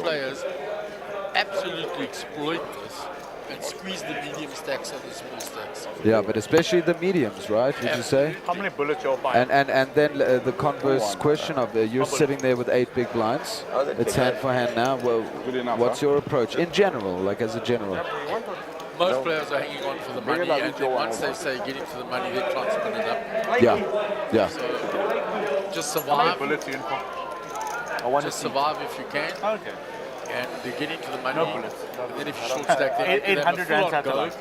players absolutely exploit this and squeeze the medium stacks on the small stacks. Yeah, but especially the mediums, right? Would you say? How many bullets you're buying? And then the converse question of you're sitting there with 8 big blinds. It's hand for hand now. Well, what's your approach in general, like as a general? Most players are hanging on for the money, and then once they say getting to the money, they try and spin it up. Yeah. So just survive. Just survive if you can. Okay. And they get into the money. No bullets. And then if you short stack, then 800 full rands on out the go, line.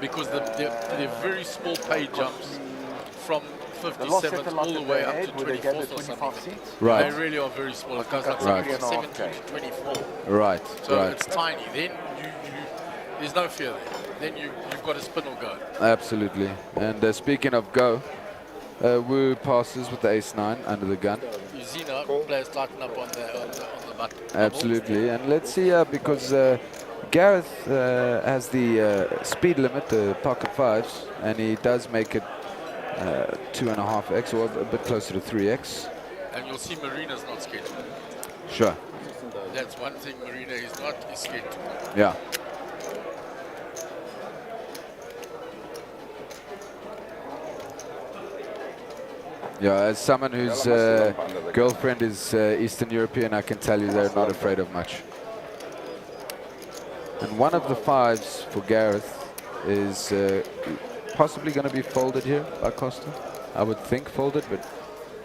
because they're very small pay jumps from 57th all the way up to 24th or something. Right. They really are very small. It goes like 17 to 24. Right. So right. it's tiny. Then there's no fear there. Then you've got to spin or go. Absolutely. And speaking of go, Wu passes with the ace-9 under the gun. You see now, players tighten up on the button. Absolutely. And let's see, because Gareth has the speed limit, the pocket 5s, and he does make it 2.5x, or a bit closer to 3x. And you'll see Marina's not scared. Sure. That's one thing Marina is not scared to. Yeah. Yeah, as someone whose girlfriend is Eastern European, I can tell you they're not afraid of much. And one of the 5s for Gareth is possibly going to be folded here by Costa. I would think folded, but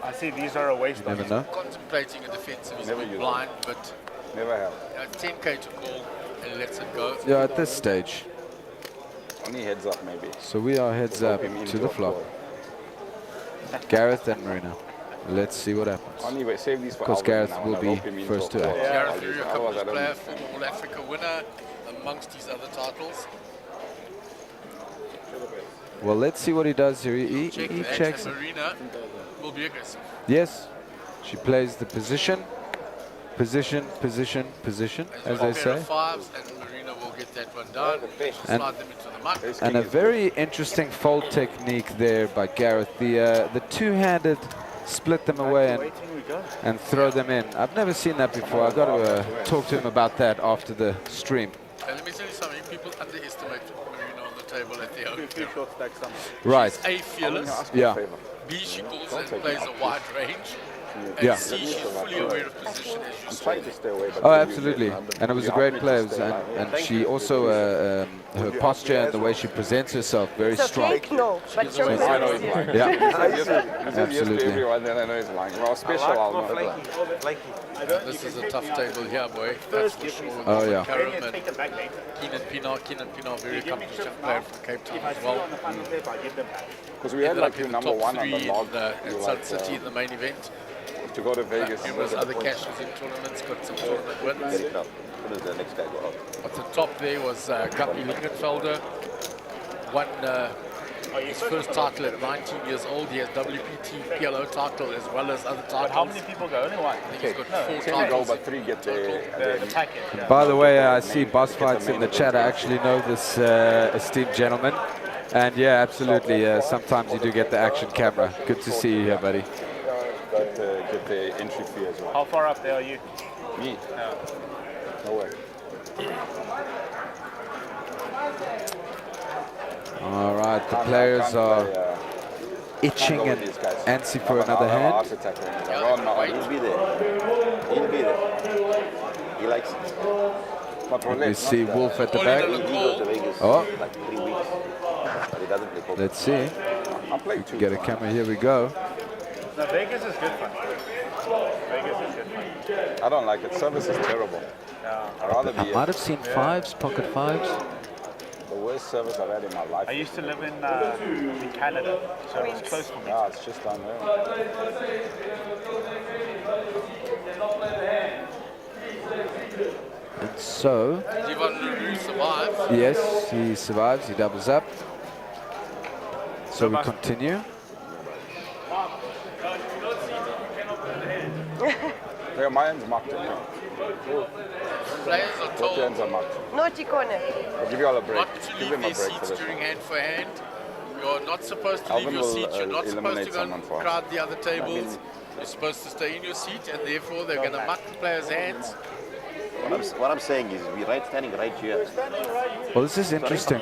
I see these are a waste. never know. Contemplating a defensive, he's a bit blind, but Never have. 10k to call and lets it go. Yeah, at this stage. Only heads up, maybe. So we are heads up to the flop. Gareth and Marina. Let's see what happens. Only way, save these for Because Alvin Gareth now, will and I be rope him in first for to four. act. Gareth Uri, a Otherwise, couple I of don't player, know. former All-Africa winner amongst his other titles. Well, let's see what he does here. He checks. And Marina will be aggressive. Yes, she plays the position, position, position, position, as they say. Fives, and Marina will get that one down. And- Slide them into the muck. And a very interesting fold technique there by Gareth. The two-handed split them away and throw them in. I've never seen that before. I've got to talk to him about that after the stream. And let me tell you something, people underestimate Marina on the table at the open. Right. She's A, fearless. Yeah. B, she calls and plays a wide range. And Yeah. C, she's fully aware of position as you I'm say. trying to stay away. but Oh, you absolutely. get And it was a great play. And she also, her posture and the way she presents herself, very strong. No, but you're I know he's lying. Yeah, Yes, to absolutely. everyone, then I know he's lying. Well, special, I'll know. This is a tough table here, boy. That's for sure. With Oh, yeah. Karim and Keenan Pienaar, very accomplished young player from Cape Town as well. Because we had Ended like up you in the number top one on the 3 log. at Sun City in the main event. To go to Vegas. Numerous other cashes in tournaments, got some tournament wins. What is the next guy go out? At the top there was Guppy Lingenfelder. Won his first title at 19 years old. He has WPT PLO title as well as other titles. How many people go? Only one. I think he's got 4 10 go, titles. but 3 get there. The packet. By the way, I see boss fights in the chat. I actually know this esteemed gentleman. And yeah, absolutely. Sometimes you do get the action camera. Good to see you here, buddy. Get the entry fee as well. How far up there are you? Me? No. No way. All right, the players are itching and antsy for another hand. He'll be there. He'll be there. He likes it. But We see Wolf at the All back. in on a call. Oh, like 3 weeks. But he doesn't play poker. let's see. I'm playing 2. Get a camera. Here we go. No, Vegas is good fun. Vegas is good fun. I don't like it. Service is terrible. I'd rather I be might have seen 5s, pocket 5s. the worst service I've had in my life. I used to live in Canada, so it was close for me. Yeah, it's just down there. And so, Devon Leroux survives. yes, he survives. He doubles up. So we continue. Yeah, my hand's marked. Players are Both told hands are marked. Naughty corner. I'll give you all a break. not to Give leave them a their break for seats this. during hand for hand. You're not supposed to leave Alvin your will, seat. You're not supposed to eliminate go someone and for us. crowd the other tables. You're supposed to stay in your seat, and therefore they're going to muck the players' hands. What I'm saying is we're standing right here. Well, this is interesting.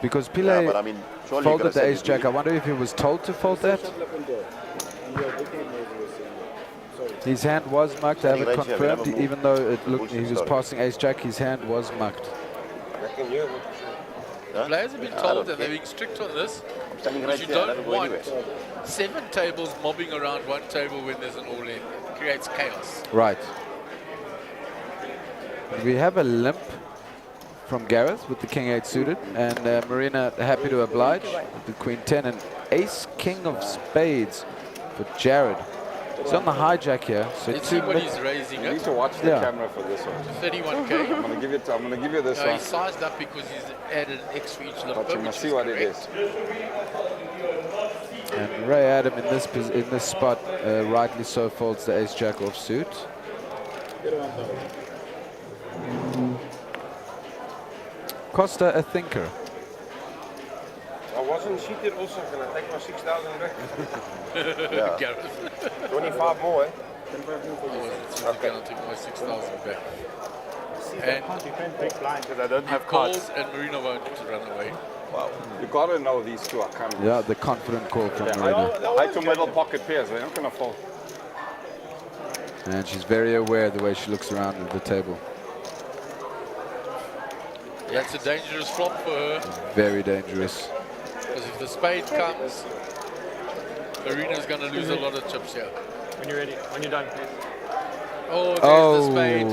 Because Yeah, Pile but I mean, surely you folded gotta the send ace it jack. to I me. wonder if he was told to fold that. His hand was mugged. I have it Standing right here, we confirmed. never Even though it looked Bullshit he was story. passing ace jack, his hand was mugged. Huh? Players have been I told don't and they're care. being strict on this. I'm standing Because right you here. I don't never go want anywhere. 7 tables mobbing around one table when there's an all-in. It creates chaos. Right. We have a limp from Gareth with the king 8 suited, and Marina happy to oblige with the queen 10 and ace king of spades for Jared. It's on the hijack here, so Let's two see what mid. he's raising You need it. to watch the Yeah. camera for this one. 31k. I'm gonna give you this He one, sized up because he's added an X for each limper, but you which must is see what it correct. is. And Ray Adam in this spot, rightly so, folds the ace jack off suit. Costa a thinker. I wasn't cheated also, can I take my 6,000 back? Yeah. Gareth. 25 more, eh? Okay. I'll take my 6,000 back. And Can't defend big blind because I don't he have calls cards. and Marina won't run away. Wow. You gotta know these two are coming. Yeah, the confident call from Yeah. Marina. High to middle pocket pairs, they're not gonna fall. And she's very aware the way she looks around at the table. That's a dangerous flop for her. Very dangerous. Because if the spade comes, Marina's going to lose a lot of chips here. When you're ready, when you're done, please. Oh, there's Oh, the spade.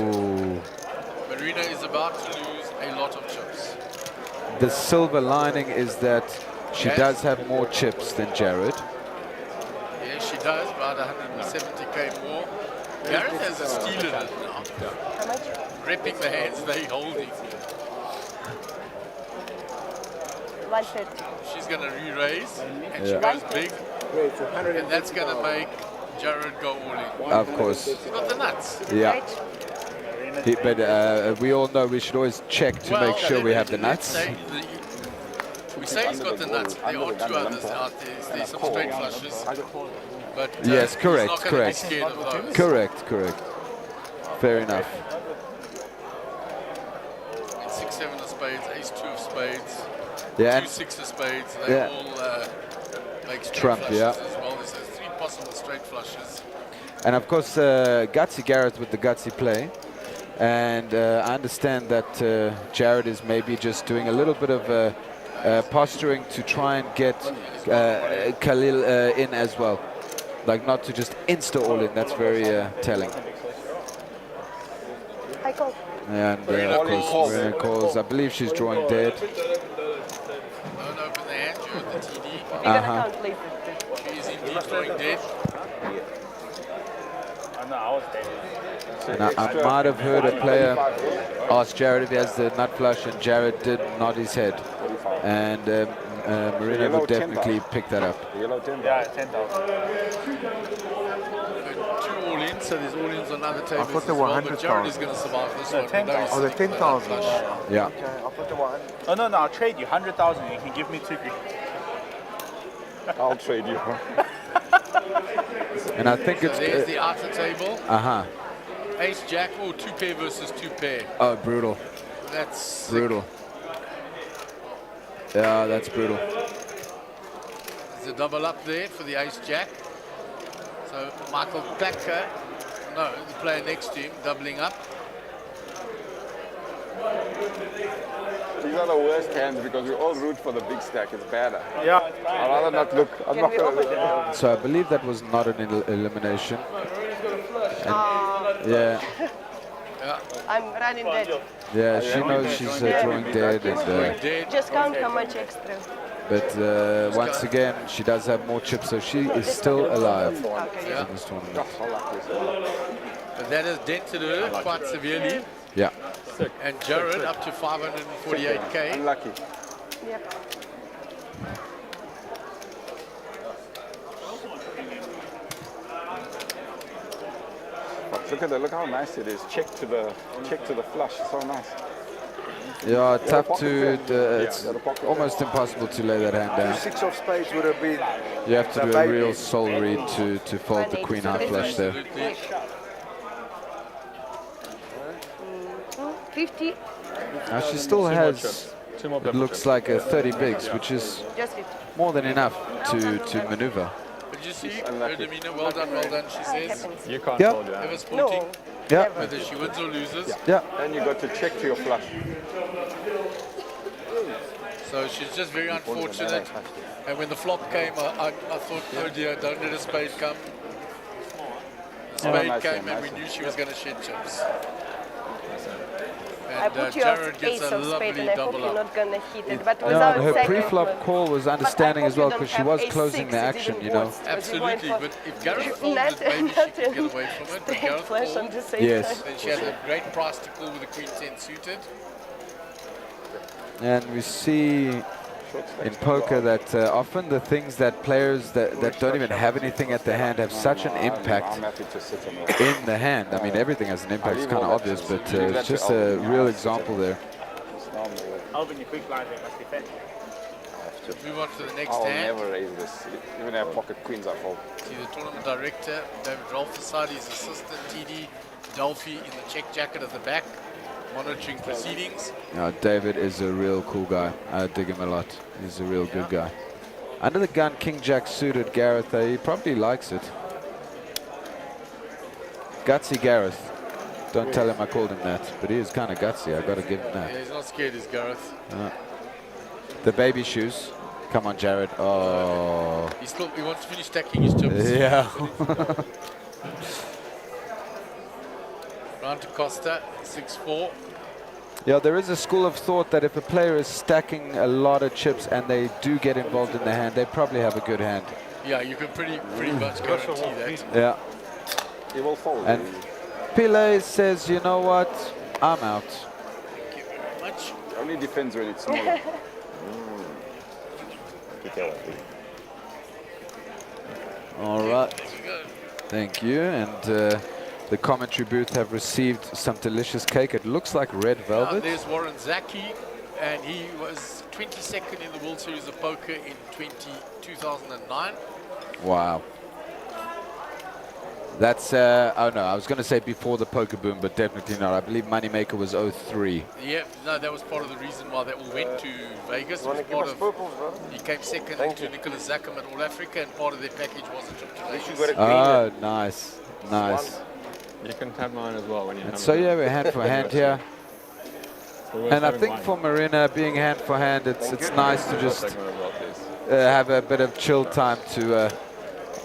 Marina is about to lose a lot of chips. the silver lining is that she Yes. does have more chips than Jared. Yes, she does, about 170k more. Gareth has a steal in it now. How much? Repping the hands they holding. 130. She's going to re-raise, and she Yeah. goes big, and that's going to make Jared go all in. Of course. He's got the nuts. Yeah. Right? But we all know we should always check to make sure we have the nuts. We say he's got the nuts. There are 2 others out there. There's some straight flushes. But Yes, correct, he's not going to be correct. scared of those. Correct, correct. Fair enough. And 6, 7 of spades, ace 2 of spades, Yeah, 2, 6 of spades. They Yeah. all make straight Trump, flushes yeah. as well. There's 3 possible straight flushes. and of course Gutsy Gareth with the gutsy play. And I understand that Jared is maybe just doing a little bit of posturing to try and get Khalil in as well. Like not to just insta all in, that's very telling. I call. And of course Marina calls, I believe she's drawing dead. Don't open the hand, you're at the TD. Bigger account, please. She's indeed drawing dead. And I might have heard a player ask Jared if he has the nut flush, and Jared did nod his head. And Marina would definitely pick that up. Yellow 10. Yeah, 10,000. 2 all-ins, so there's all-ins on other tables thought as there were well, but Jared 100,000. is going to survive this one. 10,000. Oh, the 10,000. Yeah. Okay, I thought there were 100. Oh, no, I'll trade you 100,000. You can give me 2 grand. I'll trade you. And I think So it's... there's the outer table. Uh-huh. Ace Jack or 2 pair versus 2 pair. Oh, brutal. That's sick. Brutal. Yeah, that's brutal. There's a double up there for the Ace Jack. So Michael Klacker, no, the player next to him, doubling up. These are the worst hands because we all root for the big stack. It's better. Yeah. I'd rather not look. I'm not gonna. So I believe that was not an elimination. Yeah, I'm running dead. yeah, she knows she's drawing dead, and Dead. Just count how much extra. but once again, she does have more chips, so she is still alive Okay. Yeah. in this tournament. But that has dented her quite severely. Yeah, And Jared up to 548k. Unlucky. Yep. But look how nice it is. Check to the flush. So nice. yeah, tough to. It's almost impossible to lay that hand down. 6 of spades would have been. You have to do a real soul read to fold the queen high flush there. Absolutely. 50, Now she still Two more has, chips. Two more it pepper looks chips. like a 30 bigs, which is just 50. more than enough to maneuver. Did you see her demeanor? Well done, she It says. happens. You can't Yeah. fold your Ever hand. sporting, No, Yeah, never. whether she wins or loses. yeah. Then you got to check to your flush. So she's just very unfortunate. And when the flop came, I thought, oh dear, don't let a spade come. The spade nice came one, and nice we knew she was going to shed chips. I And put you Jared out gets ace a of spade lovely and I hope double you're up. not gonna hit it. But No, without and her second pre-flop one. call was But I understanding as hope you well don't because she have was ace closing the six, it's action, even you know. worse, 'cause you went Absolutely, for but if Gareth nut folded, maybe she and could get away from it. But spade Gareth flush on called, the same Yes. time. then she had a great price to call with the queen 10 suited. And we see in poker that often the things that players that don't even have anything at the hand have such an impact I'm happy to sit on it. in the hand. I mean, everything has an impact. It's kind of obvious, but it's just a real example there. Alvin, your quick blind there must be fat. Move on to the next I'll hand. never raise this. Even our pocket queens I fold. See the tournament director, David Rolfe aside, his assistant, TD Dolphy in the check jacket at the back, monitoring proceedings. David is a real cool guy. I dig him a lot. He's a real good guy. Under the gun, King Jack suited Gareth. He probably likes it. Gutsy Gareth. Don't tell him I called him that, but he is kind of gutsy. I got to give him that. Yeah, he's not scared, is Gareth. The baby shoes. Come on, Jared. Oh. He wants to finish stacking his chips. Yeah. Round to Costa, 6-4. Yeah, there is a school of thought that if a player is stacking a lot of chips and they do get involved in the hand, they probably have a good hand. Yeah, you can pretty much guarantee that. Yeah. He will fold. And Pile says, you know what? I'm out. Thank you very much. Only defends when it's smaller. All right. There we go. Thank you. And the commentary booth have received some delicious cake. It looks like red Now velvet. there's Warren Zaki, and he was 22nd in the World Series of Poker in 2009. Wow. That's, oh no, I was going to say before the poker boom, but definitely not. I believe Moneymaker was 03. Yeah, no, that was part of the reason why they all went to Vegas. It was part of, he came second to Nicholas Zackham at All Africa, and part of their package was a trip to Vegas. Oh, nice. Nice. You can tap mine as well when you And have so it. yeah, we're hand for hand here. So we're And I having think wine. for Marina, being hand for hand, it's nice to just Segment as well, please. have a bit of chill time to.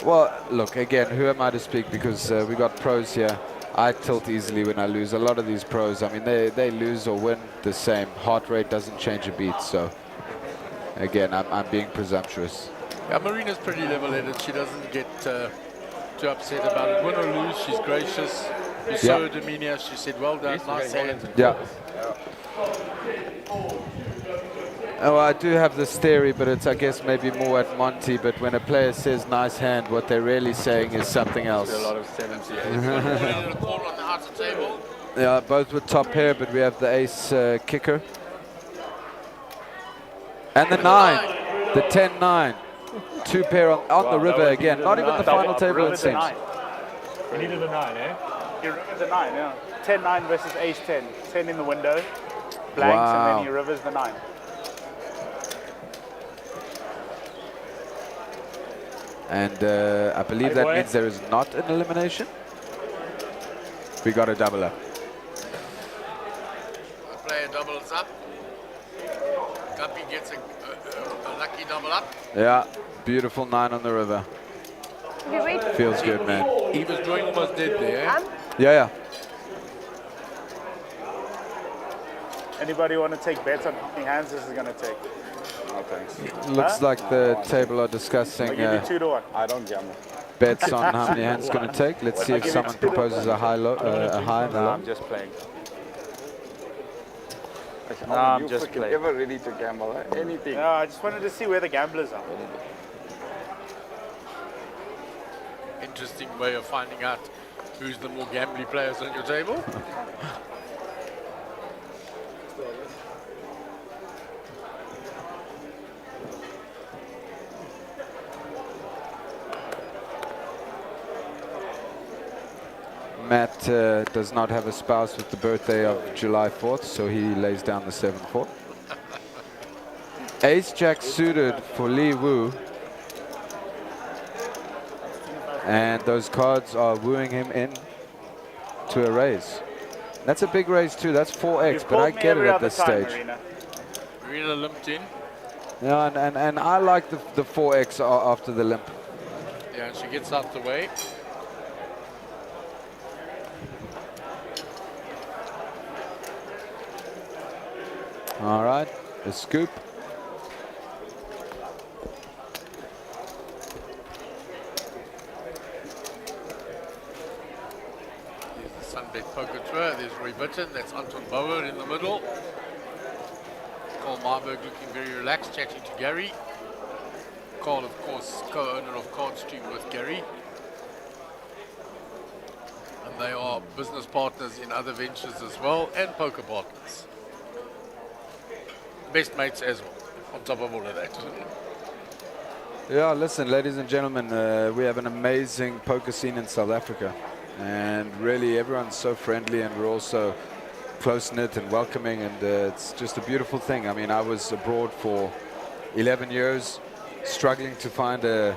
Well, look again. Who am I to speak? Because we got pros here. I tilt easily when I lose. A lot of these pros, I mean, they lose or win the same. Heart rate doesn't change a beat. So again, I'm being presumptuous. Yeah, Marina's pretty level-headed. She doesn't get too upset about it. Win or lose, she's gracious. You saw her demeanor. She said, well done, nice hand. Yeah. Oh, I do have this theory, but it's, I guess, maybe more at Monty. But when a player says nice hand, what they're really saying is something else. A lot of 78. Put it in a corner on the outer table. Yeah, both with top pair, but we have the ace kicker. And the 9, the 10-9. Two pair on the river again. Not even the final table, it seems. You needed a 9, eh? You rivered the 9, yeah. 10-9 versus ace 10. 10 in the window, blanks, and then he rivers the 9. And I believe that means there is not an elimination. We got a double up. The player doubles up. Guppy gets a lucky double up. Yeah, beautiful 9 on the river. We wait. Feels good, man. He was drawing almost dead there. Yeah. Anybody want to take bets on how many hands this is going to take? No thanks. Looks like the table are discussing I'll give you 2 to 1. I don't gamble. bets on how many hands it's going to take. Let's see if someone proposes a high and a low. I'm just playing. No, I'm just playing. Ever ready to gamble? Anything? No, I just wanted to see where the gamblers are. Interesting way of finding out who's the more gambly players on your table. Matt does not have a spouse with the birthday of July 4th, so he lays down the 7-4. Ace-Jack suited for Li Wu. And those cards are wooing him in to a raise. That's a big raise too. That's 4x, but I get it at this stage. Marina limped in. Yeah, and I like the 4x after the limp. Yeah, and she gets out the way. All right, the scoop. There's the SUNBET Poker Tour. There's Roy Bitten. That's Anton Bauer in the middle. Carl Marburg looking very relaxed, chatting to Gary. Carl, of course, co-owner of Cardstream with Gary. And they are business partners in other ventures as well, and poker partners. Best mates as well, on top of all of that. Yeah, listen, ladies and gentlemen, we have an amazing poker scene in South Africa. And really, everyone's so friendly, and we're also close-knit and welcoming, and it's just a beautiful thing. I mean, I was abroad for 11 years, struggling to find a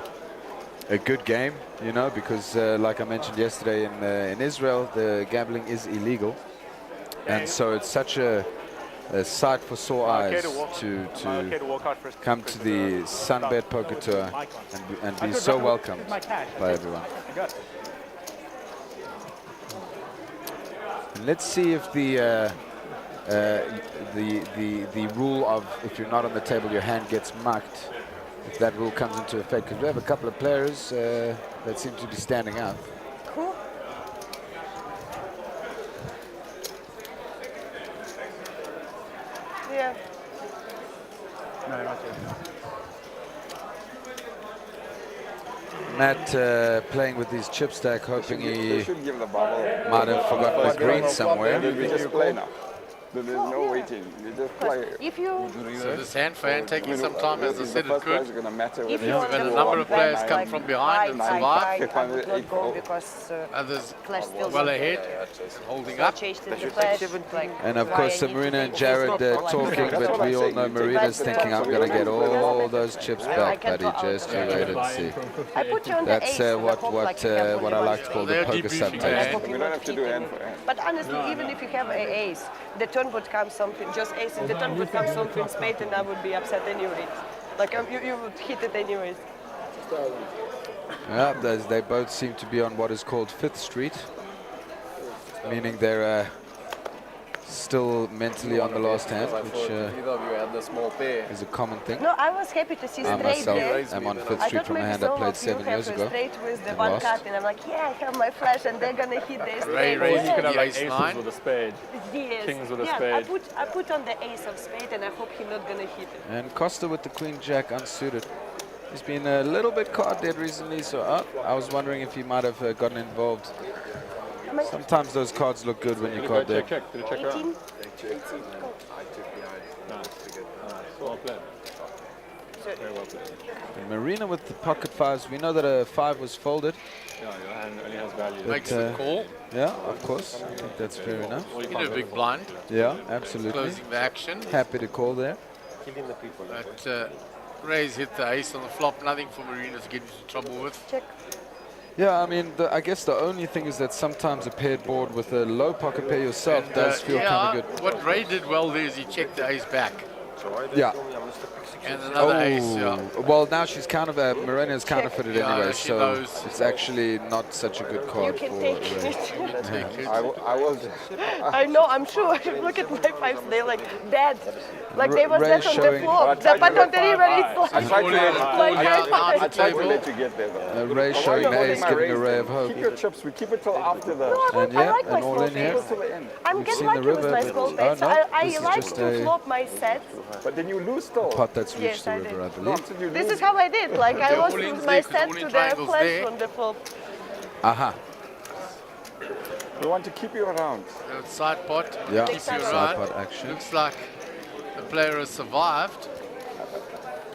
good game, you know, because like I mentioned yesterday, in Israel, the gambling is illegal. And so it's such a sight for sore eyes to come to the SUNBET Poker Tour and be so welcomed by everyone. And let's see if the rule of if you're not on the table, your hand gets mucked, if that rule comes into effect. Because we have a couple of players that seem to be standing out. Cool. Yeah. No, not yet. Matt playing with his chip stack, hoping he should give the bubble. might have forgotten his green somewhere. We just play now. There's no waiting. We just play. If you So this hand for hand taking some time, as I said it could. Is gonna matter if whether you We've had a number of players come from behind and survive. I would not go because Others Clash still well ahead, holding up. chased in the Clash. Like, And of why course, I need to Marina be and Jared focused. talking, but we all know Marina's thinking, I'm going to get all those chips back, buddy. Just you wait and see. I put you on the That's ace. and I what hope, like, you have what I only like to one call the They're poker debriefing I subtext. hope We you don't not have to hit do it. hand for hand. But honestly, even if you have an ace, the turn would come something, just ace, and the turn would come something spade, and I would be upset anyway. Like, you would hit it anyways. Yeah, they both seem to be on what is called 5th Street, meaning they're still mentally on the last hand, which is a common thing. No, I was happy to see I straight myself there. am on 5th I Street thought from a maybe hand I some played of you 7 years have ago. a straight with the and one lost. cut, and I'm like, yeah, I have my flash, and they're gonna hit this Ray straight. raised Yes. the Like ace aces 9. with a spade. Yes. Kings with a Yeah, spade. I put on the ace of spade, and I hope he's not gonna hit it. And Costa with the Queen Jack unsuited. He's been a little bit card dead recently, so I was wondering if he might have gotten involved. Sometimes those cards look good when you card dead. Check. Did you check her out? 18. Well played. Very well played. And Marina with the pocket fives. We know that a 5 was folded. Yeah, your hand only has value. Makes the call. Yeah, of course. I think that's fair enough. You know, big blind, Yeah, absolutely. closing the action. Happy to call there. But Ray's hit the ace on the flop. Nothing for Marina to get into trouble with. Check. Yeah, I mean, I guess the only thing is that sometimes a paired board with a low pocket pair yourself And, does feel yeah, kind of good. what Ray did well there is he checked the ace back. Yeah. And another ace, yeah. Well, now she's Marina's counterfeited Yeah, anyway, she so knows. it's actually not such a good You card can for take Ray. it. Take it. I will. I know, I'm sure. Look at my fives, they're like dead. Like they was Ray dead on the showing- floor. The but on the river, it's I like, tried to let like high five. I tried to let you get there though. Ray showing the ace, giving a ray of hope. Keep your chips. We keep it till after the. And I yeah, like my and all small in here. bets. Till the end. I'm We've getting seen the lucky with river, my but- small oh, bets. no, I this is like just to a- flop my sets. But then you lose still. Pot that's reached Yes, the I river, did. I believe. Until you This lose. is how I did. Like I The lost all-ins my there, 'cause set all-in to the triangles flash there. on the flop. Aha. We want to keep you around. Side pot. Yeah, Keep you side around. pot action. Looks like the player has survived.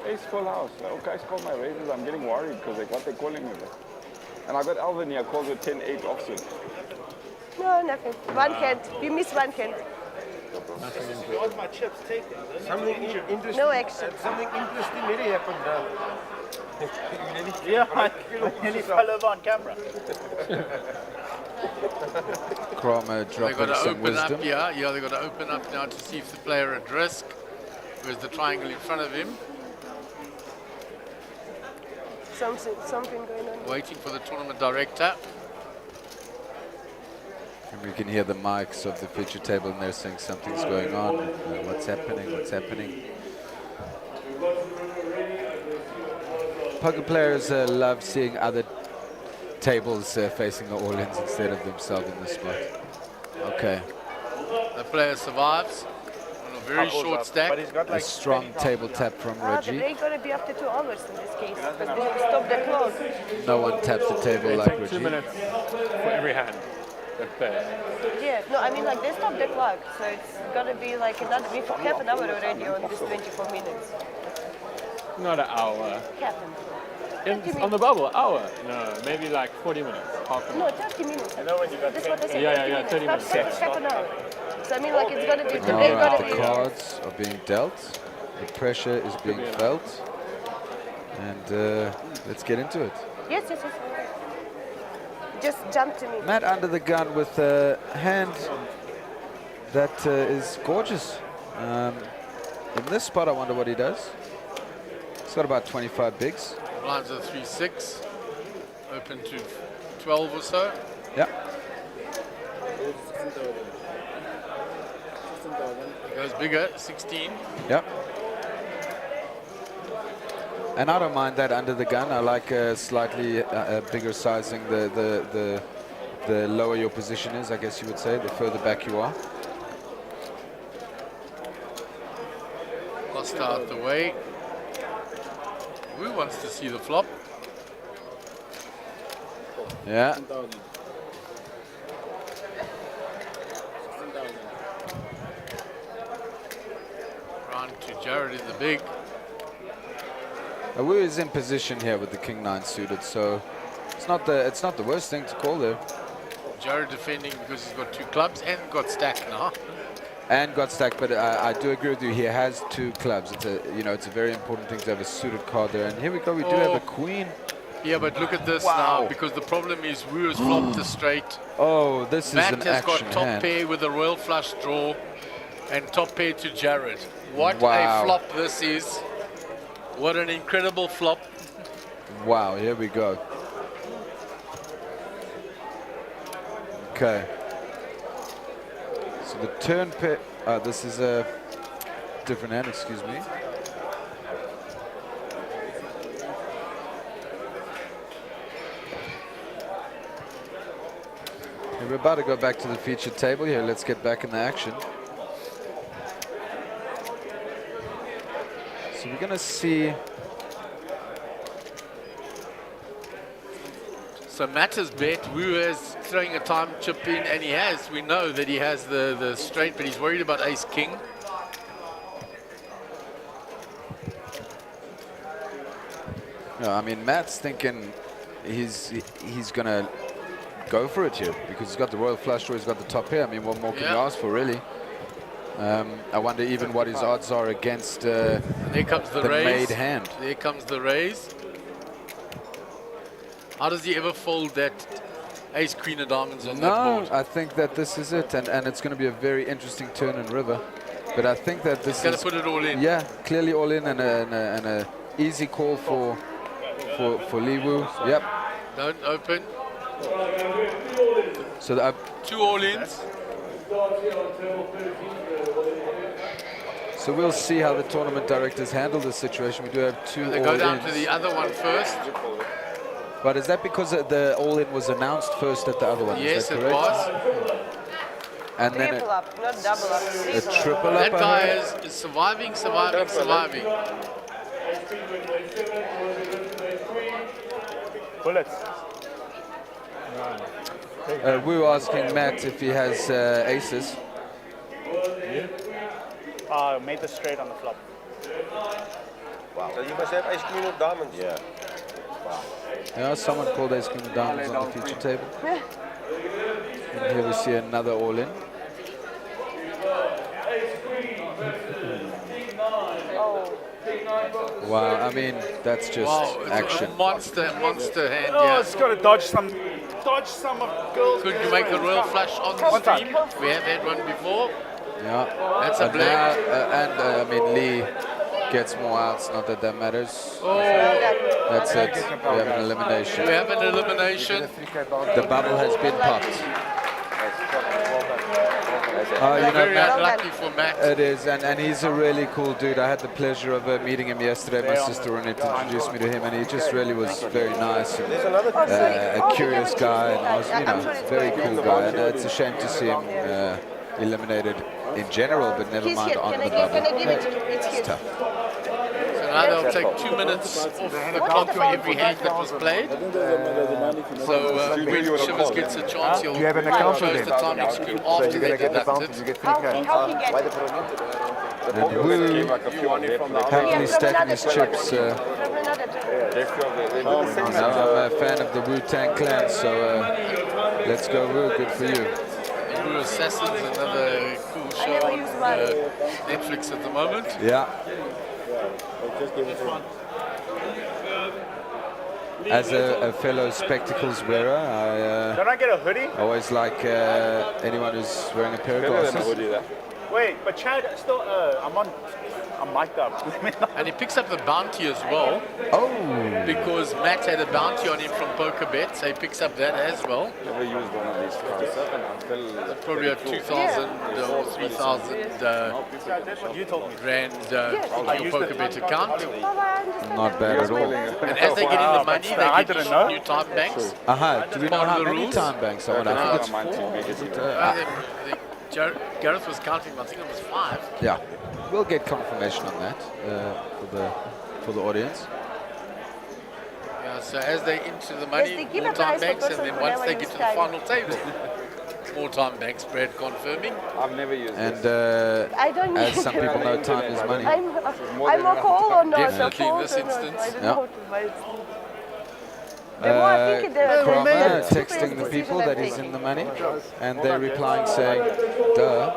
Ace full house. Oh, guys call my raises. I'm getting worried because what they're calling me with. And I got Alvin here calls with 10-8 offsuit. No, nothing. One hand. You miss one hand. Where's my chips? Take them. Something interesting. No action. Something interesting really happened. Yeah, I nearly fell over on camera. Kramer They've dropping got to some open wisdom. up here. Yeah, they've got to open up now to see if the player at risk. Where's the triangle in front of him? Something going on. Waiting for the tournament director. And we can hear the mics of the feature table and they're saying something's going on. What's happening? What's happening? Poker players love seeing other tables facing the all-ins instead of themselves in the spot. Okay. The player survives on a very short stack. But he's got A like strong table tap from Ah, but Reggie. they're going to be up to 2 hours in this case because they stop the clock. No one taps the table They like take 2 Reggie. minutes for every hand. That's fair. Yeah, no, I mean like they stop the clock, so it's going to be like another half an hour already on this 24 minutes. Not an hour. Half an hour. On the bubble, hour? No, maybe like 40 minutes. Half an No, hour. 30 minutes. I know when you got That's what I said. Yeah, 30 minutes. Half an hour. So I mean like it's going to be, All they're right, going the to be. cards are being dealt. The pressure is being felt. And let's get into it. Yes. Just jump to me. Matt under the gun with a hand that is gorgeous. In this spot, I wonder what he does. He's got about 25 bigs. Blinds are 3-6. Open to 12 or so. Yeah. Goes bigger, 16. Yep. And I don't mind that under the gun. I like slightly bigger sizing. The lower your position is, I guess you would say, the further back you are. Lost out the way. Who wants to see the flop? Yeah. Round to Jared in the big. Wu is in position here with the King 9 suited, so it's not the worst thing to call there. Jared defending because he's got 2 clubs and got stacked now. And got stacked, but I do agree with you. He has 2 clubs. It's a very important thing to have a suited card there. And here we go. We do have a queen. Yeah, but look at this now, because the problem is Wu has flopped the straight. Oh, this is Matt an has got action top hand. pair with a royal flush draw and top pair to Jared. What Wow. a flop this is. What an incredible flop. Wow, here we go. Okay. So the turn pair, this is a different hand, excuse me. Okay, we're about to go back to the featured table here. Let's get back in the action. So we're gonna see. So Matt has bet, Wu is throwing a time chip in, and he has. We know that he has the straight, but he's worried about ace-king. No, I mean, Matt's thinking he's gonna go for it here because he's got the royal flush draw, he's got the top pair. I mean, what more can you ask for, really? I wonder even what his odds are against And there comes the raise. made hand. There comes the raise. How does he ever fold that ace queen of diamonds on that No, board? I think that this is it, and it's going to be a very interesting turn in river. But I think that this He's going is to put it all in. yeah, clearly all in, and a easy call for Li Wu. Yep. Don't open. So the, 2 all-ins. so we'll see how the tournament directors handle this situation. We do have 2 They go down to all-ins. the other one first. But is that because the all-in was announced first at the other one? Yes, is that it correct? was. And then Triple up, not double up. a triple That up. I guy heard? is surviving. bullets. We were asking Matt if he has aces. Made the straight on the flop. So you must have ace queen of diamonds. Yeah. Yeah, someone called ace queen of diamonds on the feature table. And here we see another all-in. Wow, I mean, that's just Wow, it's action. a monster hand, Oh, yeah. it's got to dodge some of girls. Could you make a royal flush on the stream? We have had one before. Yeah. That's a And blame. I mean, Lee gets more outs, not that that matters. Oh, That's it. We have an elimination. we have an elimination. The bubble has been popped. You know, Very Matt, unlucky for Matt. it is, and he's a really cool dude. I had the pleasure of meeting him yesterday. My sister introduced me to him, and he just really was very nice and a curious guy, and I was, you know, very cool guy. And it's a shame to see him eliminated in general, but never mind on the bubble. It's tough. So now they'll take 2 minutes off the clock for every hand that was played. So when Shivers gets a chance, he'll you have an account with close him? the timing screen after they deduct it. You get free cash. And Woo happily stacking his chips. Now I'm a fan of the Wu-Tang Clan, so let's go Wu, good for you. Blue Assassins, another cool show on Netflix at the moment. Yeah. As a fellow spectacles wearer, Don't I get a hoodie? I always like anyone who's wearing a pair of glasses. Wait, but Chad, still, I'm mic'd up. And he picks up the bounty as well, Oh, because Matt had a bounty on him from POKER, so he picks up that as well. Never used one of these cards until Probably a 2,000 or 3,000 That's what you told me. rand on your POKER account. not bad at all. And as they get in the money, I they get didn't know. new time banks. Aha, do we know Part of how the many rules. time banks are on? I think it's 4. Gareth was counting, I think it was 5. Yeah, we'll get confirmation on that for the audience. Yeah, so as they enter the Yes, money, they give more a prize time per banks, and person then for once never they get use to the time. final table, more time banks, Brad confirming. I've never used And I don't as need some people know, time is money. I'm a call or not? Definitely in this I don't instance. know how to buy it. The more I think the Kramer super texting the decision people I'm that he's taking. in the money, and they're replying saying, duh.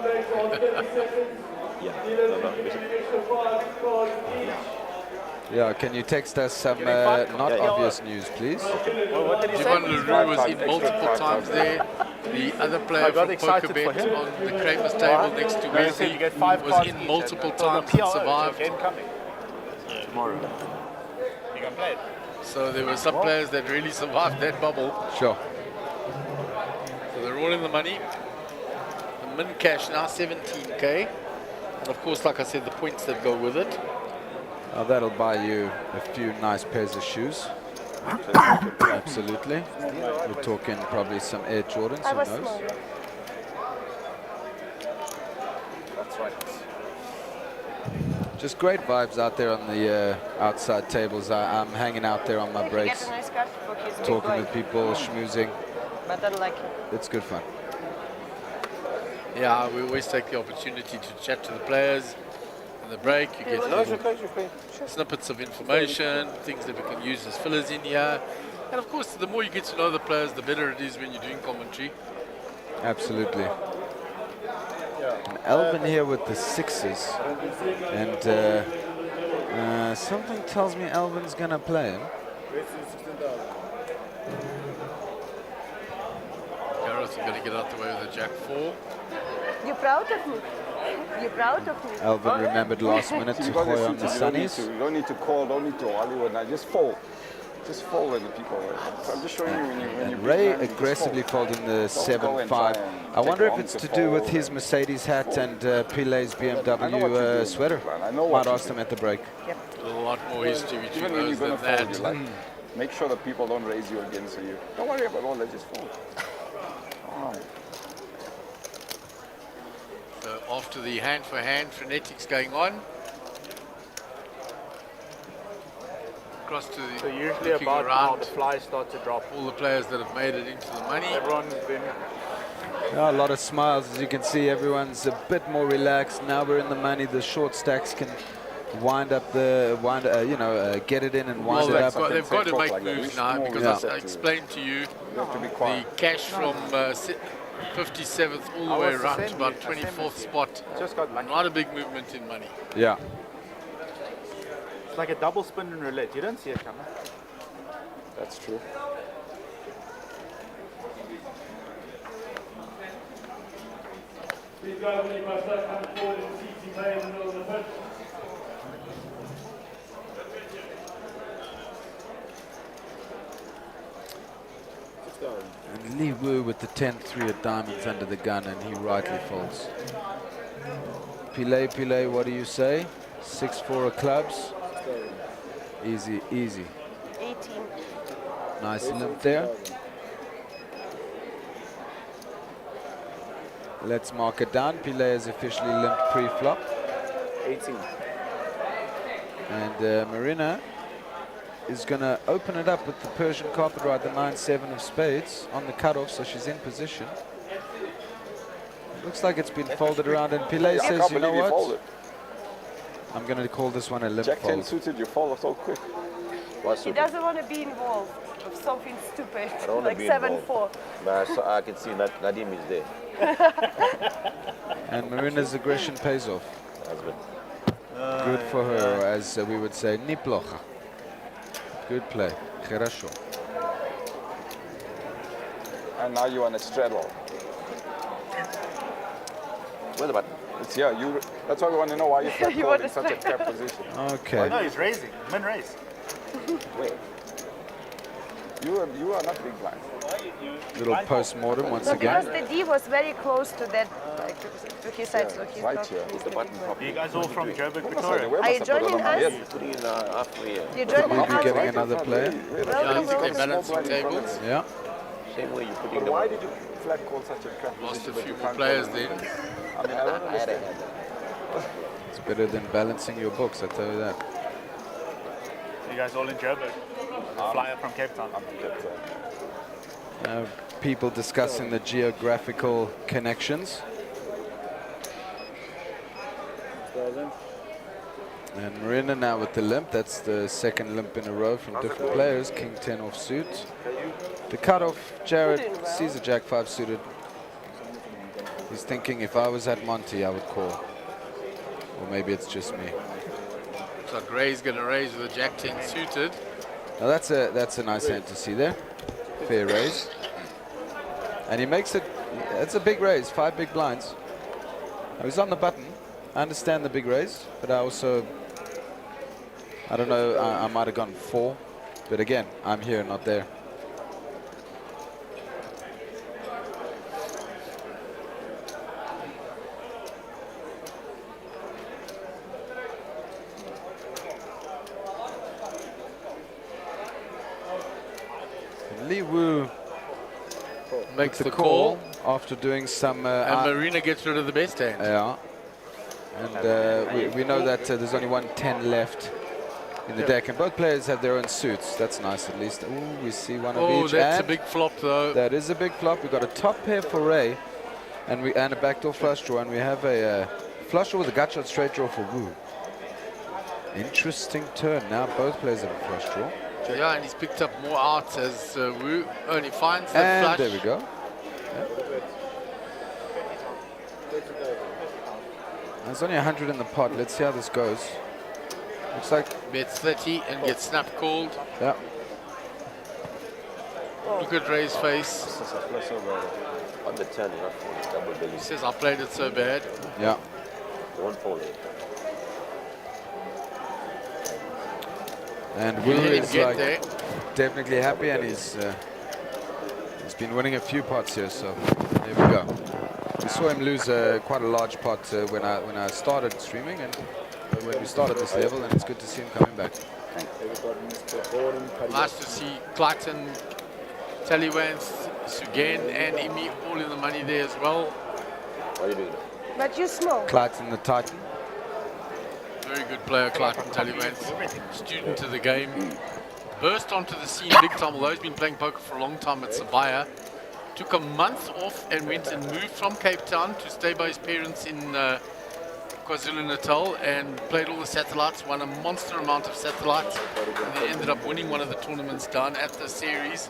Yeah, can you text us some not obvious news, please? What did he say? Ivan Leroux was in multiple times there. The other player I got from excited for POKER him. on the Kramer's table next to You said Wesley you get 5 was cards in each, multiple and so the times and PRO survived. again coming. Tomorrow. You can play it. So there were some players that really survived that bubble. Sure. So they're all in the money. The min cash now 17k. And of course, like I said, the points that go with it. That'll buy you a few nice pairs of shoes. Absolutely. We're talking probably some Air Jordans, I who was knows? small. Just great vibes out there on the outside tables. I'm hanging out there on my If you breaks, get a nice card for his big talking boy, with people, schmoozing. but unlucky. It's good fun. Yeah, we always take the opportunity to chat to the players in the break. You get little snippets of information, things that we can use as fillers in here. And of course, the more you get to know the players, the better it is when you're doing commentary. Absolutely. And Elvin here with the sixes. And something tells me Elvin's going to play him. Gareth is going to get out the way with a jack 4. You proud of me? You proud of me? Elvin remembered last minute to play on the sunnies. You don't need to call, don't need to Hollywood. Now just fold. Just fold when the people are. I'm just showing you when you And Ray big man, aggressively just fold. folding the Don't go and try 7-5. and I wonder take if long it's to to do with fold. his Mercedes hat and Pile's I know what you're BMW doing, sweater. man. I know what Might you're ask them doing. at the break. A lot more history between Even when you're those going than to fold, that. you like, make sure that people don't raise you against you. Don't worry about all that, just fold. Oh. So after the hand-for-hand frenetics going on, across to the So usually looking about now around the flies start to drop. all the players that have made it into the money. Everyone's been Yeah, a lot of smiles, as you can see. Everyone's a bit more relaxed. Now we're in the money. The short stacks can wind up the get it in and Well, wind it up. they've got to Talk make like that. moves We now more because relaxed I explained to you You have to be the quiet. cash from 57th all the I way was around to assembly- about 24th assembly. spot. Just got lucky. Not a big movement in money. Yeah. It's like a double spin in roulette. You don't see it coming. That's true. And Lee Wu with the 10-3 of diamonds under the gun, and he rightly folds. Pile, what do you say? 6-4 of clubs. Easy, easy. 18. Nice limp there. Let's mark it down. Pile is officially limped pre-flop. 18. And Marina is going to open it up with the Persian carpet ride, the 9-7 of spades on the cutoff, so she's in position. Looks like it's been folded around, and Pile I says, can't you know believe you what? folded. I'm going to call this one a limp Jack 10 fold. suited, you fold so quick. What's He doesn't want to be involved of something stupid, I don't wanna like be 7-4. involved. But I can see Nadim is there. And Marina's aggression pays off. That's good. Good for her, or as we would say, niplocha. Good play. Хорошо. And now you want to straddle. Where's the button? It's here. That's why we want to know why you flat You called want in to such a tap position. Okay. No, he's raising. Min raise. Wait. You are not big blind. Little post-mortem once No, because again. the D was very close to that, like, to his side, so he's right not. here. he's The not button doing properly. You guys all from Joburg, Where Victoria. Are you joining us? Yeah, put in halfway. You joining We'll be us? getting another player. Yeah, I think they're balancing tables. Yeah. Same way you put in But the why button. did you flat call such a trap Lost a position? that few you more can't players call? then. I mean, I don't I had a understand. hand. It's better than balancing your books, I tell you that. You guys all in Joburg. Flyer from Cape Town. People discussing the geographical connections. And Marina now with the limp. That's the second limp in a row from different players. King 10 off suit. The cutoff, Jared sees a Jack 5 suited. He's thinking, if I was at Monty, I would call. Or maybe it's just me. So Gray's going to raise with a Jack 10 suited. Now that's a nice hand to see there. Fair raise. And he makes it, it's a big raise, 5 big blinds. Now he's on the button. I understand the big raise, but I don't know, I might have gone 4. But again, I'm here, not there. Lee Wu Makes the the call call. after doing some And Marina gets rid of the best hand. yeah. And we know that there's only 110 left in the deck, and both players have their own suits. That's nice, at least. Ooh, we see one of Oh, each. that's a and big flop though. that is a big flop. We've got a top pair for Ray, and a backdoor flush draw, and we have a flush draw with a gut shot straight draw for Wu. Interesting turn. Now both players have a flush draw. Yeah, and he's picked up more outs as Wu only finds the And flush. there we go. There's only 100 in the pot. Let's see how this goes. Looks like, Bets 30 and gets snap called. yeah. Look at Ray's face. This is a plus over on the 10, not for double belly. He says, I played it so bad. Yeah. Don't fold it. And You Wu let him is get like there. definitely happy, and he's been winning a few pots here. So there we go. We saw him lose quite a large pot when I started streaming, and when we started this level, and it's good to see him coming back. Nice to see Clayton, Tallywans, Sugen, and Imi all in the money there as well. What are you doing? But you small. Clayton the Titan. Very good player, Clayton Tallywans. Student of the game. Burst onto the scene big time, although he's been playing poker for a long time at Sabaya. Took a month off and went and moved from Cape Town to stay by his parents in KwaZulu-Natal and played all the satellites, won a monster amount of satellites, and they ended up winning one of the tournaments down at the series.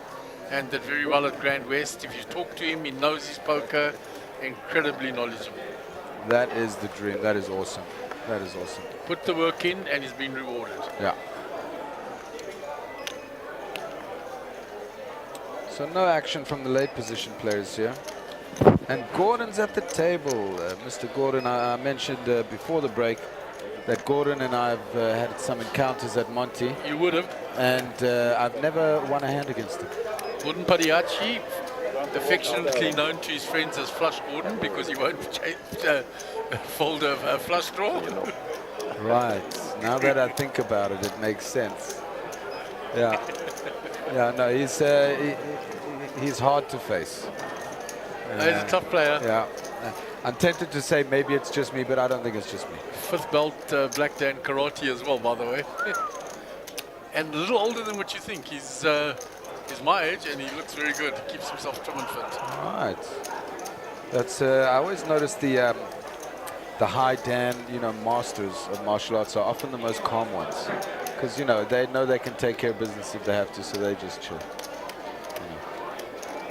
and did very well at Grand West. If you talk to him, he knows his poker, incredibly knowledgeable. That is the dream. That is awesome. That is awesome. Put the work in and he's been rewarded. Yeah. So no action from the late position players here. And Gordon's at the table. Mr. Gordon, I mentioned before the break that Gordon and I have had some encounters at Monty. You would have. And I've never won a hand against him. Gordon Padiachi, affectionately known to his friends as Flush Gordon because he won't fold a flush draw. Right. Now that I think about it, it makes sense. Yeah. Yeah, no, he's hard to face. He's a tough player. Yeah. I'm tempted to say maybe it's just me, but I don't think it's just me. 5th belt Black Dan Karate as well, by the way. And a little older than what you think. He's my age and he looks very good. He keeps himself trim and fit. Right. That's I always notice the high Dan, masters of martial arts are often the most calm ones, because they know they can take care of business if they have to, so they just chill.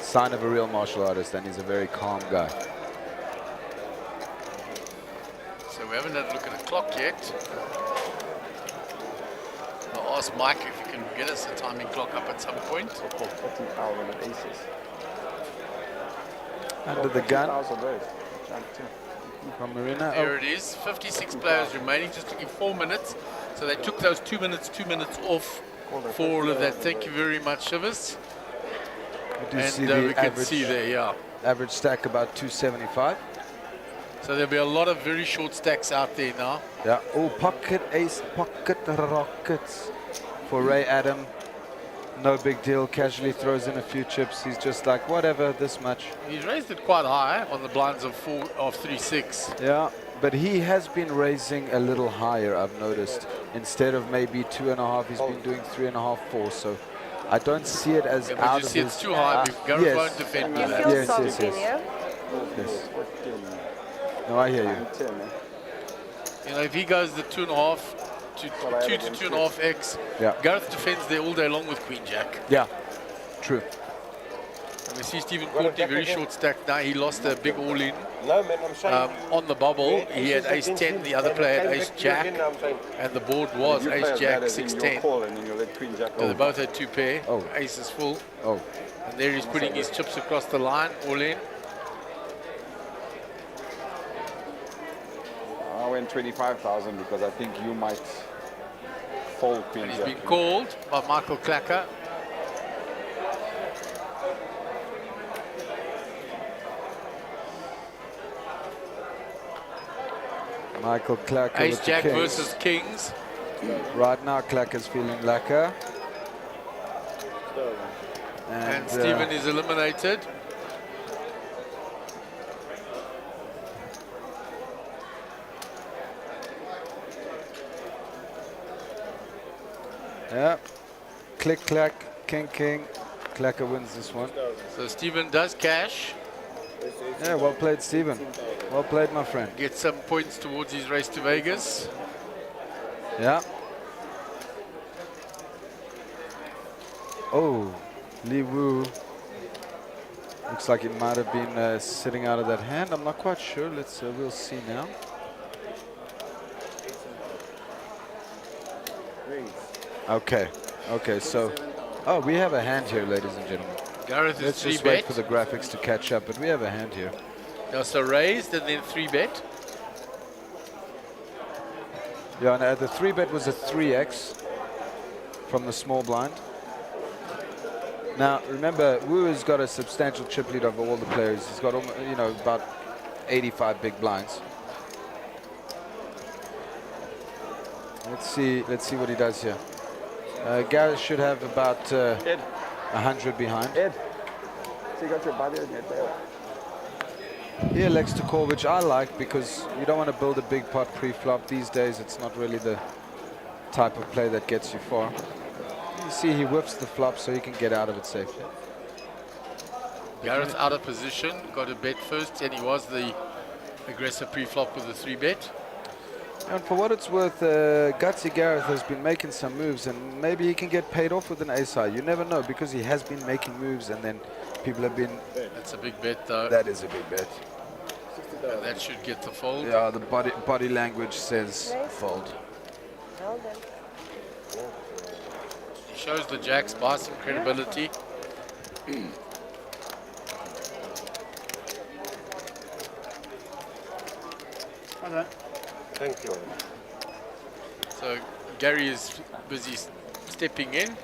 Sign of a real martial artist, and he's a very calm guy. So we haven't had a look at the clock yet. I'll ask Mike if he can get us a timing clock up at some point. Under the gun from Marina. There it is. 56 players remaining, just looking 4 minutes. So they took those 2 minutes off for all of that. Thank you very much, Shivers. We And see we can see there, yeah. Average stack about 275. So there'll be a lot of very short stacks out there now. Yeah. Oh, pocket ace, pocket rockets for Ray Adam. No big deal. Casually throws in a few chips. He's just like, whatever, this much. He's raised it quite high on the blinds of 3-6. Yeah, but he has been raising a little higher, I've noticed. Instead of maybe 2.5, he's been doing 3.5, 4. So I don't see it as Yeah, out you of see his... it's too high. Gareth yes. won't defend You with that. feel Yes, yes, something, yes. yeah? Yes. No, I hear you. You know, if he goes the 2.5 to 2 to 2.5x, Yeah. Gareth defends there all day long with Queen Jack. Yeah, true. And we see Stephen Courtney, very short stack now. He lost a big all-in No, man, I'm saying. on the bubble. He had ace 10, the other player had ace jack, and the board was ace jack 6-10. So they both had 2 pair. Oh. Ace is full. Oh, And there he's putting his chips across the line, all in. I went 25,000 because I think you might fold Queen And he's Jack. been called by Michael Clacker. Michael Clacker Ace with the jack kings. versus kings. Right now, Clacker's feeling lacquer. And Stephen is eliminated. Yeah. Click, clack, king, king. Clacker wins this one. So Stephen does cash, Yeah, well played, Stephen. Well played, my friend. gets some points towards his race to Vegas. Yeah. Oh, Li Wu. Looks like it might have been sitting out of that hand. I'm not quite sure. We'll see now. Okay. Okay, so... Oh, we have a hand here, ladies and gentlemen. Gareth is Let's 3 just wait bet. for the graphics to catch up, but we have a hand here. Now, so raised and then 3 bet. Yeah, and the 3-bet was a 3x from the small blind. Now, remember, Wu has got a substantial chip lead over all the players. He's got, about 85 big blinds. Let's see what he does here. Gareth should have about 100 behind. Ed, so you got your body on your tail. He elects to call, which I like, because you don't want to build a big pot pre-flop. These days, it's not really the type of play that gets you far. You see, he whips the flop so he can get out of it safely. Gareth out of position, got a bet first, and he was the aggressive pre-flop with the 3 bet. And for what it's worth, Gutsy Gareth has been making some moves, and maybe he can get paid off with an ace high. You never know, because he has been making moves, and then people have been... That's a big bet, though. That is a big bet. And that should get the fold. Yeah, the body language says fold. Well then. He shows the jacks by some credibility. Thank you. So Gary is busy stepping in.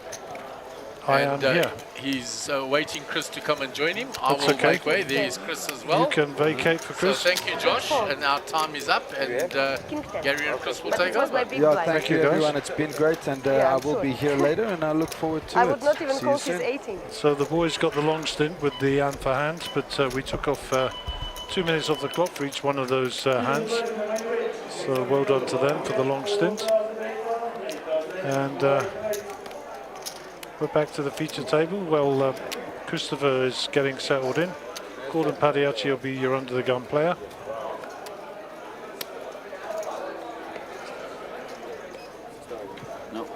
I am here. He's waiting Chris to come and join him. I That's will okay. make way. There is Chris as well. You can vacate for Chris. So thank you, Josh. And our time is up, and Gary and Chris will But take it was my over. big Yeah, blind. thank you, guys. everyone. It's been great, and Yeah, I I'm will sure. be here later, and I look forward to it. I would not even See call you his soon. 18. So the boys got the long stint with the hand for hand, but we took off 2 minutes off the clock for each one of those hands. So well done to them for the long stint. And we're back to the feature table. Well, Christopher is getting settled in. Gordon Padiacci will be your under the gun player. No.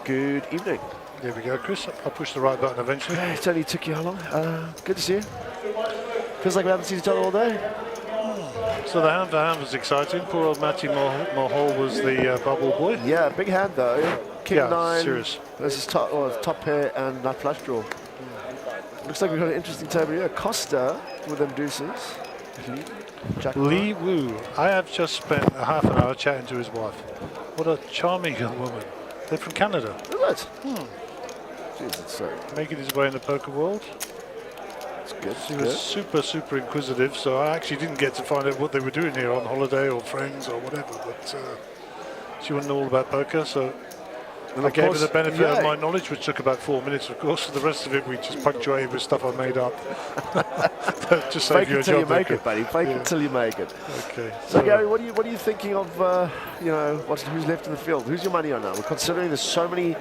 Good evening. There we go, Chris. I'll push the right button eventually. It only took you how long? Good to see you. Feels like we haven't seen each other all day. So the hand for hand was exciting. Poor old Matty Mahal was the bubble boy. Yeah, big hand though. King Yeah, 9 serious. versus top pair and nut flush draw. Looks like we've got an interesting table here. Costa with them deuces. Jack Lee Wu. I have just spent a half an hour chatting to his wife. What a charming young woman. They're from Canada. Is it? Jeez, it's so Making his way in the poker world. it's good. She was super inquisitive, so I actually didn't get to find out what they were doing here on holiday or friends or whatever, but she wouldn't know all about poker, so And I of gave her course, the benefit yeah, of my knowledge, which took about 4 minutes, of course. The rest of it we just punctuated with stuff I made up. Just save Fake you a it till you job. make there, it, buddy. Fake Yeah. it till you make it. Okay. So Gary, what are you thinking of? Who's left in the field? Who's your money on now? We're considering there's so many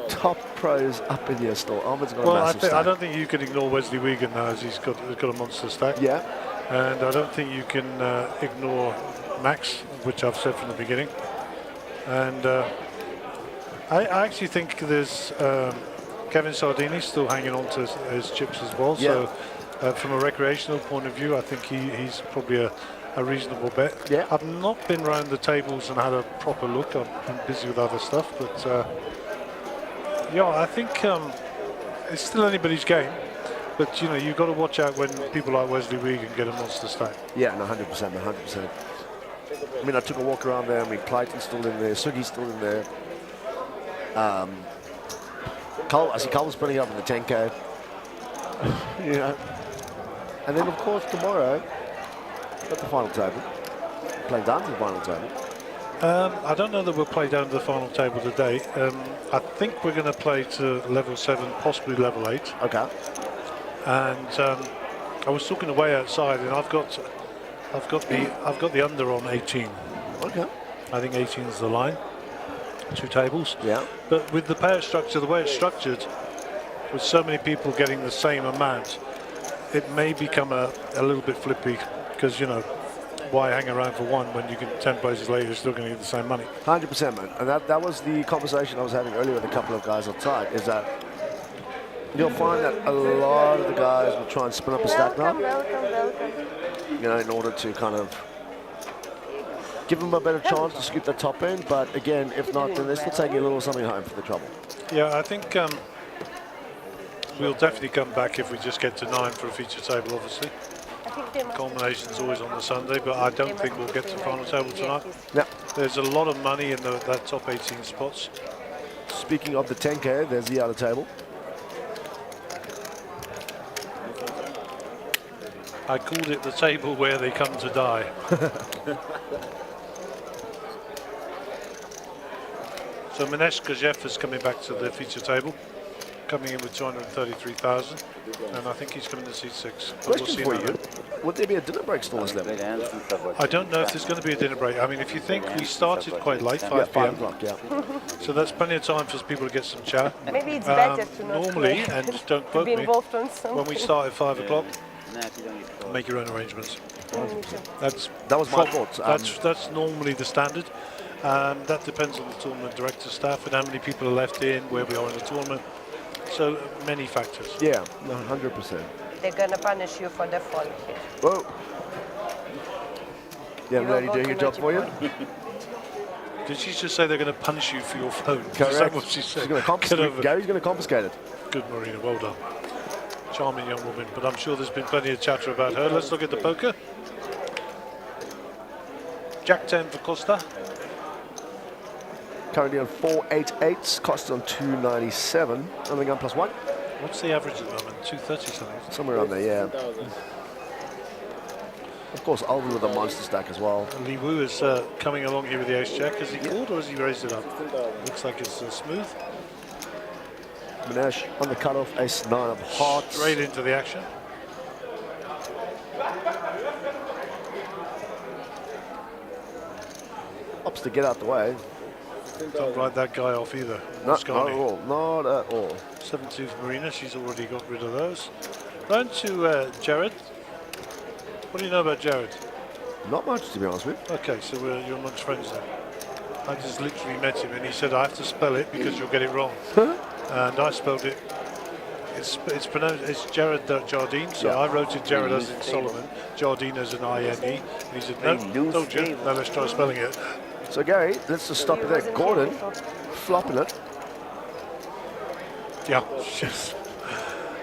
top pros up in here still. Ahmed's got a Well, massive I stack. don't think you can ignore Wesley Wigan now, as he's got a monster stack. Yeah. And I don't think you can ignore Max, which I've said from the beginning. And I actually think there's Kevin Sardini still hanging on to his chips as well. Yeah. So from a recreational point of view, I think he's probably a reasonable bet. Yeah. I've not been around the tables and had a proper look. I've been busy with other stuff, but yeah, I think it's still anybody's game. But you've got to watch out when people like Wesley Wigan get a monster stack. Yeah, no, 100%, 100%. I mean, I took a walk around there. I mean, Clayton's still in there. Sugi's still in there. I see Cole's putting up in the 10K. And then, of course, tomorrow, got the final table. Playing down to the final table. I don't know that we'll play down to the final table today. I think we're going to play to level 7, possibly level 8. Okay. And I was talking away outside, and I've got the under on 18. Okay. I think 18 is the line. 2 tables. Yeah. But with the payout structure, the way it's structured, with so many people getting the same amount, it may become a little bit flippy, because why hang around for one when you can 10 places later you're still going to get the same money? 100%, man. And that was the conversation I was having earlier with a couple of guys outside, is that you'll find that a lot of the guys will try and spin up a stack now, Welcome. in order to kind of give them a better chance to scoop the top end. But again, if not, then they're still taking a little something home for the trouble. Yeah, I think we'll definitely come back if we just get to 9 for a feature table, obviously. I think they must Culmination's always on the Sunday, but I don't think we'll get to final table tonight. Yeah. There's a lot of money in that top 18 spots. Speaking of the 10K, there's the other table. I called it the table where they come to die. So Minesh Gajev is coming back to the feature table, coming in with 233,000, and I think he's coming to seat 6. But we'll Question see for now. you. Would there be a dinner break still as level? I don't know if there's going to be a dinner break. I mean, if you think we started quite late, 5 Yeah, 5 p.m., o'clock, yeah. so that's plenty of time for people to get some chat. Maybe it's better to not Normally, play, and don't to quote be me, involved on something. when we start at 5 o'clock, Make your own arrangements. That was my thought. That's normally the standard. That depends on the tournament director staff and how many people are left in, where we are in the tournament. So many factors. Yeah, 100%. They're gonna punish you for the fall here. Whoa. Yeah, lady doing your job for you? Did she just say they're going to punish you for your phone? Correct. Is that what she said? Gary's going to confiscate it. Good, Marina. Well done. Charming young woman, but I'm sure there's been plenty of chatter about her. Let's look at the poker. Jack 10 for Costa. Currently on 488, Costa on 297. Only gun +1. What's the average at the moment? 230 something? Somewhere around there, yeah. Of course, Alvin with a monster stack as well. Li Wu is coming along here with the ace jack. Has he called or has he raised it up? Looks like it's smooth. Manesh on the cutoff, ace 9 of hearts. Straight into the action. Opts to get out the way. Don't write that guy off either. Not at all. Not at all. 7-2 for Marina. She's already got rid of those. Down to Jared. What do you know about Jared? Not much, to be honest with you. Okay, so you're amongst friends then. I just literally met him and he said, I have to spell it because you'll get it wrong. And I spelled it. It's pronounced, it's Jared Jardine, so I wrote it Jared as in Solomon, Jardine as an I-N-E. And he said, no, told you. Now let's try spelling it. So Gary, let's just stop it there. Gordon, flopping it. Yeah, yes.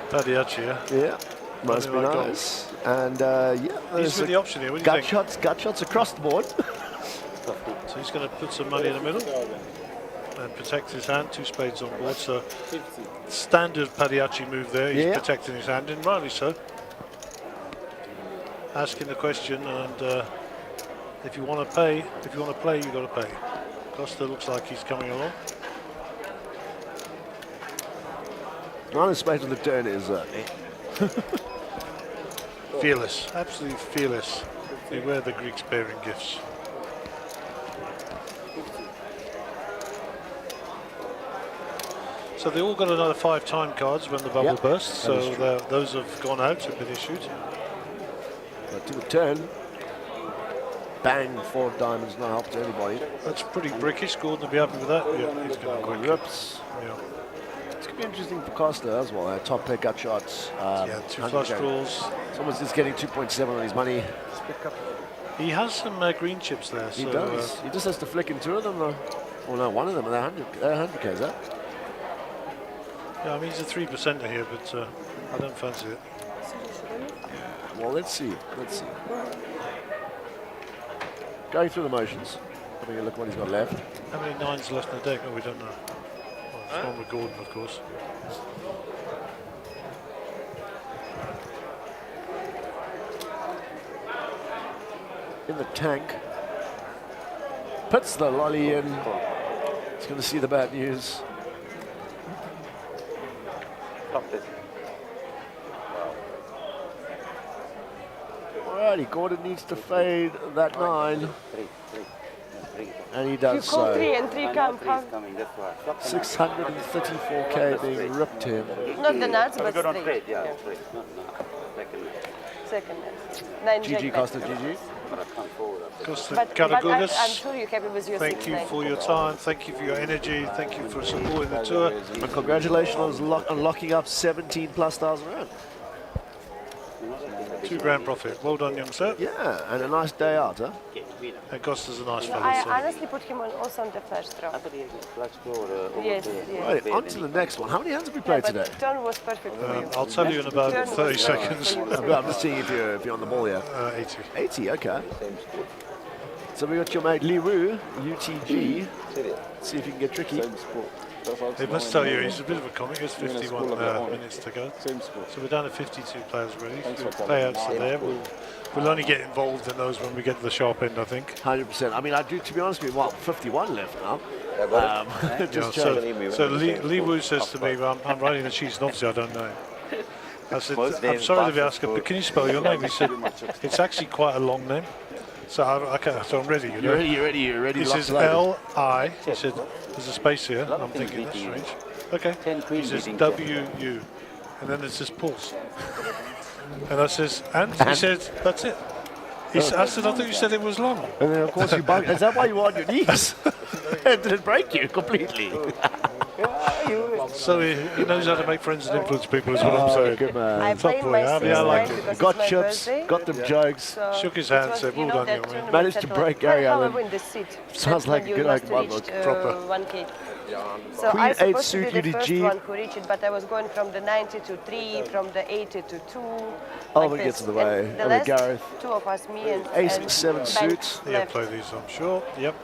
Padiachi, yeah. Yeah, must be nice. And yeah, he's with the option here. What do you think? Gut shots across the board. So he's going to put some money in the middle and protect his hand. 2 spades on board. So standard Padiachi move there. He's protecting his hand, and rightly so. Asking the question, and if you want to pay, if you want to play, you got to pay. Costa looks like he's coming along. 9 of spades on the turn is fearless, absolutely fearless. Beware the Greeks bearing gifts. So they all got another 5 time cards when the bubble bursts. So those have gone out, have been issued. To the turn. Bang, 4 of diamonds, no help to anybody. That's pretty brickish. Gordon will be happy with that. Yeah, he's going to quick. Rips. Yeah. It's going to be interesting for Costa as well. Top pair gut shots. Yeah, 2 flush draws. Someone's just getting 2.7 on his money. He has some green chips there. He so, does. He just has to flick in 2 of them though. Well, no, 1 of them. They're 100Ks, huh? Yeah, I mean, he's a 3%er here, but I don't fancy it. Well, let's see. Let's see. Going through the motions. Having a look what he's got left. How many 9s left in the deck? Oh, we don't know. Well, it's one with Gordon, of course. In the tank. Puts the lolly in. He's going to see the bad news. Alrighty, Gordon needs to fade that 9. And he does so. 3 and 3 come. 634K being ripped here. Not the nuts, but good on straight. trade, yeah. Second. 9 GG, Costa, GG. Costa but I'm Karagulis, sure you're happy with your thank you for your time, thank you for your energy, thank you for supporting the tour. And congratulations on locking up 17,000+ rand. $2 grand profit. Well done, young sir. Yeah, and a nice day out, huh? And Costa's a nice fellow. I So. honestly put him on also on the flash draw. Yes, yes. Right, on to the next one. How many hands have we played But today? the turn was perfect for you. I'll tell you in about 30 seconds. I'm just seeing if you're on the ball here. 80. 80, okay. So we got your mate Li Wu, UTG. Let's see if you can get tricky. They must tell you, he's a bit of a comic. There's 51 minutes to go. So we're down to 52 players already. Payouts are there. We'll only get involved in those when we get to the sharp end, I think. 100%. I mean, I do, to be honest with you, 51 left now. So Li Wu says to me, I'm writing the sheets, and obviously I don't know. I said, I'm sorry to ask, but can you spell your name? He said, it's actually quite a long name. So so I'm ready. You're ready. He says L-I. He said, there's a space here. I'm thinking that's strange. Okay. He says W-U. And then it says pulse. And I says, and? He said, that's it. I said, I thought you said it was long. And then, of course, you bugged. Is that why you were on your knees? Did it break you completely? So he knows how to make friends and influence people, is what I'm saying. Good man. I played boy, my yeah, I like because it's Got my chips, birthday. got them jokes. So Shook his it hand, was, said, you well know, done, that young man. tournament Managed to settled. break Gary How I Allen. win the seat. Sounds That's like when a you good lost old to one, reach, look, proper. 1K. So Queen I 8 supposed suit to be the first UDG. one who reached it, but I was going from the 90 to 3, from the 80 to 2. Oh, like we this. get to the way. And the Okay, last Gareth. two of us, me and Ace and 7 Banks suits. Yeah, left. play these, I'm sure. Yep.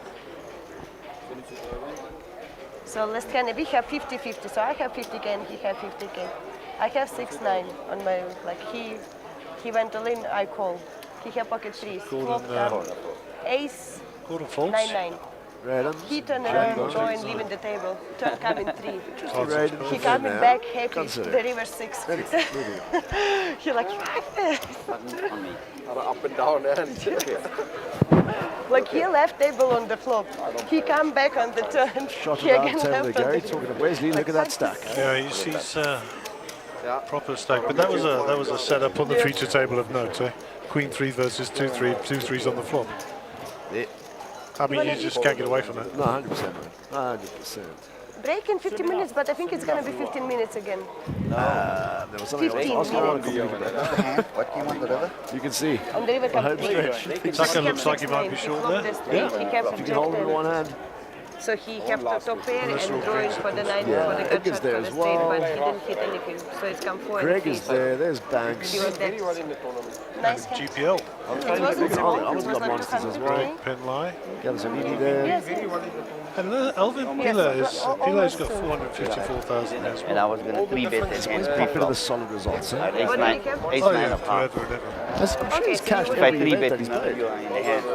So let's kind of, we have 50-50. So I have 50K and he have 50K. I have 6-9 on my, like he went all in, I call. He have pocket threes. Flop, ace, Called a false. 9-9. Radon. He turned around, go and leave in the table. Come in 3. Radon. He coming back happy, Consider. the river 6. He like, Up and down and like he left table on the flop. He come back on the turn. Shot He around again table left to on Gary. the Talking to Wesley. Look at that stack. Yeah, he's proper stack. But that was a setup on the feature table of note, eh? Queen 3 versus 2-3, 2-3s on the flop. Yeah. I mean, you just can't get away from it. No, 100%, man. 100%. break in 15 minutes, but I think it's going to be 15 minutes again. There was something 15 else going on. minutes. What came on the river? You can see. On the river The home come stretch. Tucker looks like he might be short there. Yeah. He kept You can hold it in one hand. So he kept the top pair and drawing for the 9 Yeah. for the gut Edgar's shot there for the as straight, well. but he didn't hit anything. So it's come 4 Greg and is 3. there. There's Banks. He was there. Nice hand. GPL. It wasn't small, it was got like monsters as 250. well. Penlai. Gavzanini there. Yes. And Elvin Yes, Pilar's got almost, 454,000 as And well. I was going to 3-bet He's against been for the pre-flop. solid results. Eh? At What did he 8-9 have? Oh yeah, of half. forever and ever. I'm sure Okay, he's so cashed you If I every event 3-bet, that he's you played. are in the hand.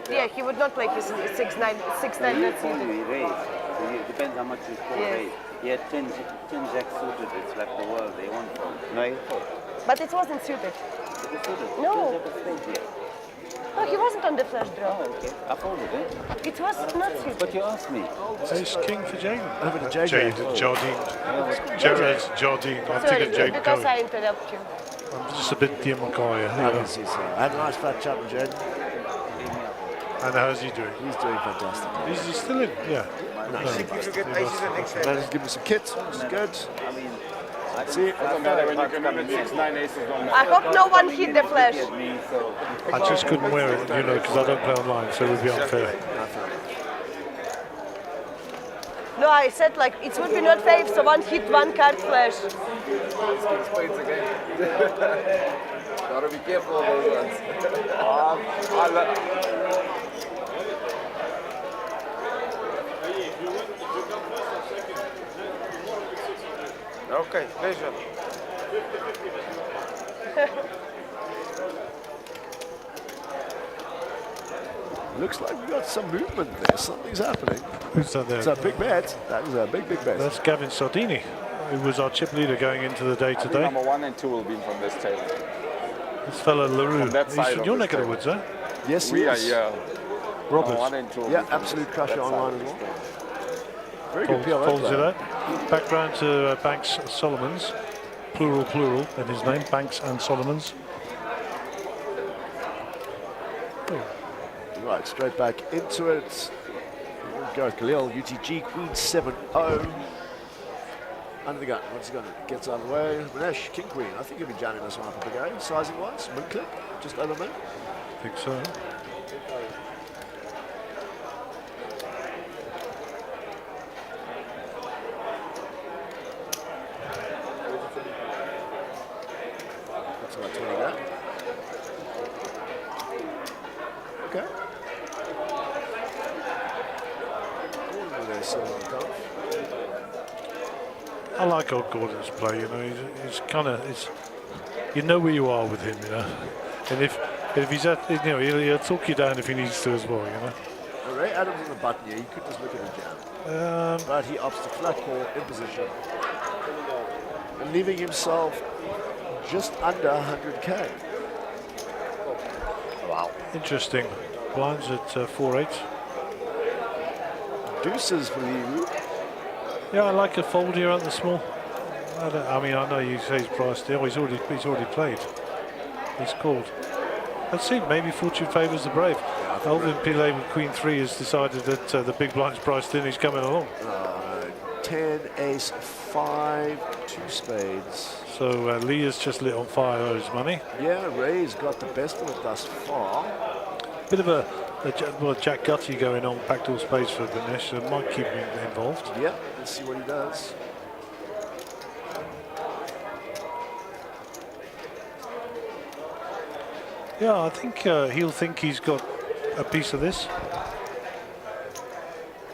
Yeah, he would not play his 6-9 that's You it. raise. So it depends how much you score Yes. raise. He had 10 jack suited. It's like the world. They won't fold. No, he fold. But it wasn't suited. It suited. No. 10 jack of spades, yeah. No, he wasn't on the flush draw. Oh, okay. I folded it. It was not suited. But you asked me. Ace King for Jaden. Over to JJ. Jardine. Jared's Jardine. I'm Sorry, thinking Jaden because Cohen. I interrupt you. I'm just a bit dim I Mackay. can see so. I had a nice flat chat with Jed. And how's he doing? He's doing fantastic. Is he still in? Yeah. Nice. If you get aces and next Managed to give me some kits, which is good. I mean, See, doesn't matter when you come in with 6-9 aces don't matter. I hope no one hit the flash. me, so I just couldn't wear it, you know, because I don't play online, so it would be unfair. No, I said like it would be not fair if someone hit one card flash. Spades again. Gotta be careful of those ones. Okay, pleasure. looks like we got some movement there. Something's happening. Who's that there? It's a big bet. That is a big, big bet. That's Gavin Sardini, who was our chip leader going into the day today. Number 1 and 2 will be from this table. This fella LaRue. From that He's side from of your the neck of the table. woods, huh? Yes, We are, yes. yeah. Roberts. Number 1 and 2 will be Yeah, from absolute crusher that side online of as this well. table. Very good PLO Folds it player. out. Back round to Banks Solomons. Plural, plural, in his name. Banks and Solomons. Right, straight back into it. Gareth Khalil, UTG, Queen 7-0. Under the gun, once again, gets out of the way. Manesh, King Queen. I think he'll be jamming this one up at the game. Sizing wise, mid clip, just over mid. I think so. That's about 20 grand. Okay. Ooh, there's some on top. I like old Gordon's play, you know, he's kind of, you know where you are with him, you know. And if he's at, you know, he'll talk you down if he needs to as well, you know. Well, Ray Adams on the button here, he could just look at the jam. But he opts to flat call in position. And leaving himself just under 100k. Wow. Interesting. Blinds at 4-8. Deuces for Liu. Yeah, I like a fold here on the small. I mean, I know you say he's priced there. He's already played. He's called. Let's see, maybe fortune favours the brave. Alvin Pillay with Queen 3 has decided that the big blind's priced in, he's coming along. 10, ace, 5, 2 spades. So Lee has just lit on fire his money. Yeah, Ray's got the best of it thus far. Bit of a Jack Gutty going on, backdoor spades for Ganesh, so might keep him involved. Yeah, let's see what he does. Yeah, I think he'll think he's got a piece of this.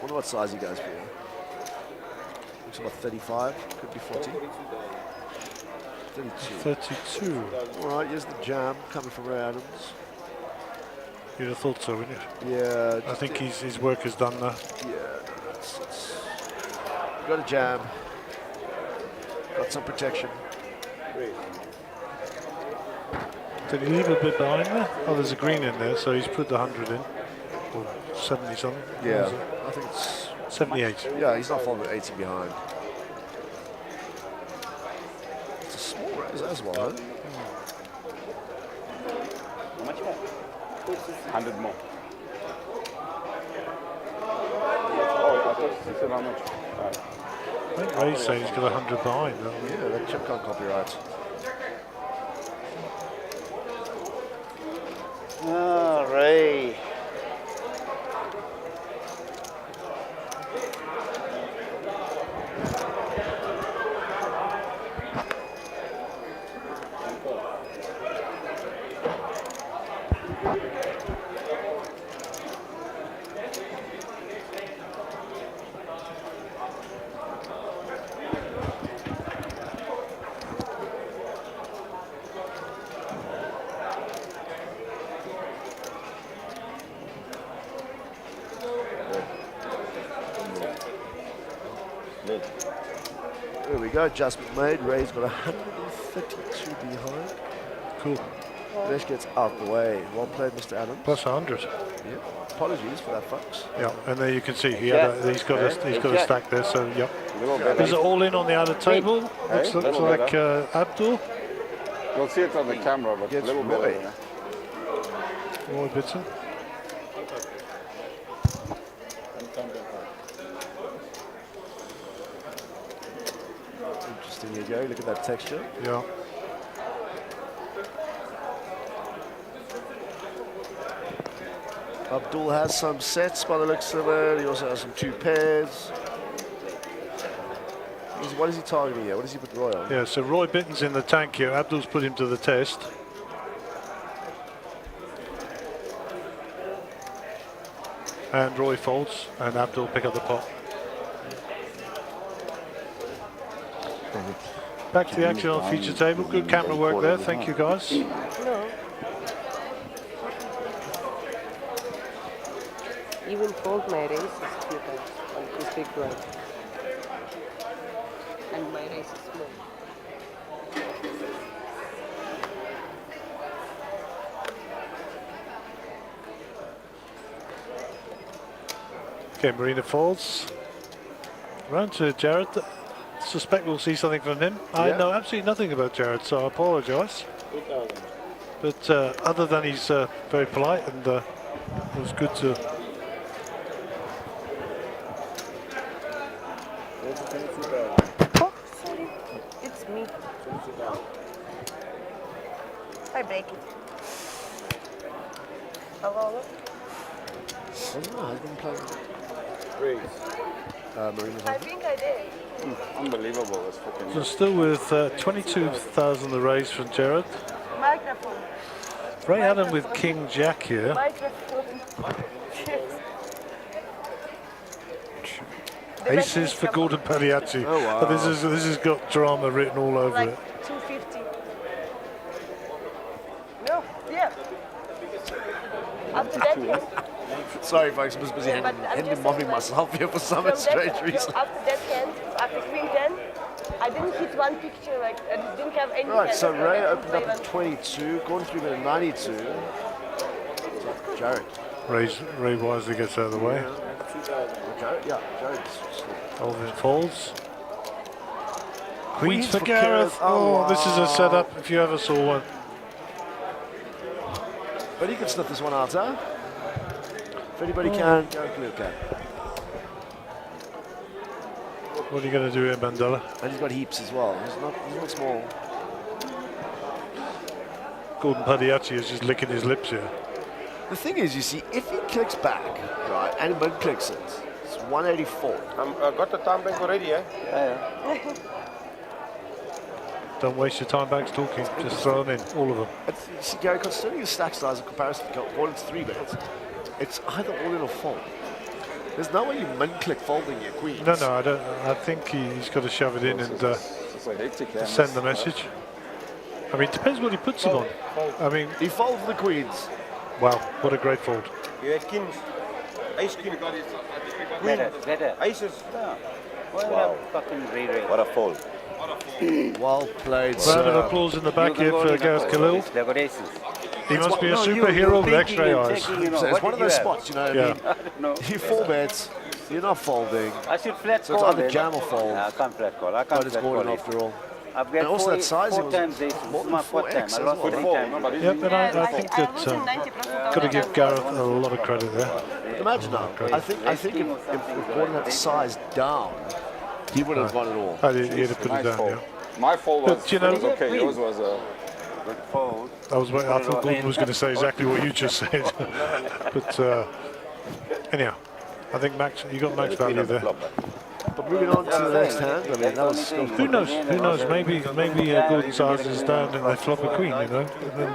Wonder what size he goes for. Looks about 35, could be 40. 32. All right, here's the jam coming from Ray Adams. You'd have thought so, wouldn't you? Yeah. I think his work is done now. Yeah, no, it's got a jam. Got some protection. Did he leave a bit behind there? Oh, there's a green in there, so he's put the 100 in. Or 70 something. Yeah, I think it's 78. Yeah, he's not falling with 80 behind. It's a small raise as well, huh? How much more? 100 more. Oh, I thought you said how much? I think Ray's saying he's got 100 behind. Yeah, that chip can't copyright. Ah, Ray. There we go, adjustment made. Ray's got 132 behind. Cool. Ganesh gets out the way. Well played, Mr. Adams. Plus 100. Yeah. Apologies for that, folks. Yeah, and there you can see he's got a stack there. So yep. Is it all in on the outer table? Looks like Abdul. You'll see it on the camera, but a little bit. Roy Bitson. Interesting, here you go. Look at that texture. Yeah. Abdul has some sets by the looks of it. He also has some 2 pairs. What is he targeting here? What does he put Roy on? Yeah, so Roy Bitton's in the tank here. Abdul's put him to the test. And Roy folds, and Abdul pick up the pot. Back to the action on feature table. Good camera work there. Thank you, guys. No. Even fold my race is few times on this big blind. And my race is small. Okay, Marina folds. Round to Jared. Suspect we'll see something from him. I know absolutely nothing about Jared, so I apologise. But other than he's very polite and it was good to... Oh, sorry. It's me. I break it. Hello? I don't know, I've been playing. Marina's I think I did. Unbelievable, that's fucking... So still with 22,000 the raise from Jared. Microphone. Ray Adam with King Jack here. Microphone. Aces for Gordon Pagliacci. Oh, wow. But this has got drama written all over Like it. 250. No, yeah. Up to that hand. Sorry, folks, I'm just busy Yeah, but I'm handing just mobbing saying, like, myself here for some From strange that, reason. after that hand, after Queen 10, I didn't hit one picture, like, I didn't have any Right, hand, so I Ray didn't opened play up at one. 22, Gordon through at 92. So, Jared. Ray wisely gets out of the way. Jared, yeah, Jared's. Alvin folds. Queens for Gareth. Oh, this is a setup if you ever saw one. But he can sniff this one out, huh? If anybody can, Gareth Khalil can. What are you going to do here, Mandela? And he's got heaps as well. He's not small. Gordon Padiachi is just licking his lips here. The thing is, you see, if he clicks back, right, and he clicks it, it's 184. I got the time bank already, eh? Yeah. Don't waste your time back talking. Just throw them in, all of them. You see, Gary, considering his stack size in comparison to Gordon's 3-bet, it's either all in or fold. There's no way you click folding your queens. No, I don't. I think he's got to shove it in and send the message. I mean, it depends what he puts them on. I mean, he folds the queens. Wow, what a great fold. You had kings. Ace king. Better. Aces. Wow. Fucking re-raise. What a fold. Well played, Round of applause in the back here for Gareth Khalil. They've got aces. He must be a superhero with X-ray eyes. So it's one of those spots, you know what I mean? No. You 4-bets, you're not folding. I should flat So call. it's either jam or fold. I can't flat call. I can't But it's flat Gordon call. after all. I've got And also that sizing four was times aces. more This is than my fourth 4x time. I as lost well. 3 times. Yep, and I think that got to give Gareth a lot of credit there. Imagine now, I think if Gordon had sized down, he would have won it all. He'd have put it down, yeah. My fold But, you know, was okay. Yours was a... Good fold. I thought Gordon was going to say exactly what you just said. But anyhow, I think you got max value there. But moving on to the next hand, I mean, that was still Who knows? Who knows? Maybe Gordon sizes down and they flop a queen, you know. And then,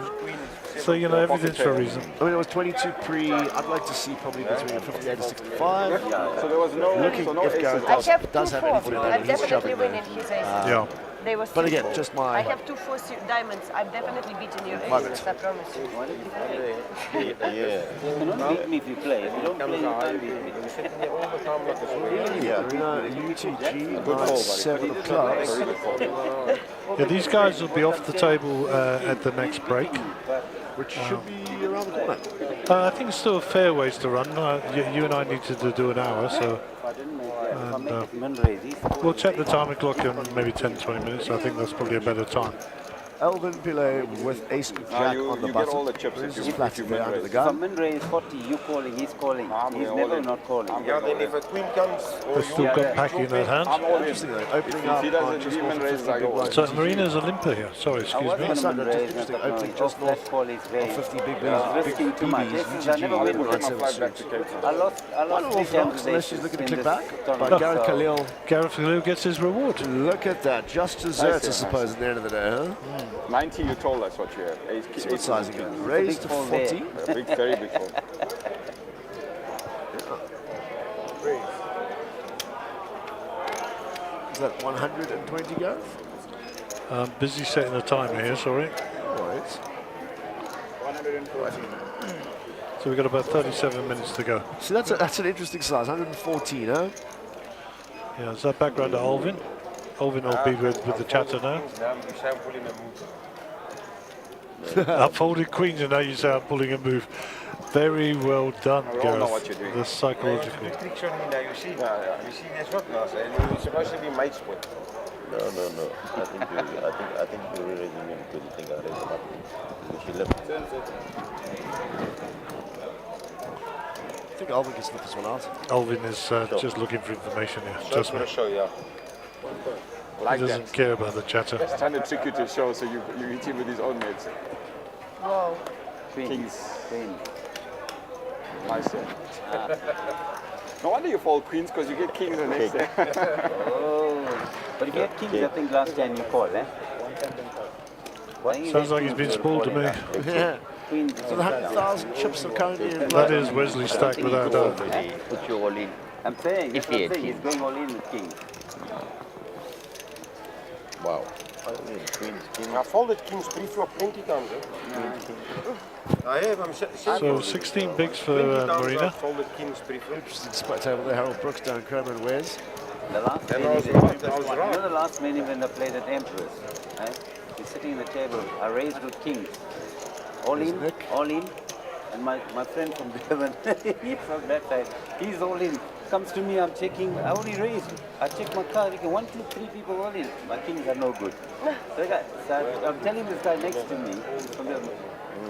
so you know, everything's for a reason. I mean, it was 22 pre. I'd like to see probably between 58 and 65. So there was no... Looking so no if Gareth aces. does have anything I'm there, he's definitely shoving winning there. his aces. Yeah. They was But again, simple. just my... I have 2 4 diamonds. I'm definitely beating your aces, I promise you. You can only beat me if you play. If you don't play, you can't beat me. UTG, good 7 of clubs. Yeah, these guys will be off the table at the next break. Which should be around the corner. I think it's still a fair ways to run. You and I need to do an hour, so we'll check the timing clock in maybe 10-20 minutes. I think that's probably a better time. Elvin Pillay with ace and jack on the you button. get all the chips if you flat there under the If a gun. min raise 40, you calling, he's calling. He's never not calling. Yeah, then if a queen comes, or They've still got packing in their hand. I'm all in. Interesting though, opening up If he does on it, just even north of raise 50 like big all. blinds. So Marina's a limper here. Sorry, I excuse was me. going to min raise, Interesting, but no, opening off just flat north call is very... 50 big I was blinds, risking big too much. BBs, Aces, I never UTG, win. Put my 197 flag back suits. to Cape Town. I lost One 3 off times rocks, unless she's looking to click back. But tournament. Gareth Khalil, Gareth Khalil gets his reward. look at that. Just desserts, I suppose, at the end of the day, huh? 90, you told us what you had. See what size you got. Raised to 40. A big, very big fold. Is that 120 go? Busy setting the timer here, sorry. Right. 114. So we've got about 37 minutes to go. So that's an interesting size, 114, huh? Yeah, is that background to Alvin? Alvin will be with the chatter now. Upfolded queens and now you say I'm pulling a move. Very well done, We all know what Gareth. you're doing. The psychological. You see that's what now, and it's supposed to be my spot. No. I think you're raising me because you think I raised a lot. She left. I think Alvin can slip this one out. Alvin is just looking for information here. Just Just for a show, yeah. he Like doesn't that. care about the chatter. He's trying to trick you to show so you hit him with his own mates. Wow. Kings. Queen. Nice, yeah. No wonder you fold queens because you get kings the next day. Oh. But if you had kings, I think last time you called, eh? Sounds like he's been spoiled to me. Yeah. Queens. So the 100,000 chips are currently in That play. is Wesley stacked without a doubt. Put you all in. I'm saying, If that's what he I'm had saying. He's kings. going all in with kings. Wow. Queens. I folded kings pre-flop 20 times. I have, I'm So 16 bigs for 20 times I Marina. folded kings pre-flop. Interesting spot table there. Harold Brooks down Chrome and Wes. The last And main I was event, right, I was you right. know the last main event I played at Empress, right? He's sitting at the table, I raised with kings. All There's in, Nick. all in. And my friend from Devon, from that side, he's all in. Comes to me, I'm checking, I only raised. I check my card, 1, 2, 3 people all in. My kings are no good. So I'm telling this guy next to me, from the,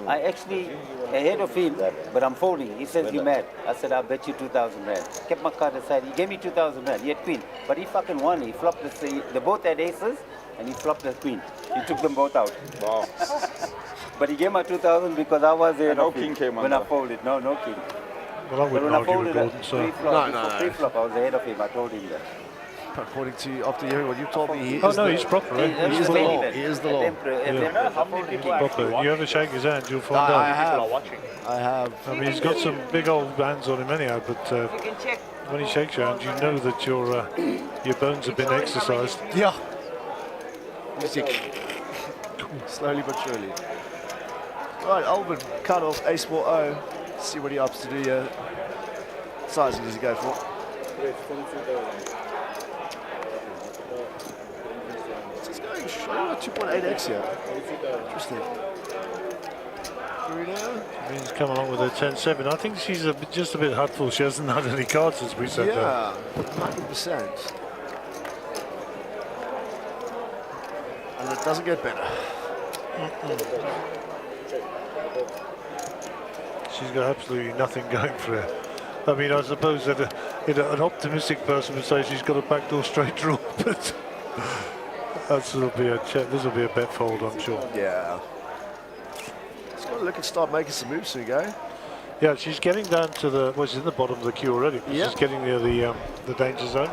I actually ahead of him, but I'm folding. He says, you mad? I said, I'll bet you 2,000 rand. Kept my card aside. He gave me 2,000 rand. He had queen. But he fucking won. He flopped the both had aces, and he flopped the queen. He took them both out. Wow. But he gave my 2,000 because I was there. No king came on when I folded. No king. Well, I wouldn't argue with Gordon, so. Pre-flop, I was ahead of him. I told him that. According to, after hearing what you told me, he Oh, is no, the, he's proper, eh? he is the law. He is the law. Proper. You ever shake his hand, you'll find I out. have. I have. I mean, he's got some big old hands on him anyhow, but when he shakes your hand, you know that your bones have been exercised. Yeah. Music. Slowly but surely. Right, Alvin, cut off ace-4-0. See what he opts to do here. Sizing does he go for? He's going short 2.8x here. Interesting. I mean, he's come along with a 10-7. I think she's just a bit hurtful. She hasn't had any cards, as we said. Yeah, 100%. And it doesn't get better. She's got absolutely nothing going for her. I mean, I suppose that an optimistic person would say she's got a backdoor straight draw, but this will be a bet fold, I'm sure. Yeah. She's got to look and start making some moves soon, go. Yeah, she's getting down to well, she's in the bottom of the queue already. Yeah. She's getting near the danger zone.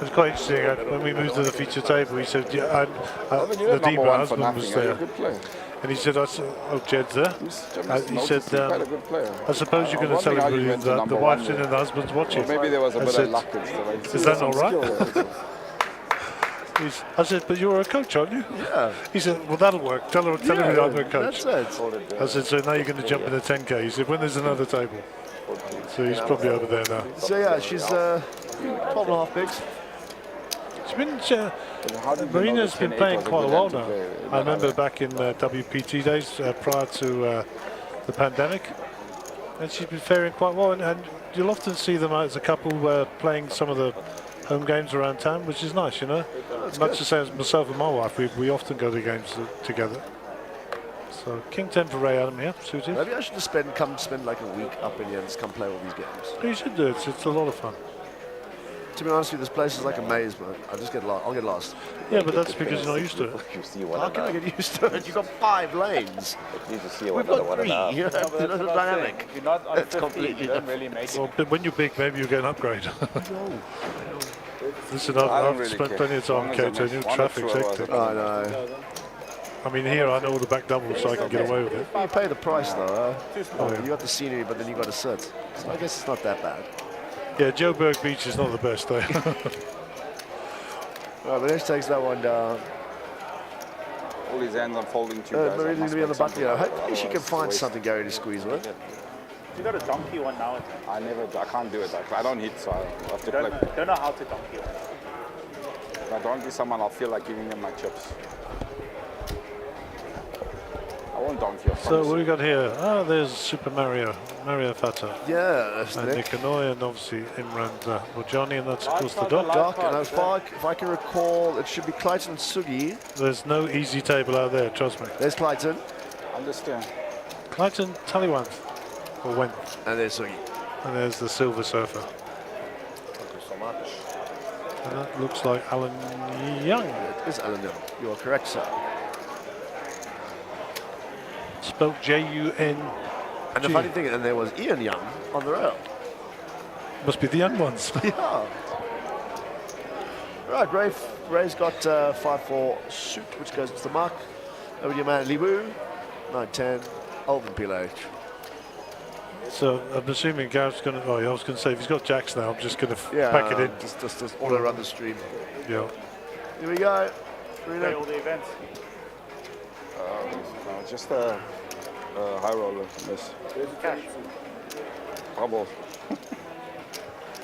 It's quite interesting. When we moved to the feature table, he said, yeah, Nadeem, my husband, was there. And he said, oh, Jed's there. He said, I suppose you're going to tell everybody that the wife's in and the husband's watching. Maybe there was a bit of luck. Is that not right? I said, but you're a coach, aren't you? Yeah. He said, well, that'll work. Tell everybody I'm a coach. That's it. I said, so now you're going to jump in the 10K. He said, when there's another table. So he's probably over there now. So yeah, she's 12.5 bigs. She's been, Marina's been playing quite a while now. I remember back in WPT days prior to the pandemic. And she's been faring quite well. And you'll often see them as a couple playing some of the home games around town, which is nice, you know. Much the same as myself and my wife, we often go to games together. So King 10 for Ray Adam here, suited. Maybe I should just come spend like a week up in here and just come play all these games. You should do it. It's a lot of fun. To be honest with you, this place is like a maze, but I'll just get lost. I'll get lost. Yeah, but that's because you're not used to it. How can I get used to it? You've got 5 lanes. We've got 3. You know, it's dynamic. You're not on It's 50, you don't really make it. Well, but when you're big, maybe you get an upgrade. Listen, I've spent plenty of time in K10, traffic's hectic. I know. I mean, here I know all the back doubles, so I can get away with it. You pay the price though, Oh, yeah. You got the scenery, but then you got to sit. So I guess it's not that bad. Yeah, Joburg Beach is not the best, though. Right, Manesh takes that one down. All his hands on folding 2 guys. Marina's going to be on the button. Hopefully she can find something Gary to squeeze with. You got a donkey one now. I can't do it. I don't hit, so I have to play. Don't know how to donkey one. If I donkey someone, I'll feel like giving them my chips. I won't donkey. So what do we got here? Oh, there's Super Mario Fata. Yeah, that's and Nick. Nikanoi, and obviously Imran Bojani, and that's of course the Doc. Doc, and if I can recall, it should be Clayton and Sugi. There's no easy table out there, trust me. There's Clayton. Understand. Clayton Tallywanth, or when? And there's Sugi. And there's the Silver Surfer. Thank you so much. And that looks like Alan Young. It is Alan Young. You are correct, sir. Spelled J-U-N. And the funny thing, and there was Ian Young on the rail. Must be the young ones. Yeah. Right, Ray's got 5-4 suit, which goes into the mark. Over to your man Libu, 9-10, Alvin Pillage. So I'm assuming Gareth's going to. Oh, yeah, I was going to say if he's got jacks now, I'm just going to pack it in. Just all around the stream. Yeah. Here we go. Play all the events. No, just a high roller. Yes. Cash. Bubble.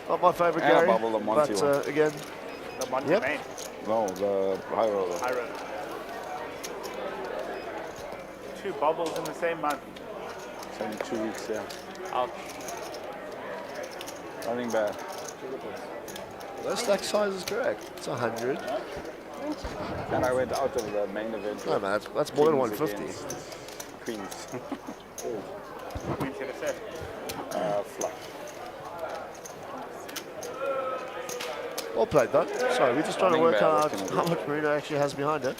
Not my favourite, And a Gary. bubble, the Monty but one. again, The Monty Yep. main. No, the high roller. High road. 2 bubbles in the same month. It's only 2 weeks, yeah. Ouch. Nothing bad. that stack size is correct. It's 100. And I went out of the main event. No, man, that's more than Kings 150. against queens. Queen to the set. Flush. Well played though. Sorry, we're just trying to work out Running how much Marino actually has behind it.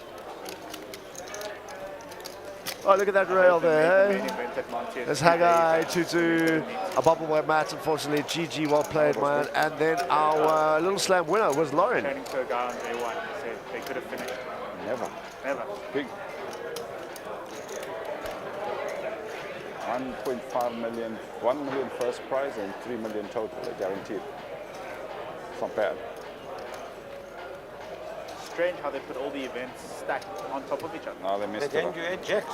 Oh, look at that rail there. Main event at Monty. There's Haggai, Tutu, a bubble web match, unfortunately. GG, well played, man. And then our little slam winner was Lauren. Turning to a guy on day one. He said they could have finished. Never. Never. Big. 1.5 million, 1 million first prize and 3 million total, guaranteed. It's not bad. Strange how they put all the events stacked on top of each other. No, they missed it. You had jacks.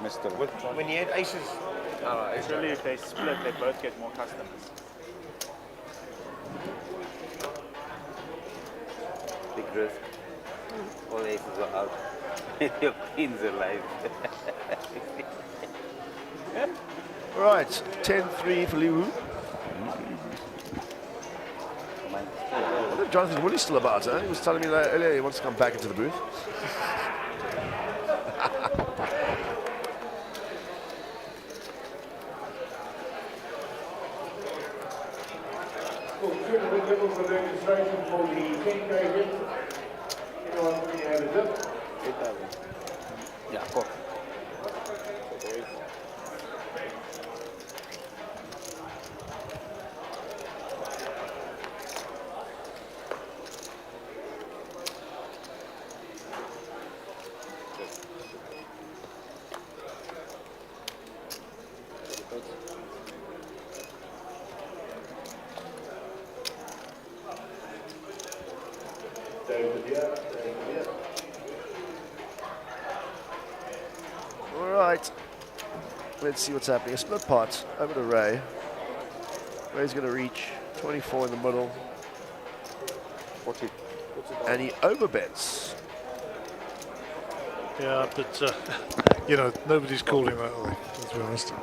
Missed it. When you had aces. Surely if they split, they both get more customers. Big risk. All aces are out. Your queens are live. Right, 10-3 for Liu. I think Jonathan Woolley's still about, eh? He was telling me that earlier he wants to come back into the booth. Yeah, of course. All right, let's see what's happening. A split pot over to Ray. Ray's going to reach 24 in the middle. 40. And he overbets. Yeah, but, you know, nobody's calling that, are they? Let's be honest.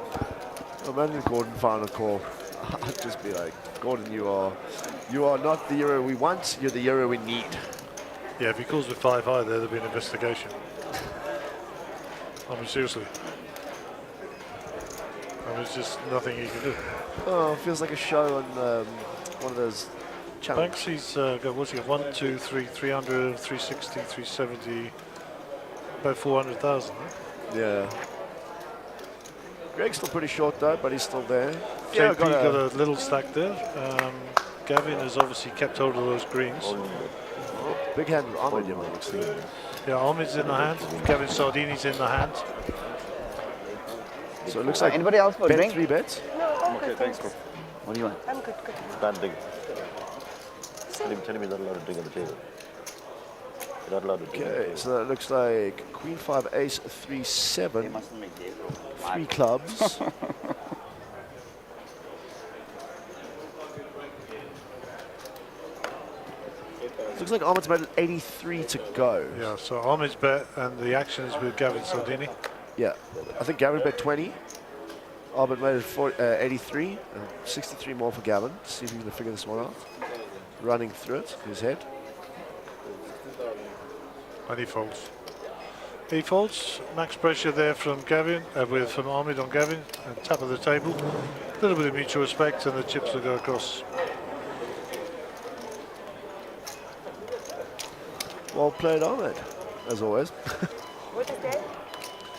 Imagine Gordon found a call. I'd just be like, Gordon, you are not the Euro we want, you're the Euro we need. Yeah, if he calls with 5 high, there'll be an investigation. I mean, seriously. I mean, it's just nothing you can do. Oh, feels like a show on one of those channels. Banksy's got, what's he got? 1, 2, 3, 300, 360, 370, about 400,000. Huh? Yeah. Greg's still pretty short though, but he's still there. JP got a little stack there. Gavin has obviously kept hold of those greens. Big hand with Ahmed, actually. Yeah, Ahmed's in the hand. Gavin Sardini's in the hand. So it looks like anybody else for a drink? 3 bets. No, I'm Okay, good, thanks, thanks. bro. What do you want? I'm good, good. Can't drink. Tell him you're not allowed to drink at the table. You're not allowed to drink. Okay, so that looks like Queen 5 Ace 3 7. They mustn't make it, bro. 3 clubs. Looks like Ahmed's made 83 to go. Yeah, so Ahmed's bet and the action is with Gavin Sardini. Yeah, I think Gavin bet 20. Ahmed made it 83. 63 more for Gavin. See if he can figure this one out. Running through it, his head. And he folds. He folds. Max pressure there from Gavin, from Ahmed on Gavin, and top of the table. A little bit of mutual respect, and the chips will go across. Well played, Ahmed, as always. What is that?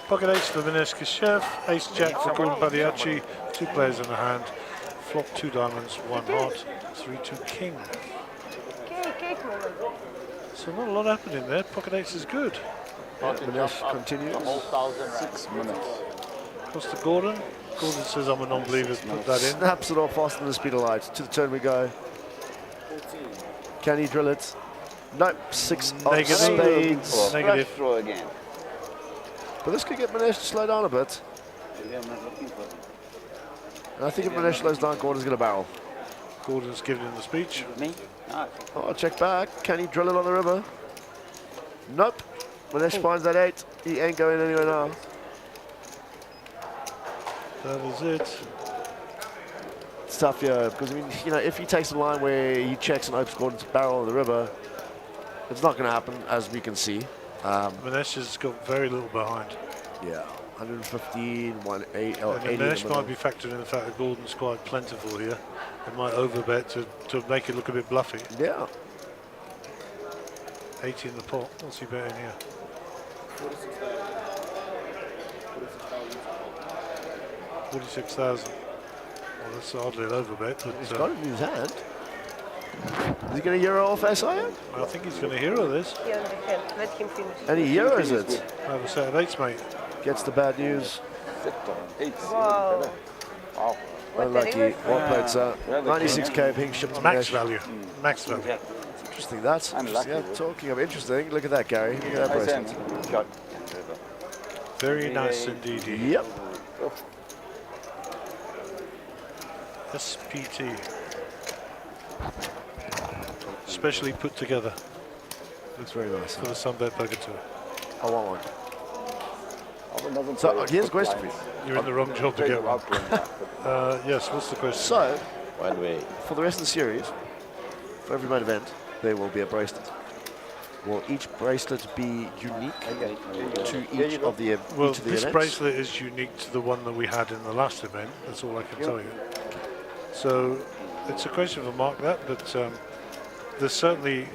Pocket ace for Minesh Kashev, ace jack for Gordon Pagliacci, 2 players in the hand, flop 2 diamonds, 1 heart, 3-2 king. Cake moment. So not a lot happening there. Pocket ace is good. Minesh continues. 6 minutes. Across to Gordon. Gordon says I'm a non-believer, put that in. Snaps it off faster than the speed of light. To the turn we go. Can he drill it? Nope. 6 of spades. Negative. Throw again. But this could get Minesh to slow down a bit. Maybe I'm not looking for it. And I think if Minesh slows down, Gordon's going to barrel. Gordon's giving him the speech. Me? Oh, check back. Can he drill it on the river? Nope. Minesh finds that 8. He ain't going anywhere now. That is it. It's tough, yeah, because I mean, you know, if he takes a line where he checks and opens Gordon's barrel on the river, it's not going to happen, as we can see. Minesh has got very little behind. Yeah, 115, 180, oh, And 80 the in mesh the might middle. be factored in the fact that Gordon's quite plentiful here. It might overbet to make it look a bit bluffy. Yeah. 80 in the pot. What's he betting here? 46,000. Well, that's hardly an overbet, but He's got it in his hand. Is he going to Euro off SIM? I think he's going to hero this. He underhand. Let him finish. And he Euros it. Have a set of eights, mate. Gets the bad news. Wow. Wow. Unlucky. What played sir? 96k ping shipped to Max Manesh. value. Max value. Interesting, that's interesting. Yeah, talking of interesting, look at that, Gary. Look at that bracelet. Very nice indeed. Yep. SPT. Specially put together Looks very nice. for the SUNBET Poker Tour. I want one. So here's a question for you. You're in the wrong job to get one. Yes, what's the question? So, One way. for the rest of the series, for every main event, there will be a bracelet. Will each bracelet be unique to each of the Well, each of the this events? bracelet is unique to the one that we had in the last event. That's all I can tell you. So it's a question of a mark that, but there's certainly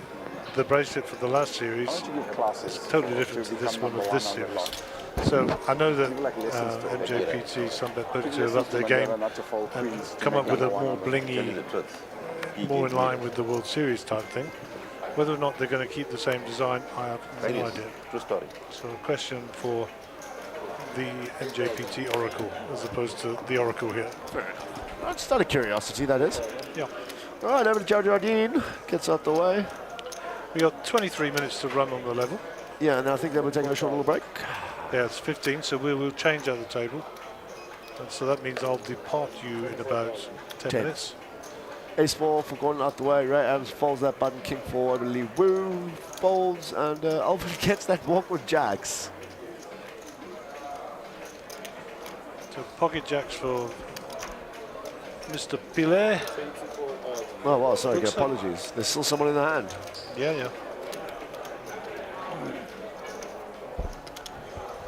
the bracelet for the last series is totally different to this one of this series. So I know that MJPT, SUNBET Poker Tour have upped their game and come up with a more blingy, more in line with the World Series type thing. Whether or not they're going to keep the same design, I have no idea. True story. So a question for the MJPT Oracle as opposed to the Oracle here. Just out of curiosity, that is. Yeah. All right, over to Joe Jardine. Gets out the way. We got 23 minutes to run on the level. Yeah, and I think that we're taking a short little break. Yeah, it's 15, so we will change out the table. And so that means I'll depart you in about 10 minutes. Ace-4 for Gordon out the way. Ray Adams folds that button. King-4, I believe. Woo folds, and Alfred gets that walk with jacks. So pocket jacks for Mr. Pilet. Oh, well, sorry, Looks apologies. There's still someone in the hand. Yeah, yeah.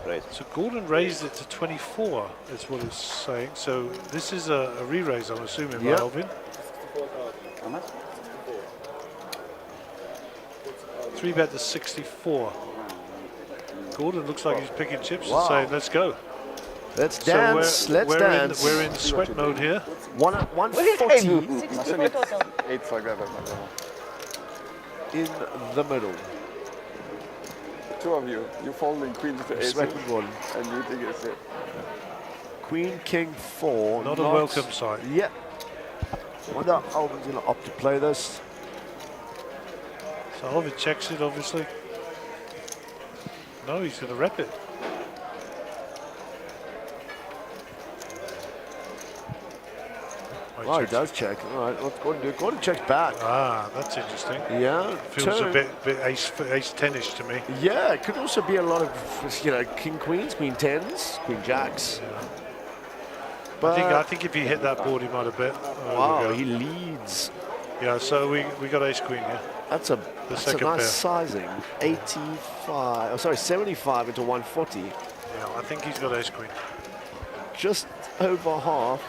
Right. So Gordon raised it to 24, is what it's saying. So this is a re-raise, I'm assuming, by Yep. Alvin. How much? 3-bet to 64. Gordon looks like he's picking chips Wow. and saying, let's go. Let's So dance. Let's dance. We're in sweat mode here. 140 64 total. 8 like that. in the middle. Two of you. You folding queen to ace. Sweat with Gordon. And you think it's it. Queen, King, 4. Not a welcome sight. Yep. Wonder how Alvin's going to opt to play this. So Alvin checks it, obviously. No, he's going to rep it. Oh, he does check. All right, what's Gordon do? Gordon checks back. Ah, that's interesting. Yeah. Feels turn. a bit ace 10ish to me. Yeah, it could also be a lot of, King Queens, Queen 10s, Queen Jacks. But I think if he hit that board, he might have bet. wow, he leads. Yeah, so we got ace queen here. That's a second nice pair. sizing. 85. Oh, sorry, 75 into 140. Yeah, I think he's got ace queen. Just over half.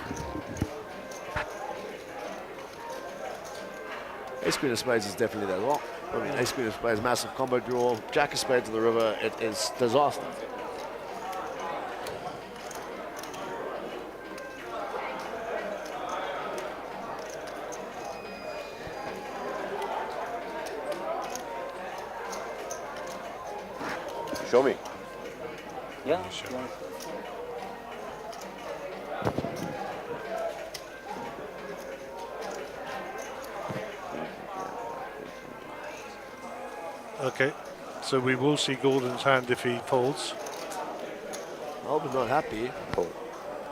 Ace Queen of Spades is definitely there. Well, I mean, Ace Queen of Spades, massive combo draw. Jack of Spades on the river, it is disaster. Show me. Yeah. Okay, so we will see Gordon's hand if he folds. Alvin's not happy.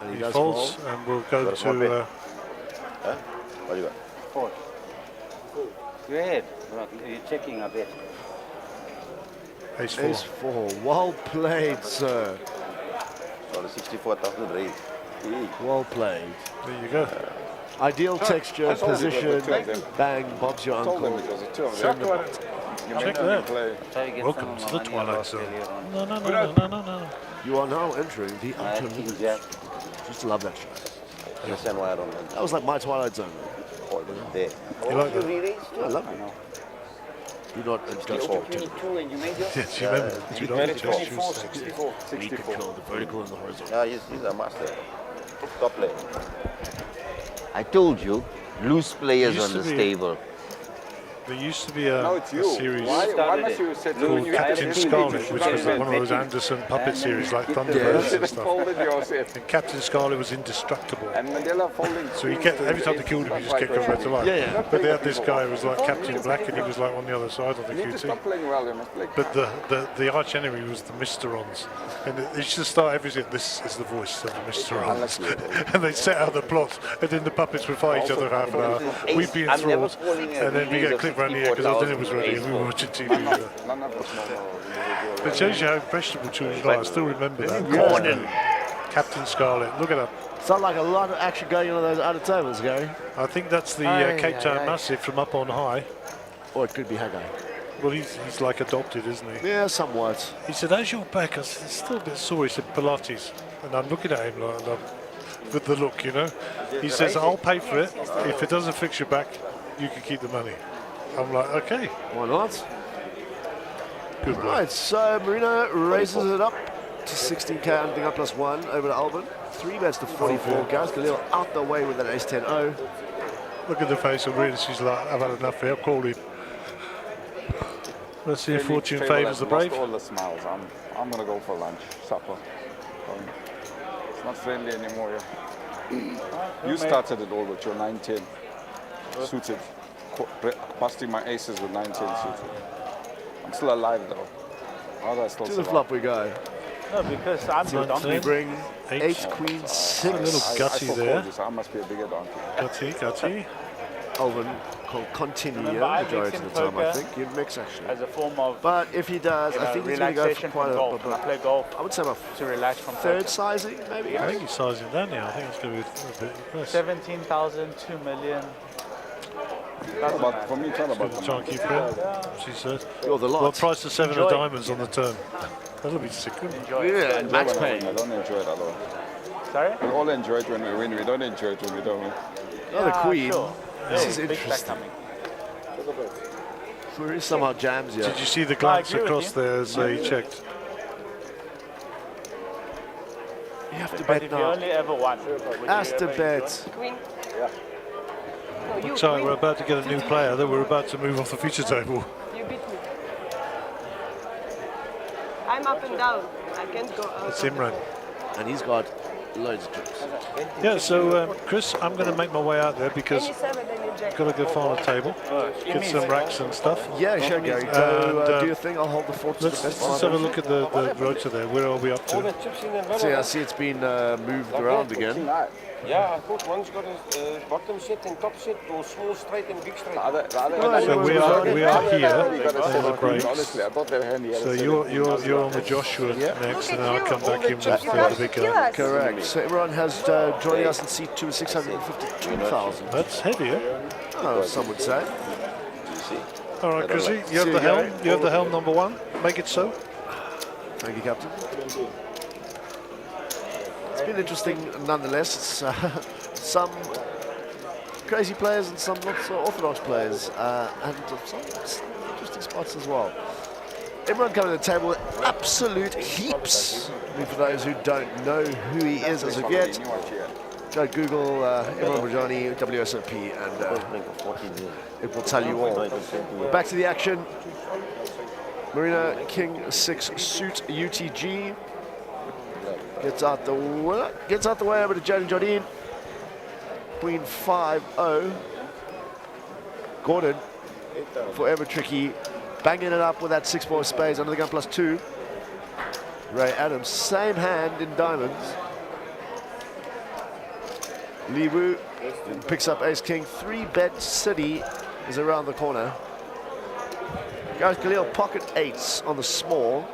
And He does folds, fold. and we'll go Got a small to. bet. Huh? What do you got? 4. Go ahead. You're checking a bit. Ace 4. Ace 4. Well played, sir. So the 64,000 raise. Well played. There you go. Ideal texture, I told you it was position, the two of them. bang, Bob's your I told them uncle. it was the two of them. Send Yeah, them. Check that. Welcome to the Twilight Zone. No, no, no, no, no, no, no. You are now entering the Unlimited. Just love that show. I understand why I don't like That was like my Twilight Zone. there. You like that? I love it. Do not adjust your temperature. Yes, you remember. Do not adjust your 64. We control the vertical and the horizontal. Yeah, he's a master. Top player. I told you, loose players Used on to this be. table. There used to be a, No, it's a you. series Why must you sit called Captain Scarlet, which was one of those Anderson puppet series like Thunderbirds and stuff. Folded yours in. And Captain Scarlet was indestructible. And Mandela folding. So he kept, every time they killed him, he just kept going back to life. Yeah. But they had this guy who was like Captain Black, and he was like on the other side of the You need to stop QT. playing well, you must play. But the arch enemy was the Mysterons. And it used to start everything, this is the voice of the Mysterons. And they set out the plot, and then the puppets would fight each other for half an hour. We'd be enthralled, and then we get a clip around here because our dinner was ready and we were watching TV. None of us know. It shows you how impressionable children are. I still remember that. Gordon. Captain Scarlet, look at that. Sounds like a lot of action going on in those outer tables, Gary. I think that's the Cape Town Massive from up on high. Or it could be Haggai. Well, he's like adopted, isn't he? Yeah, somewhat. He said, as you're back, I said, it's still a bit sore. He said, Pilates. And I'm looking at him like with the look, you know. He says, I'll pay for it. If it doesn't fix your back, you can keep the money. I'm like, okay. Why not? Good work. Right, so Marino raises it up to 16k, anything up +1 over to Albin. 3 bets to 44. Gareth Khalil out the way with an ace-10-0. Look at the face of Rita. She's like, I've had enough here. I'll call him. Let's see if fortune favours the brave. All the smiles. I'm gonna go for lunch, supper. It's not friendly anymore. Yeah. You started it all with your 9-10 suited, busting my aces with 9-10 suited. I'm still alive though. How do I still To the survive? flop we go. No, because I'm the We donkey. bring ace, queen, 6. A little gutty I there. this. I must be a bigger donkey. Gutty. Alvin will continue Remember, I majority mix of in the time, I poker think. You'd mix actually. as a form of But if he does, I think he's going to go for relaxation quite from golf. When I play golf, I would say about to relax from third poker. sizing, maybe. I think he's sizing down now. I think it's going to be a bit less. 17,000, 2 million. But for me, it's all about the Try and money. keep it, she said. You're the lot. Well, price of 7 of Enjoy. diamonds on the turn. That'll be sick, wouldn't it? Enjoy it. Yeah, and max pay. I don't enjoy it alone. Sorry? We all enjoy it when we win. We don't enjoy it when we don't win. Another queen. Sure. This is Big stack interesting. coming. Marie somehow jams here. Did you see the glance agree with across you. there as he checked? You have to But bet if you now. only ever won, would you Has to ever bet. Queen. No, you, So queen. we're about to get a new player that we're about to move off the feature table. You beat me. I'm up and down. I can't go out. It's Imran. And he's got loads of tricks. Yeah, so Chris, I'm going to make my way out there because Any 7 and you jack. got to go find a table, get some racks and stuff. Yeah, sure, Gary. And, Go do your thing. I'll hold the fort to the Let's best. just have a look at the rotor there. Where are we up to? See, I see it's been moved around again. Yeah, I thought one's got a bottom set and top set, or small straight and big straight. So we are here on the breaks. Honestly, I thought they were handy. So you're on the Joshua next, and then I'll come back in with the big guy. Correct. So everyone has joining us in seat 2 at 652,000. That's heavier. Oh, some would say. All right, Chrissy, you have the helm. You have the helm number 1. Make it so. Thank you, Captain. It's been interesting nonetheless. It's some crazy players and some not so orthodox players, and some interesting spots as well. Everyone coming to the table with absolute heaps. I mean, for those who don't know who he is as of yet, go Google Imran Bajani, WSOP, and it will tell you all. Back to the action. Marina King 6 suit UTG. Gets out the way over to Jaden Jardine. Queen 5-0. Gordon, forever tricky, banging it up with that 6-4 spades under the gun +2. Ray Adams, same hand in diamonds. Li Wu picks up ace king. 3-bet city is around the corner. Gareth Khalil pocket 8s on the small.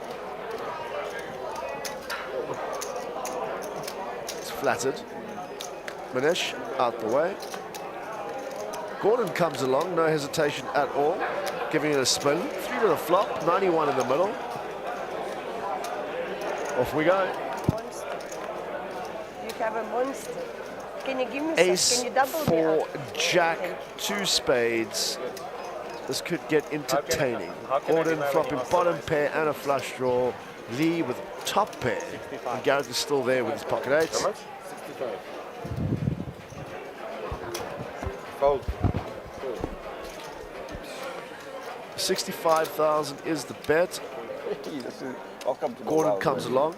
Flattered. Manish out the way. Gordon comes along, no hesitation at all, giving it a spin. 3 to the flop, 91 in the middle. Off we go. Monster. You have a monster. Can you give me Ace, some? Can you double me 4, up? Jack, 2 spades. This could get entertaining. Gordon flopping bottom pair and a flush draw. Lee with top pair. And Gareth is still there with his pocket eights. How much? 65. Fold. 65,000 is the bet. Gordon comes along.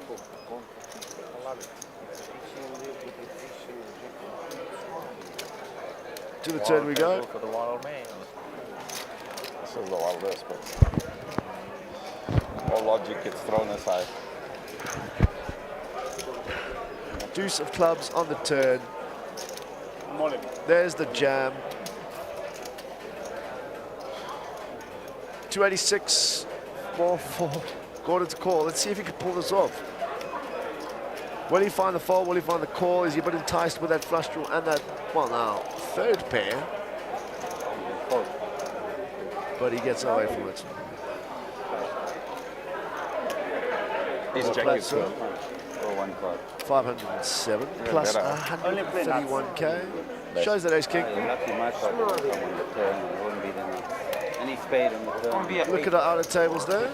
To the turn we go. For the wild man. This is the wildest, but all logic gets thrown aside. Deuce of clubs on the turn. There's the jam. 286, more for Gordon's call. Let's see if he can pull this off. Will he find the fold? Will he find the call? Is he a bit enticed with that flush draw and that, well now, third pair? But he gets away from it. He's checking for 1 card. 507 plus 131k. Shows that ace king. Any spade on the turn. Look at the outer tables there.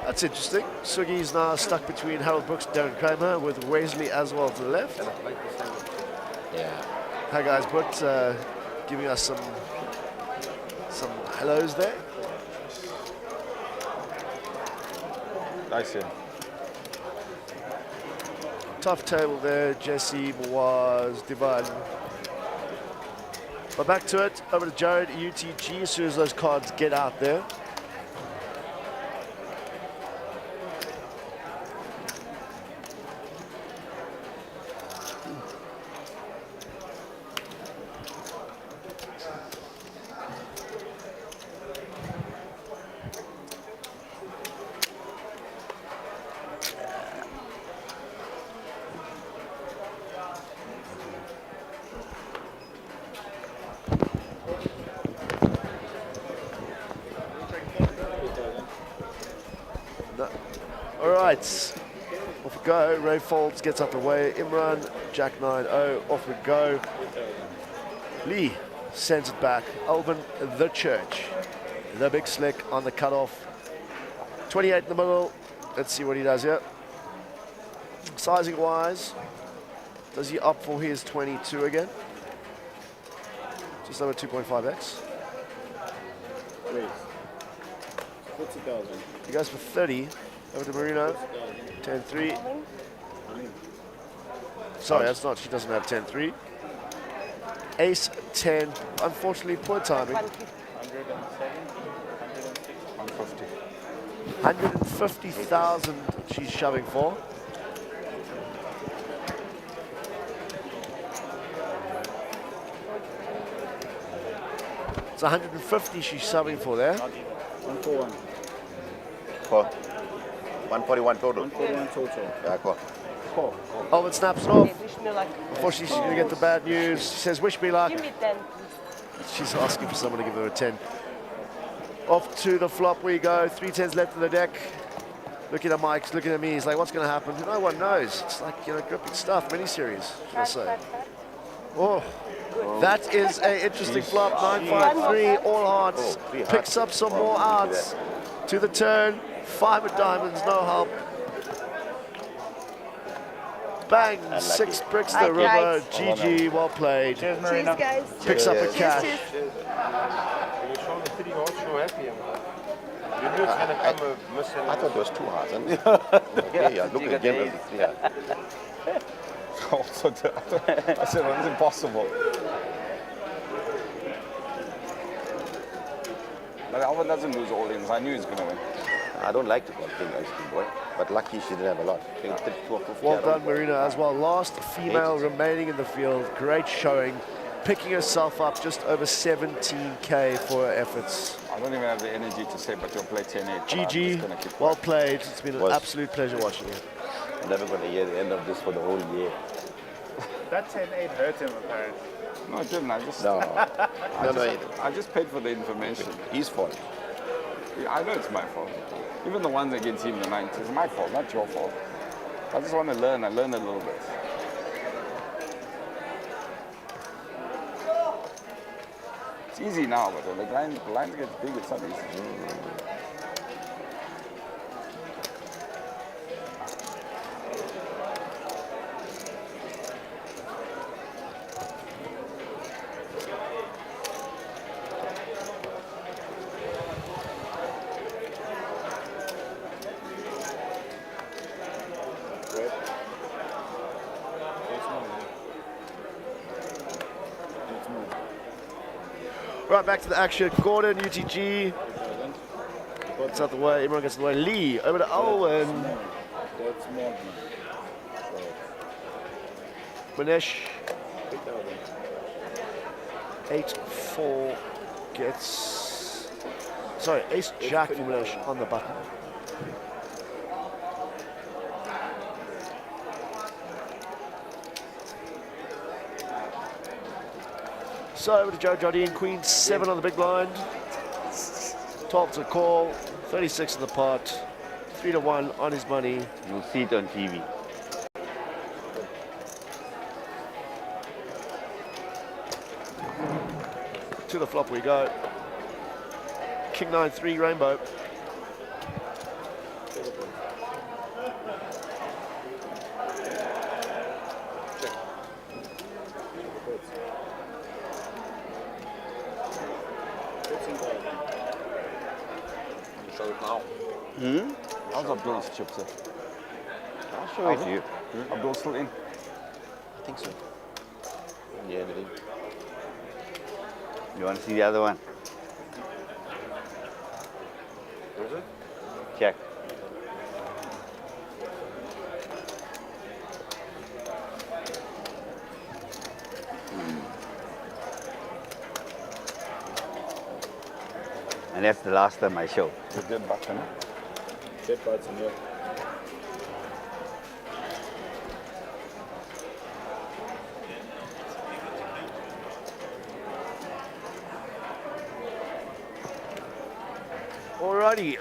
That's interesting. Sugi's now stuck between Harold Brooks and Darren Kramer with Wesley as well to the left. Yeah. Hi guys, but giving us some hellos there. I see. Tough table there, Jesse, Mawaz, Divan. But back to it, over to Jared, UTG, as soon as those cards get out there. Off we go. Ray folds, gets up the way. Imran, Jack 9-0. Off we go. Lee sends it back. Alvin, the church. The big slick on the cutoff. 28 in the middle. Let's see what he does here. Sizing wise, does he opt for his 22 again? Just over 2.5x. He goes for 30. Over to Marino. 10-3. Sorry, that's not. She doesn't have 10-3. Ace 10. Unfortunately, poor timing. 150,000 she's shoving for. It's 150 she's subbing for there. 141. Call. 141 total. 141 total. Yeah, call. Oh, it snaps it off. Wish me luck. Unfortunately, she's going to get the bad news. She says, wish me luck. Give me 10. She's asking for someone to give her a 10. Off to the flop we go. 3 10s left in the deck. Looking at Mike, looking at me. He's like, what's going to happen? No one knows. It's like, you know, gripping stuff. Mini-series, should I say. Oh, that is an interesting flop. 9-5-3, all hearts. Picks up some more outs. To the turn. 5 of diamonds, no help. Bang, 6 bricks the river. GG, well played. Cheers, Marina. Cheers, guys. Picks up a cash. You show the video, so happy. You knew it's going to come missing. I thought it was 2 hearts. Okay, yeah, look again. Yeah. Also, I said, well, it's impossible. But Alvin doesn't lose all ins. I knew he was going to win. I don't like to call thing ice cream boy, but lucky she didn't have a lot. Well done, Marina, as well. Last female remaining in the field. Great showing. Picking herself up just over 17k for her efforts. I don't even have the energy to say, but you'll play 10-8. GG, well played. It's been an absolute pleasure watching you. I'm never going to hear the end of this for the whole year. That 10-8 hurt him apparently. No, it didn't. I just I just paid for the information. His fault. Yeah, I know it's my fault. Even the ones against him in the 90s, it's my fault, not your fault. I just want to learn. I learn a little bit. It's easy now, but when the lines get big, it's not easy. Right, back to the action. Gordon, UTG. Gets out the way. Everyone gets out the way. Lee, over to Owen. Manesh. 8-4 gets... Sorry, ace jack for Manesh on the button. So over to Joe Jardine, Queen 7 on the big blind. 12 to call, 36 in the pot, 3-1 on his money. You'll see it on TV. To the flop we go. King 9-3 rainbow. How's Abdul's chips? I'll show it to you. Abdul's still in? I think so. Yeah, they did. You want to see the other one? Where is it? Check. And that's the last time I show. The dead button. Dead button, yeah. Alrighty,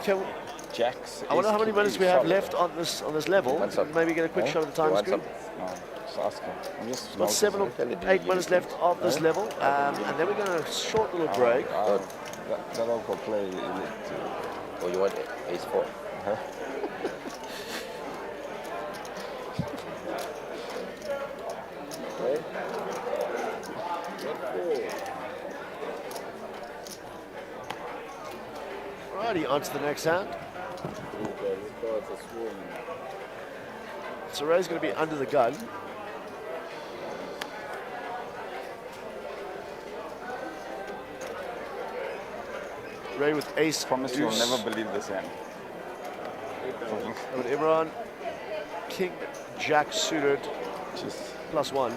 can Jacks. I wonder how many minutes we have left on this level. Maybe get a quick shot of the time screen. No, just ask him. I'm just Got 7 or 8 minutes left of this level, and then we're going to short little break. That local play. Oh, you want ace 4? Huh? Alrighty, on to the next hand. So Ray's going to be under the gun. Ray with ace. Promise you'll never believe this hand. Over to Imran. King, Jack suited. +1.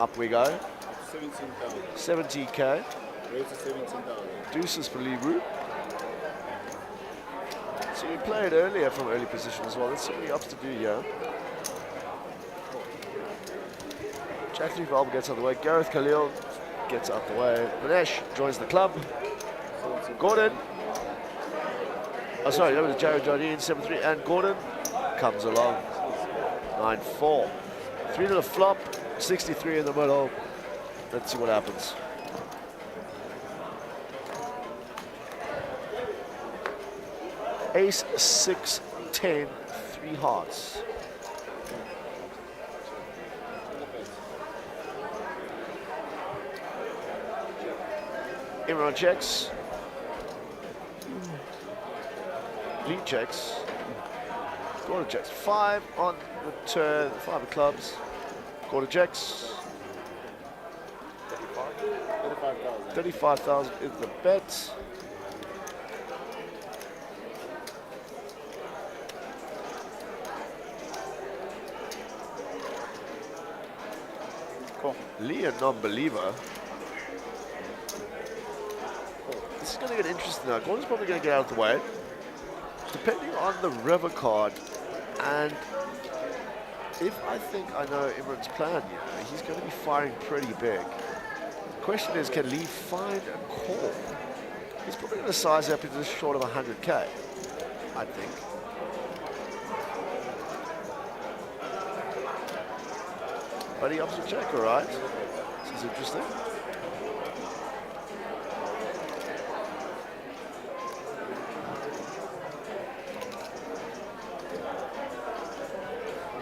Up we go. 70k. Deuces for Libru. So we played earlier from early position as well. There's so many ups to do here. Jack 3 for Alba gets out of the way. Gareth Khalil gets out the way. Manesh joins the club. Gordon. Oh, sorry, that was Jared Jardine, 7-3. And Gordon comes along. 9-4. 3 to the flop. 63 in the middle. Let's see what happens. Ace, 6, 10, 3 hearts. Imran checks. Lee checks. Gordon checks. 5 on the turn, 5 of clubs. Gordon checks. 35,000 is the bet. Cool. Lee, a non-believer. This is going to get interesting now. Gordon's probably going to get out of the way. Depending on the river card And if I think I know Imran's plan here, he's going to be firing pretty big. The question is, can Lee find a call? He's probably going to size up to just short of 100K, I think. But he opts to check, all right. This is interesting.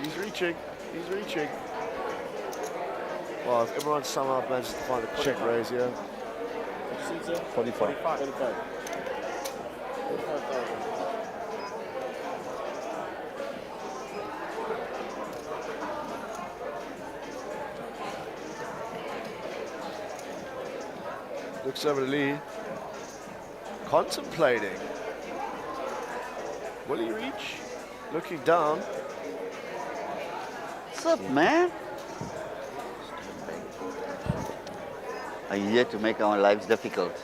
He's reaching. He's reaching. Well, if everyone somehow manages to find a check raise here. 45. Looks over to Lee. Contemplating. Will he reach? Looking down. What's up, man? Are you here to make our lives difficult?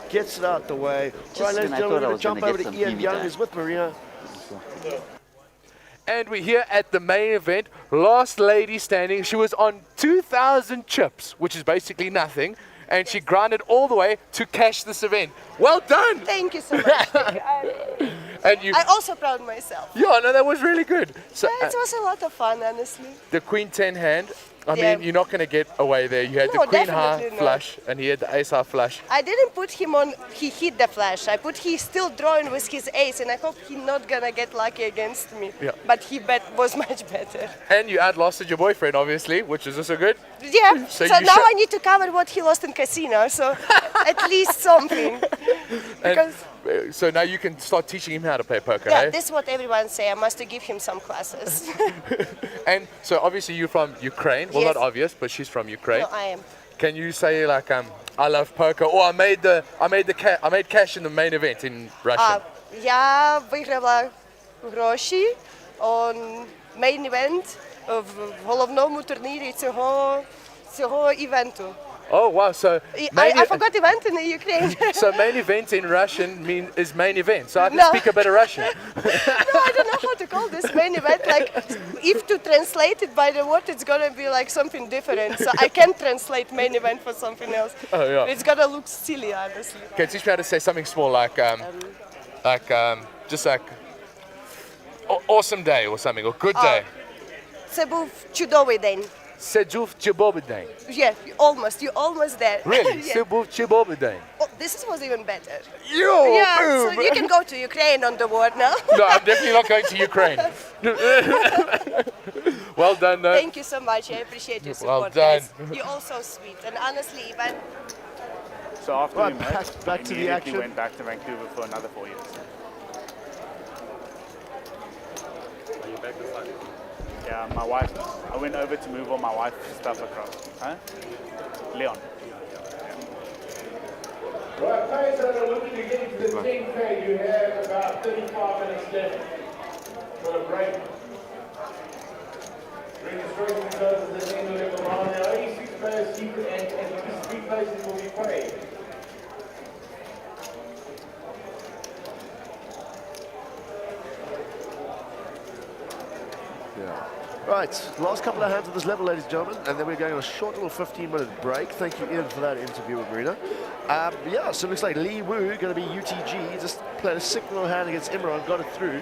Gets it out the way. Just Right, ladies when and I gentlemen, thought we're I going was to jump gonna over get to some Ian TV Young, time. who's with Marina. And we're here at the main event. Last lady standing. She was on 2,000 chips, which is basically nothing. And she grinded all the way to cash this event. Well done! Thank you so much. And you, I'm also proud of myself. yeah, no, that was really good. So Yeah, it was a lot of fun, honestly. the Queen 10 hand, I Yeah. mean, you're not going to get away there. You had No, the Queen high definitely not. flush, and he had the ace high flush. I didn't put him on, he hit the flash. I put he still drawing with his ace, and I hope he's not gonna get lucky against me. Yeah. But he was much better. And you outlasted your boyfriend, obviously, which is also good. Yeah, So so you now sho- I need to cover what he lost in casino, so at least something. And, so now you can start teaching him how to play poker, Yeah, eh? this is what everyone say. I must give him some classes. And so obviously you're from Ukraine. Well, Yes. not obvious, but she's from Ukraine. No, I am. Can you say like, I love poker, or I made cash in the main event in Russia? Я виграла гроші on main event в головному турнірі цього івенту. Oh wow! So I forgot event in Ukraine. so main event in Russian is main event. So I can No. speak a bit of Russian. No, I don't know how to call this main event. Like, if to translate it by the word, it's gonna be like something different. So I can't translate main event for something else. Oh, yeah. It's gonna look silly, honestly. Can you teach me how to say something small like just like awesome day or something, or good day? Це був чудовий день. Це був чудовий день. Yeah, you're almost there. Really? Yeah. Це був чудовий день. Oh, this was even better. Yo, yeah, boom. so you can go to Ukraine on the word now. No, I'm definitely not going to Ukraine. Well done, though. Thank you so much. I appreciate your Well support, done. guys. You're all so sweet. And honestly, Ivan, So after Right, we met, back to the immediately action. went back to Vancouver for another 4 years. Are you back this time? Yeah, my wife. I went over to move all my wife's stuff across. Huh? Leon. Right, players that are looking to get into the 10K, you have about 35 minutes left for a break. Registration closes at the end of the round. There are only 6 players secret and at least 3 places will be paid. Right, last couple of hands of this level, ladies and gentlemen, and then we're going on a short little 15-minute break. Thank you, Ian, for that interview with Marina. Yeah, so it looks like Lee Wu going to be UTG. Just played a sick little hand against Imran, got it through.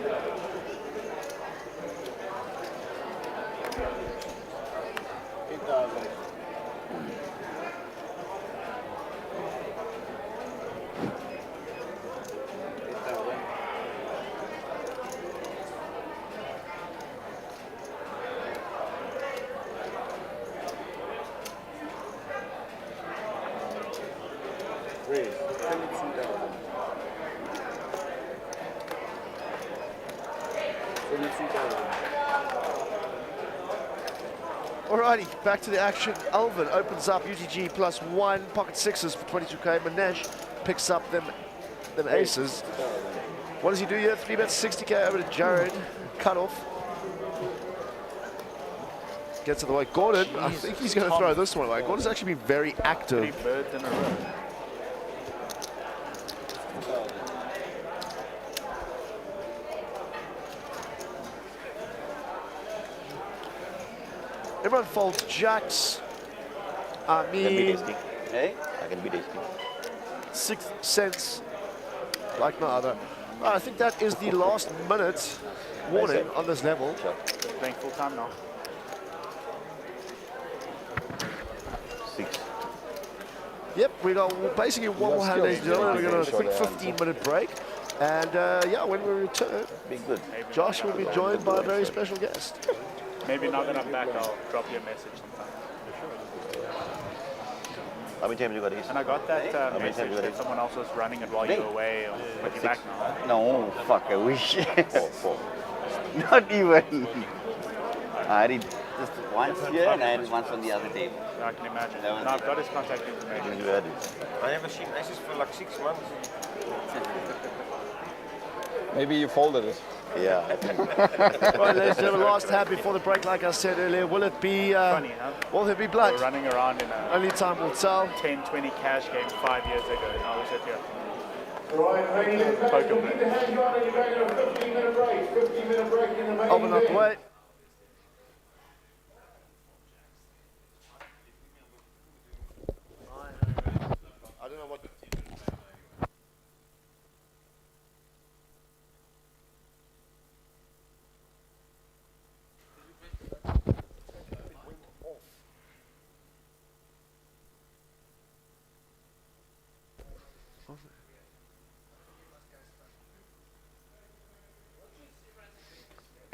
Alrighty, back to the action. Alvin opens up UTG +1, pocket sixes for 22k. Manesh picks up them aces. What does he do here? 3-bet 60k over to Jared. Cut off. Gets to the way. Gordon, I think he's going to throw this one away. Gordon's actually been very active. 3 birds in a row. Everyone folds jacks. I I can be mean, tasty. Hey? I can be tasty. 6 cents, like no other. I think that is the last minute warning on this level. Playing full time now. 6. Yep, we got basically one more hand, ladies and gentlemen. We're going to a quick 15-minute break. And yeah, when we return, Josh will be joined by a very special guest. Maybe now that I'm back, I'll drop you a message sometime. How many times you got this? And I got that How many times message you got that this? someone else was running it while you were away, but you're back now. No, fuck, I wish. 4. Not even. I did just once here and I did once on the other table. I can imagine. And I've got his contact information. You had it. I never seen Isis for like 6 months. Maybe you folded it. Yeah, I think. Right, ladies and gentlemen, last hand before the break, like I said earlier, will it be, Funny, huh? will there be blood? We're running around in a Only time will tell. 10-20 cash game 5 years ago. Now we sit here. Right, ladies and gentlemen, you need to hang on and you're going to a 15-minute break. 15-minute break in the main Open up, event. wait. I don't know what.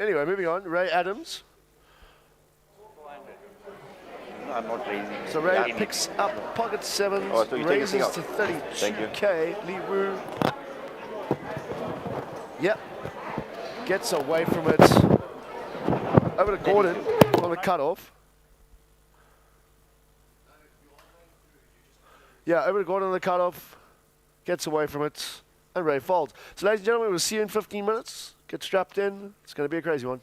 Anyway, moving on. Ray Adams. No, I'm not crazy. So Ray picks up pocket sevens, Oh, so you take raises this thing to out. Thank you. 32K. Li Wu. Yep. Gets away from it. Over to Gordon on the cutoff. Yeah, over to Gordon on the cutoff. Gets away from it. And Ray folds. So ladies and gentlemen, we'll see you in 15 minutes. Get strapped in. It's going to be a crazy one.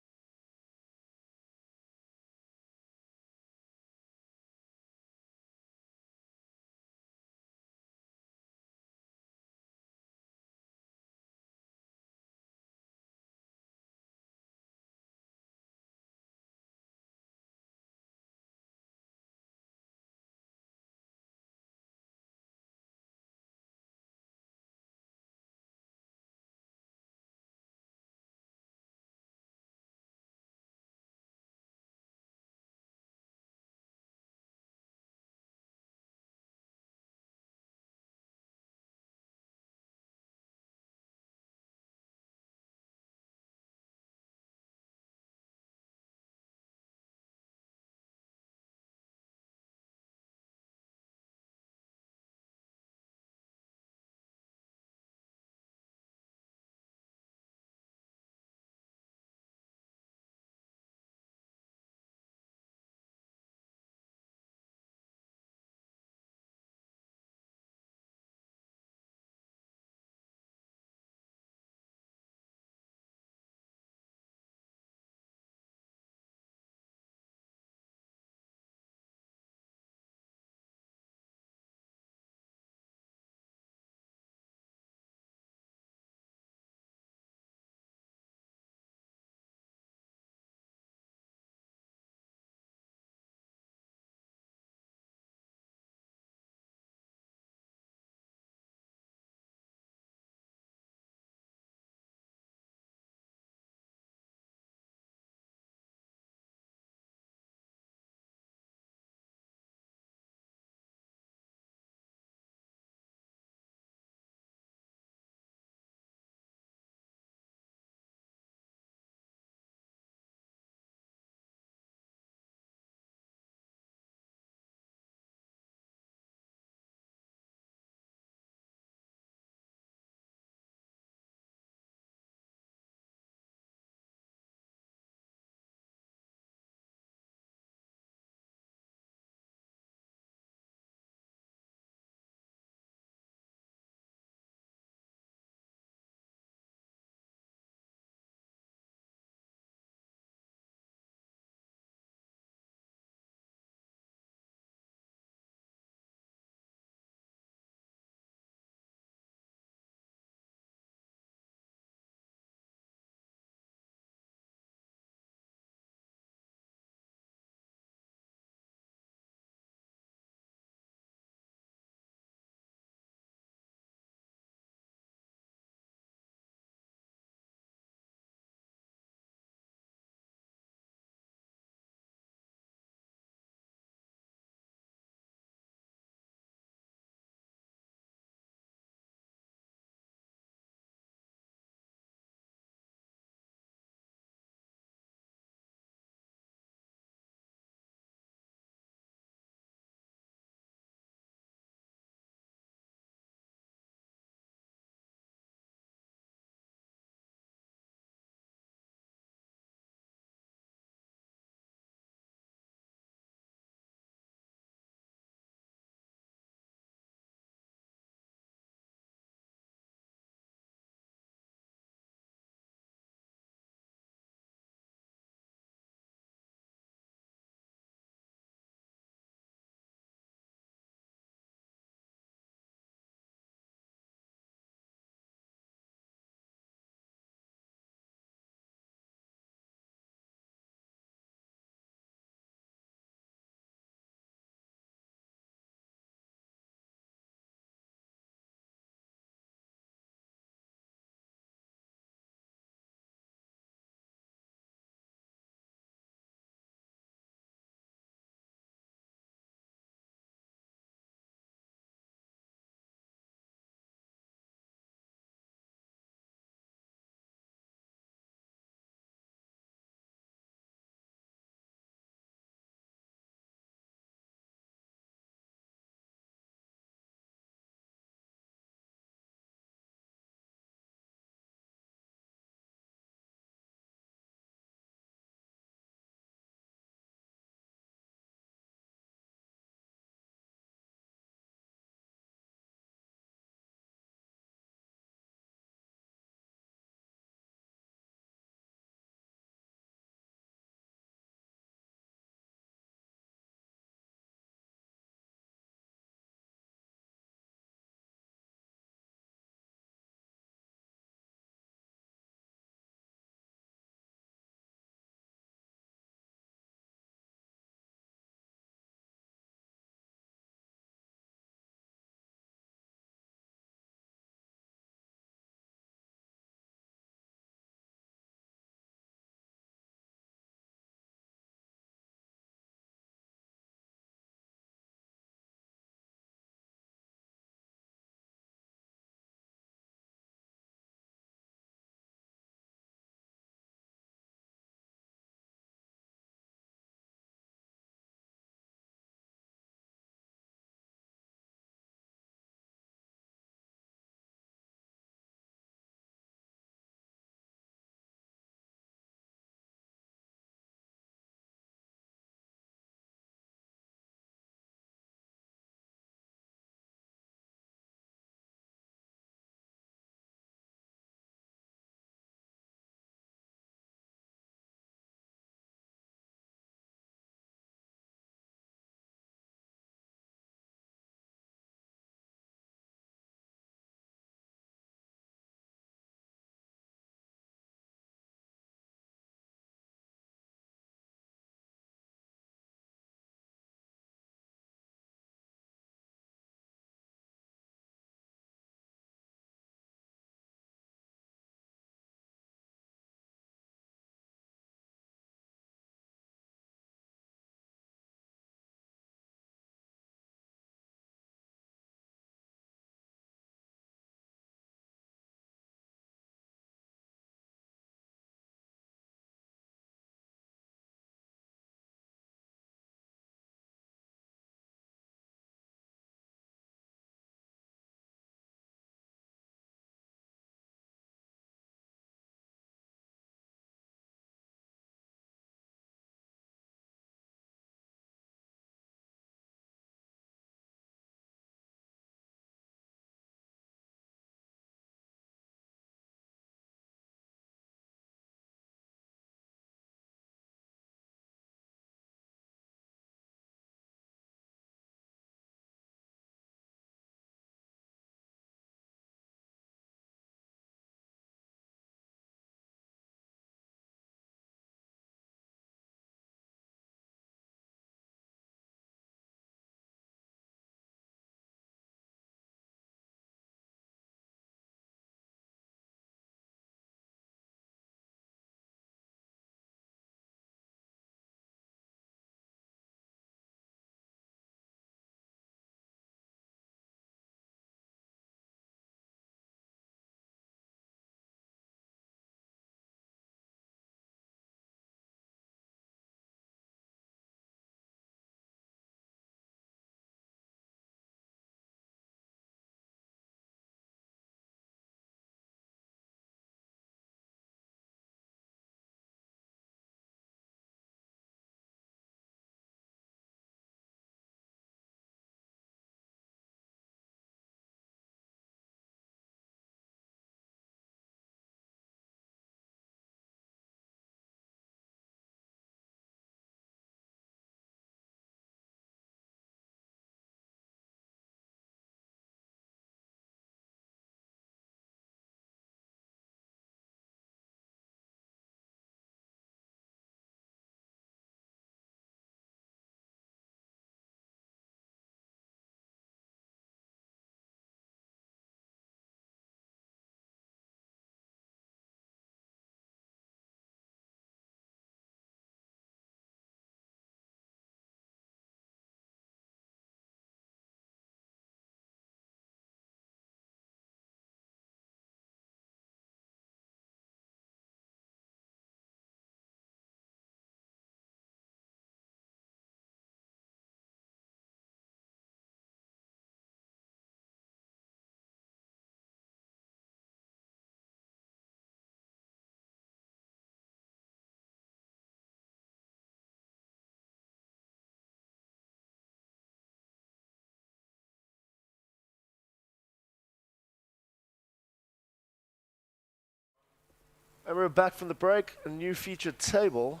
And we're back from the break, a new featured table.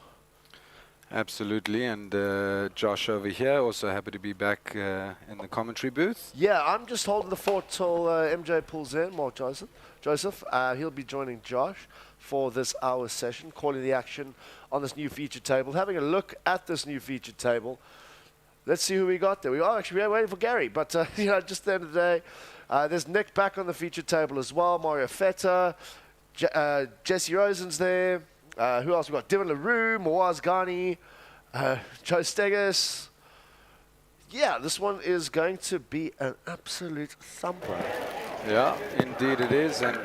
Absolutely, and Josh over here, also happy to be back in the commentary booth. Yeah, I'm just holding the fort till MJ pulls in, Mark Joseph. He'll be joining Josh for this hour session, calling the action on this new featured table. Having a look at this new featured table. Let's see who we got there. We are actually waiting for Gary, but you know, just at the end of the day, there's Nick back on the featured table as well. Mario Feta, Jesse Rosen's there. Who else we got? Dylan LaRue, Moaz Ghani, Joe Stegas. Yeah, this one is going to be an absolute thumper. Yeah, indeed it is, and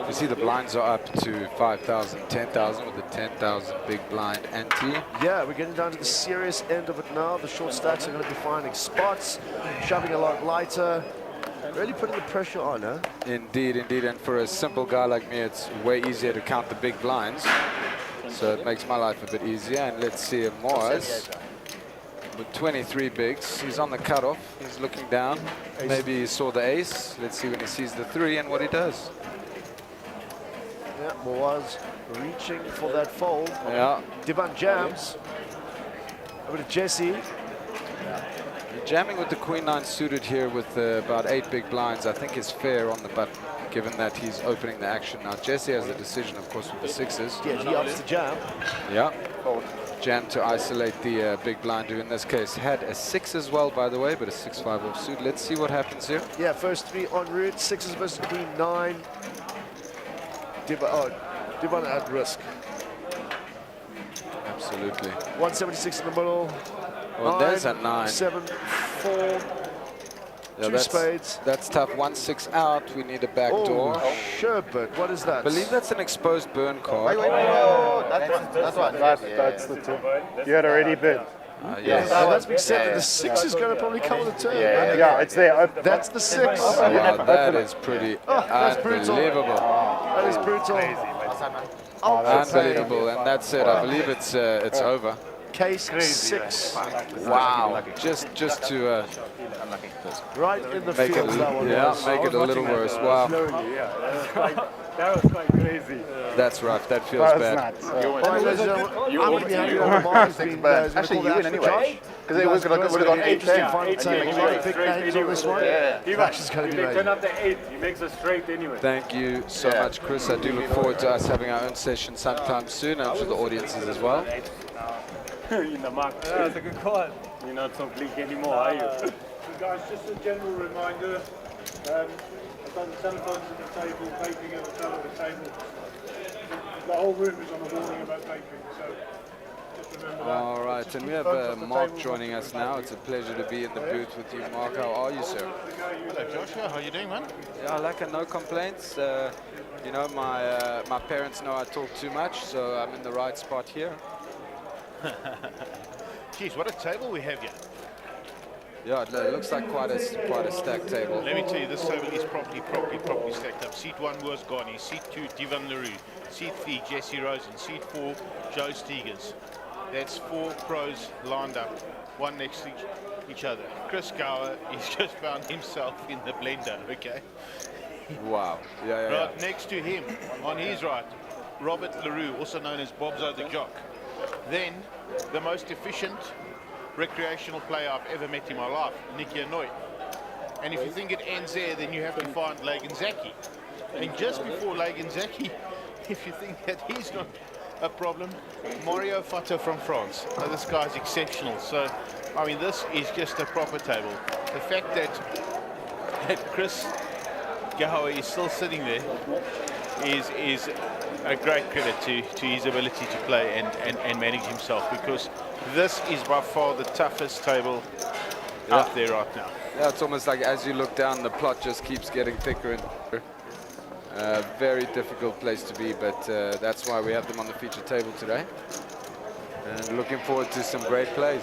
you see the blinds are up to 5,000, 10,000 with the 10,000 big blind ante. Yeah, we're getting down to the serious end of it now. The short stacks are going to be finding spots, shoving a lot lighter, really putting the pressure on, huh? Indeed, indeed, and for a simple guy like me, it's way easier to count the big blinds, so it makes my life a bit easier. And let's see if Moaz, with 23 bigs, he's on the cutoff, he's looking down. Maybe he saw the ace. Let's see when he sees the 3 and what he does. Yeah, Moaz reaching for that fold. Yeah. Divan jams. Over to Jesse. You're jamming with the Queen-9 suited here with about 8 big blinds, I think is fair on the button, given that he's opening the action. Now, Jesse has the decision, of course, with the 6s. Yeah, he opts to jam. Yeah. Jam to isolate the big blind, who in this case had a 6 as well, by the way, but a 6-5 offsuit. Let's see what happens here. Yeah, first 3 en route, 6s versus Queen-9. Divan at risk. Absolutely. 176 in the middle. Well, there's a 9. 7, 4. Yeah, Two spades. That's tough. 1-6 out. We need a back door. Sherbet, what is that? I believe that's an exposed burn card. Wait. That's the two. You had already bid. Yes. That's been said that the 6 is going to probably come on the turn. Yeah, it's there. That's the 6. Wow, that is pretty unbelievable. That is brutal. Unbelievable, and that's it. I believe it's over. Case 6. Wow, just to right in the make field. it, make it a little worse. Wow, That was quite crazy. that's rough. That feels bad. Actually, you win anyway. Because it would have gone 8-10. Big names on this one. Action's going to be Turn up the 8. He makes a straight anyway. Thank you so much, Chris. I do look forward to us having our own session sometime soon, and for the audiences as well. In the mark. That's a good call. You're not so bleak anymore, are you? Guys, just a general reminder, I've done telephones at the table, vaping at the top of the table. The whole room is on a warning about vaping, so just remember that. All right, and we have Mark joining us now. It's a pleasure to be in the booth with you, Mark. How are you, sir? Hello, Joshua. How are you doing, man? Yeah, like no complaints. You know, my parents know I talk too much, so I'm in the right spot here. Jeez, what a table we have here. Yeah, it looks like quite a stacked table. Let me tell you, this table is properly stacked up. Seat 1 was Ghani, seat 2 Divan LaRue, seat 3 Jesse Rosen, seat 4 Joe Stegas. That's 4 pros lined up, one next to each other. Chris Gower, he's just found himself in the blender, okay? Wow, yeah. Right next to him, on his right, Robert LaRue, also known as Bobzo the Jock. Then, the most efficient recreational player I've ever met in my life, Nicky Anoy. And if you think it ends there, then you have to find Lagan Zaki. And just before Lagan Zaki, if you think that he's not a problem, Mario Fata from France. Now, this guy's exceptional. So, I mean, this is just a proper table. The fact that Chris Gower is still sitting there is a great credit to his ability to play and manage himself, because this is by far the toughest table out there right now. Yeah, it's almost like as you look down, the plot just keeps getting thicker and thicker. Very difficult place to be, but that's why we have them on the feature table today. And looking forward to some great plays.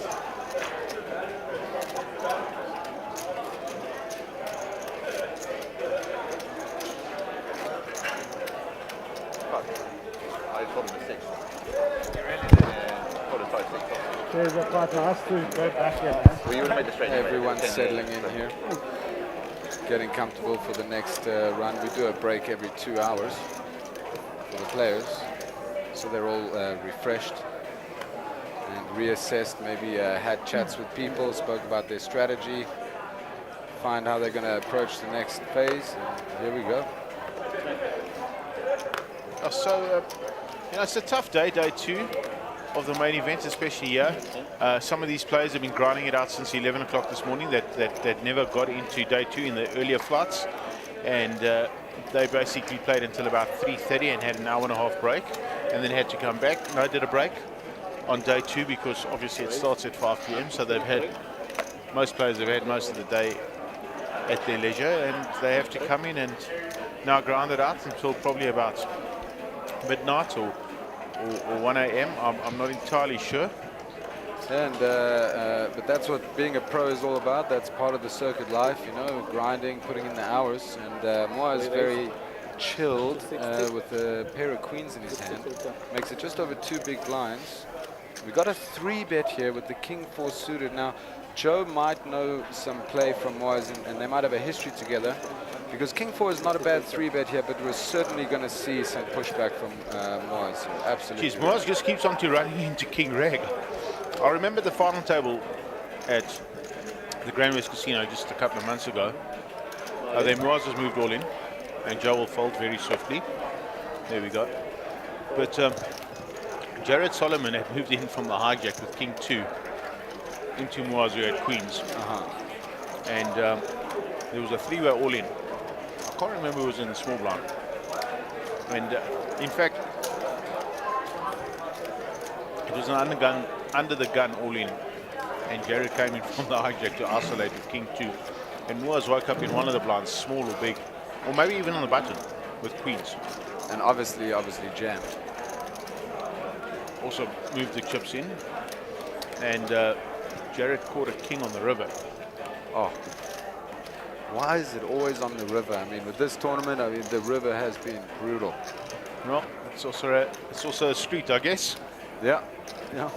Everyone's settling in here, getting comfortable for the next run. We do a break every 2 hours. for the players, so they're all refreshed and reassessed, maybe had chats with people, spoke about their strategy, find how they're going to approach the next phase, and here we go. So, you know, it's a tough day, day 2 of the main event, especially here. Some of these players have been grinding it out since 11 o'clock this morning that never got into day 2 in the earlier flights, and they basically played until about 3:30 and had an hour and a half break, and then had to come back. No, did a break on day 2 because obviously it starts at 5 p.m. So they've had, most players have had most of the day at their leisure, and they have to come in and now grind it out until probably about midnight or 1 a.m. I'm not entirely sure. And but that's what being a pro is all about. That's part of the circuit life, you know, grinding, putting in the hours. And Moa is very chilled with a pair of queens in his hand. Makes it just over 2 big blinds. We got a 3-bet here with the king 4 suited. Now, Joe might know some play from Moaz, and they might have a history together, because king 4 is not a bad 3-bet here, but we're certainly going to see some pushback from Moaz. Absolutely. Jeez, Moaz just keeps on running into king reg. I remember the final table at the Grand West Casino just a couple of months ago. Then Moaz has moved all in, and Joe will fold very swiftly. There we go. But Jared Solomon had moved in from the hijack with king 2 into Moaz, who had queens. And there was a 3-way all in. I can't remember who was in the small blind. And in fact, it was an under the gun all in. And Jared came in from the hijack to isolate with king 2. And Moaz woke up in one of the blinds, small or big, or maybe even on the button with queens. And obviously jammed. Also moved the chips in. And Jared caught a king on the river. Oh, why is it always on the river? I mean, with this tournament, I mean, the river has been brutal. Well, it's also a street, I guess. Yeah, yeah.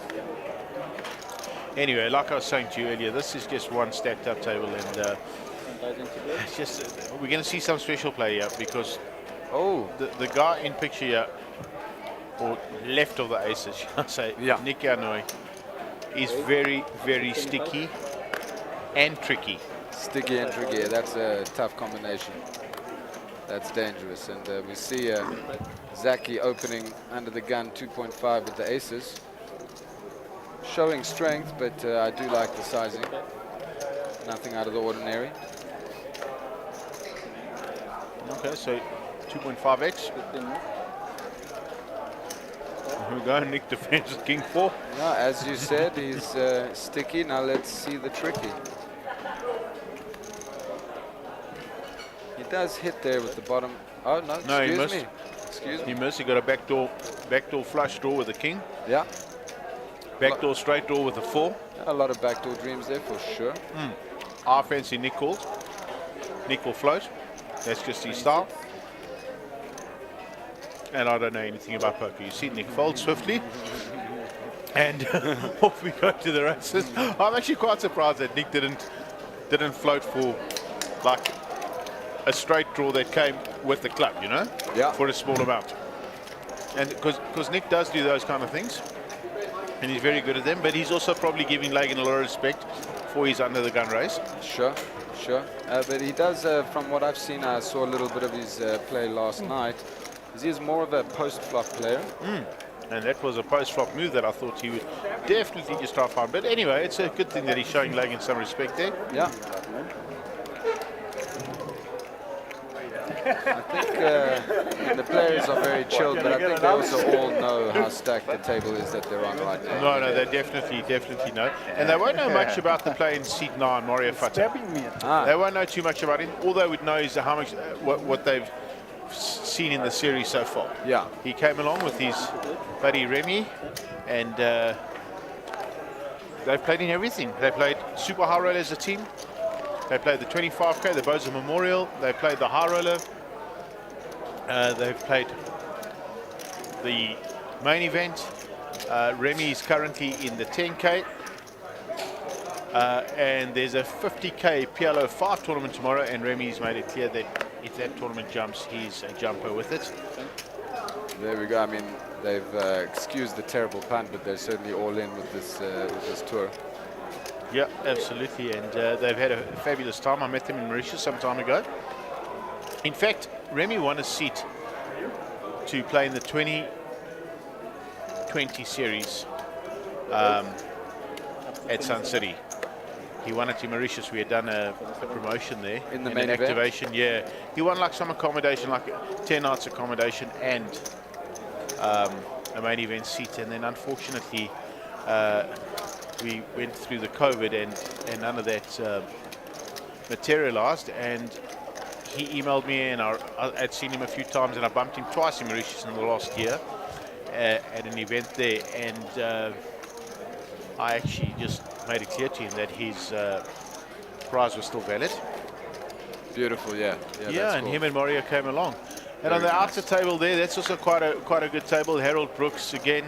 Anyway, like I was saying to you earlier, this is just one stacked up table, and it's just we're going to see some special play here, because the guy in picture here, or left of the aces, should I say, Nick Hanoi, is very, very sticky and tricky. Sticky and tricky, that's a tough combination. That's dangerous. And we see Zaki opening under the gun 2.5 with the aces. Showing strength, but I do like the sizing. Nothing out of the ordinary. Okay, so 2.5x. Here we go, Nick defends with king 4. Yeah, as you said, he's sticky. Now let's see the tricky. He does hit there with the bottom. Oh, no, excuse me. Excuse me. He missed. He got a backdoor flush draw with a king. Yeah. Backdoor straight draw with a 4. A lot of backdoor dreams there for sure. I fancy Nick calls. Nick will float. That's just his style. And I don't know anything about poker. You see Nick fold swiftly. And off we go to the races. I'm actually quite surprised that Nick didn't float for like a straight draw that came with the club, you know? Yeah. For a small amount. And because Nick does do those kind of things. And he's very good at them, but he's also probably giving Lagan a lot of respect for his under the gun race. Sure, sure. But he does, from what I've seen, I saw a little bit of his play last night. He's more of a post-flop player. And that was a post-flop move that I thought he would definitely just try to find. But anyway, it's a good thing that he's showing Lagan some respect there. Yeah. I think the players are very chilled, but I think they also all know how stacked the table is that they're on right now. No, they definitely know. And they won't know much about the play in seat 9, Mario Fata. They won't know too much about him. All they would know is how much what they've seen in the series so far. Yeah. He came along with his buddy Remy, and they've played in everything. They played Super High Roller as a team. They played the 25K, the Boza Memorial. They played the High Roller. They've played the main event. Remy is currently in the 10K. And there's a 50K PLO 5 tournament tomorrow, and Remy's made it clear that if that tournament jumps, he's a jumper with it. There we go. I mean, they've excused the terrible pun, but they're certainly all in with this tour. Yeah, absolutely, and they've had a fabulous time. I met them in Mauritius some time ago. In fact, Remy won a seat to play in the 2020 series at Sun City. He won it in Mauritius. We had done a promotion there. In the and main an event? activation, yeah. He won like some accommodation, like 10 nights accommodation and a main event seat. And then unfortunately, we went through the COVID and none of that materialized. And he emailed me, and I'd seen him a few times, and I bumped him twice in Mauritius in the last year at an event there. And I actually just made it clear to him that his prize was still valid. Beautiful, yeah. Yeah, and him and Mario came along. And on the outer table there, that's also quite a good table. Harold Brooks again,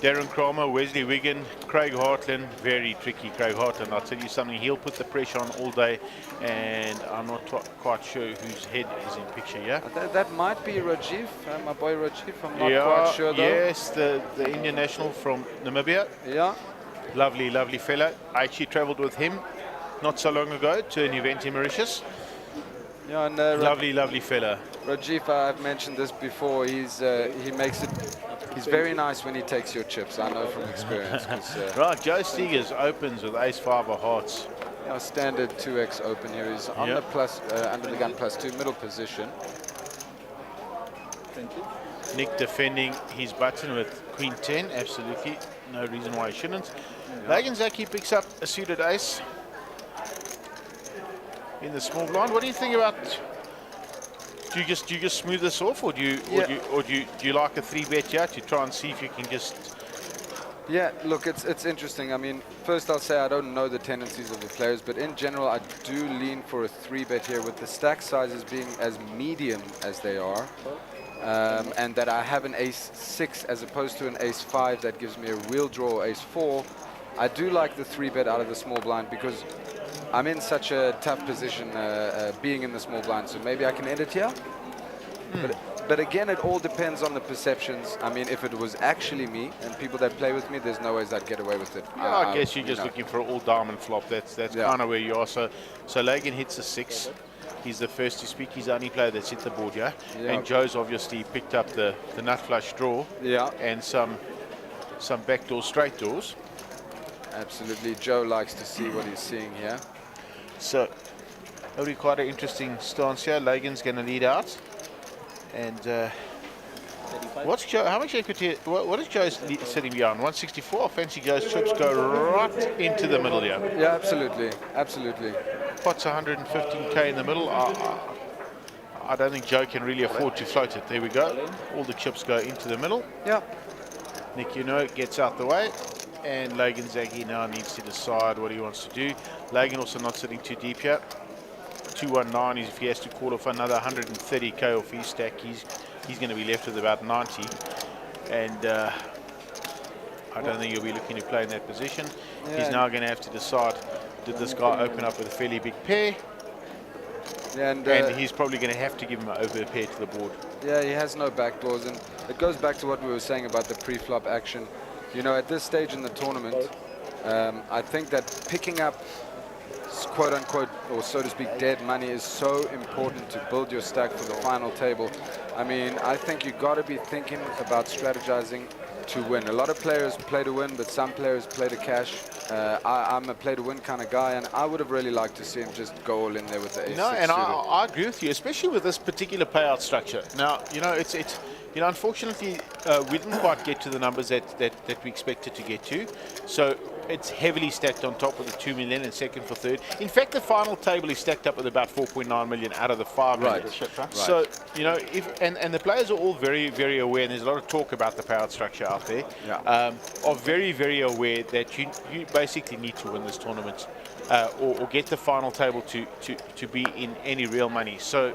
Darren Cromer, Wesley Wiggin, Craig Hartland. Very tricky, Craig Hartland. I'll tell you something, he'll put the pressure on all day, and I'm not quite sure whose head is in picture, yeah? That might be Rajiv, my boy Rajiv. I'm not quite sure though. Yes, the Indian national from Namibia. Yeah. Lovely, lovely fella. I actually traveled with him not so long ago to an event in Mauritius. Yeah, and lovely, lovely fella. Rajiv, I've mentioned this before. He makes it. He's very nice when he takes your chips. I know from experience. Right, Joe Stigers opens with Ace-5 of hearts. Yeah, standard 2x open here. He's on the plus, under the gun +2 middle position. Thank you. Nick defending his button with Queen 10. Absolutely, no reason why he shouldn't. Lagan Zaki picks up a suited ace in the small blind. What do you think about? Do you just smooth this off, or do you like a 3-bet here to try and see if you can just? Yeah, look, it's interesting. I mean, first I'll say I don't know the tendencies of the players, but in general I do lean for a 3-bet here with the stack sizes being as medium as they are. And that I have an ace-6 as opposed to an ace-5 that gives me a real draw, ace-4. I do like the 3-bet out of the small blind because I'm in such a tough position being in the small blind, so maybe I can end it here. But again, it all depends on the perceptions. I mean, if it was actually me and people that play with me, there's no ways I'd get away with it. Yeah, I guess you're just looking for an all diamond flop. That's kind of where you are. So Lagan hits a 6. He's the first to speak. He's the only player that's hit the board, yeah? And Joe's obviously picked up the nut flush draw. Yeah. And some backdoor straight draws. Absolutely. Joe likes to see what he's seeing here. So it'll be quite an interesting stance here. Lagan's going to lead out. And what's Joe? How much equity? What is Joe sitting behind? 164. Fancy Joe's chips go right into the middle here. Yeah, absolutely, absolutely. Pot's 115k in the middle. I don't think Joe can really afford to float it. There we go. All the chips go into the middle. Yeah. Nick gets out the way. And Lagan Zaghi now needs to decide what he wants to do. Lagan also not sitting too deep here. 219 is if he has to call off another 130k off his stack, he's going to be left with about 90. And I don't think he'll be looking to play in that position. Yeah. He's now going to have to decide, did this guy open up with a fairly big pair? Yeah, and he's probably going to have to give him an over pair to the board. Yeah, he has no backdoors, and it goes back to what we were saying about the pre-flop action. You know, at this stage in the tournament, I think that picking up quote-unquote, or so to speak, dead money is so important to build your stack for the final table. I mean, I think you got to be thinking about strategizing to win. A lot of players play to win, but some players play to cash. I'm a play-to-win kind of guy, and I would have really liked to see him just go all in there with the ace. No, and I agree with you, especially with this particular payout structure. Now, you know, unfortunately, we didn't quite get to the numbers that we expected to get to. So it's heavily stacked on top with the 2 million and second for third. In fact, the final table is stacked up with about 4.9 million out of the 5 million. Right. So, you know, and the players are all very, very aware, and there's a lot of talk about the payout structure out there, are very, very aware that you basically need to win this tournament or get the final table to be in any real money. So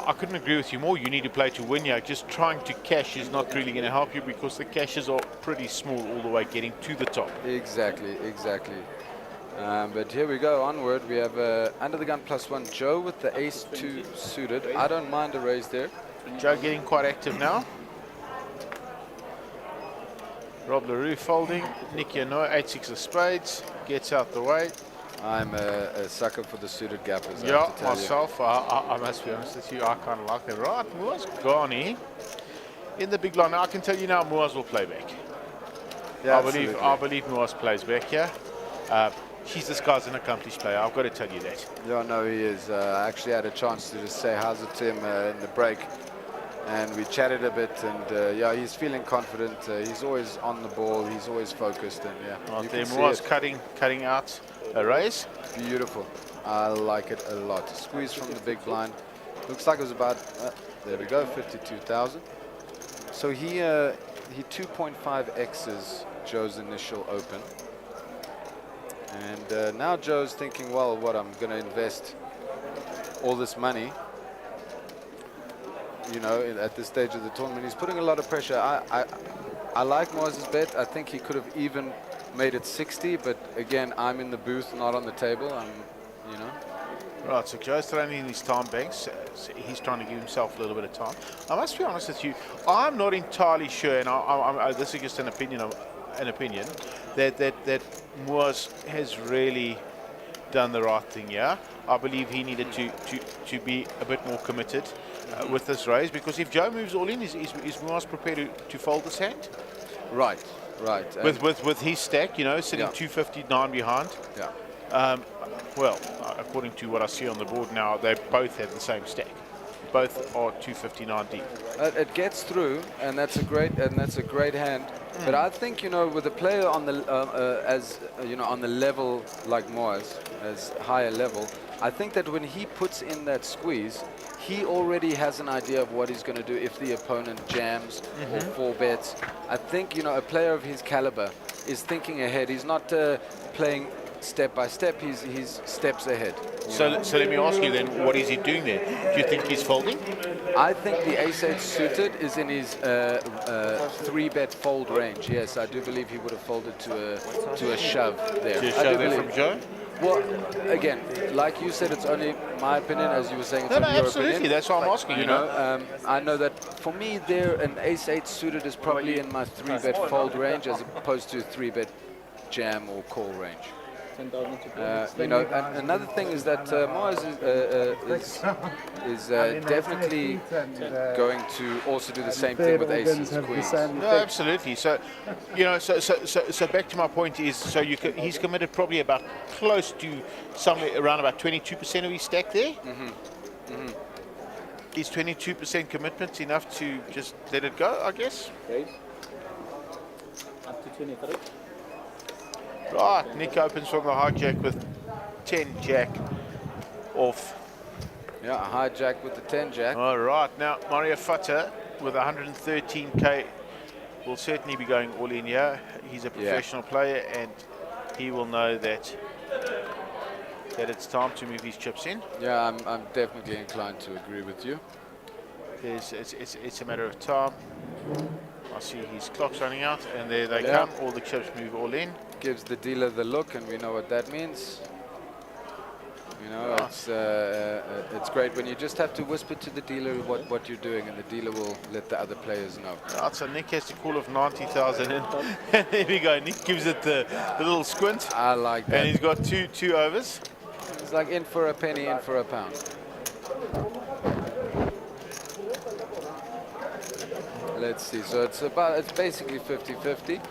I couldn't agree with you more. You need to play to win here. Just trying to cash is not really going to help you because the cashes are pretty small all the way getting to the top. Exactly. But here we go, onward. We have under the gun +1 Joe with the ace-2 suited. I don't mind a raise there. Joe getting quite active now. Rob LaRue folding. Nicky Anoy, 8-6 of spades. Gets out the way. I'm a sucker for the suited gappers. I Yeah, have to tell myself, I must be honest with you, I kind of like it. Right, Moaz Ghani in the big line. Now, I can tell you now, Moaz will play back. Yeah, I believe Moaz plays back here. This guy's an accomplished player. I've got to tell you that. Yeah, no, he is. I actually had a chance to just say how's it to him in the break, and we chatted a bit. And yeah, he's feeling confident. He's always on the ball. He's always focused. And yeah, Right there, Moaz cutting out a raise. Beautiful. I like it a lot. Squeeze from the big blind. Looks like it was about. There we go, 52,000. So he 2.5x's Joe's initial open. And now Joe's thinking, well, what, I'm going to invest all this money, you know, at this stage of the tournament. He's putting a lot of pressure. I like Moaz's bet. I think he could have even made it 60, but again, I'm in the booth, not on the table. You know. Right, so Joe's throwing in his time banks. So he's trying to give himself a little bit of time. I must be honest with you, I'm not entirely sure, and this is just an opinion that Moaz has really done the right thing. Yeah, I believe he needed to be a bit more committed with this raise, because if Joe moves all in, is Moaz prepared to fold this hand? Right. With his stack, you know, sitting 259 behind. Yeah. Well, according to what I see on the board now, they both have the same stack. Both are 259 deep. It gets through, and that's a great hand. But I think, you know, with a player on the on the level like Moaz, as higher level, I think that when he puts in that squeeze, he already has an idea of what he's going to do if the opponent jams or 4 bets. I think, you know, a player of his caliber is thinking ahead. He's not playing step by step, he's steps ahead. So let me ask you then, what is he doing there? Do you think he's folding? I think the ace-8 suited is in his 3-bet fold range. Yes, I do believe he would have folded to a shove there. To a shove there from Joe? Well, again, like you said, it's only my opinion, as you were saying. It's No, your absolutely. opinion. That's why I'm asking. You know, I know that for me, there an ace-8 suited is probably in my 3-bet fold range, as opposed to 3-bet jam or call range. You know, and another thing is that Moaz is definitely going to also do the same thing with aces and queens. No, absolutely. So, you know, so back to my point is, so he's committed probably about close to somewhere around about 22% of his stack there. Is 22% commitment enough to just let it go, I guess? Up to 23. Right, Nick opens from the hijack with 10 jack off. Yeah, a hijack with the 10 jack. All right, now Mario Fata with 113k will certainly be going all in here. He's a professional player, and he will know that it's time to move his chips in. Yeah, I'm definitely inclined to agree with you. It's a matter of time. I see his clock's running out, and there they come. All the chips move all in. Gives the dealer the look, and we know what that means. You know, it's great when you just have to whisper to the dealer what you're doing, and the dealer will let the other players know. Right, so Nick has to call off 90,000, and there we go. Nick gives it the little squint. I like that. And he's got two overs. It's like in for a penny, in for a pound. Let's see. So it's basically 50-50.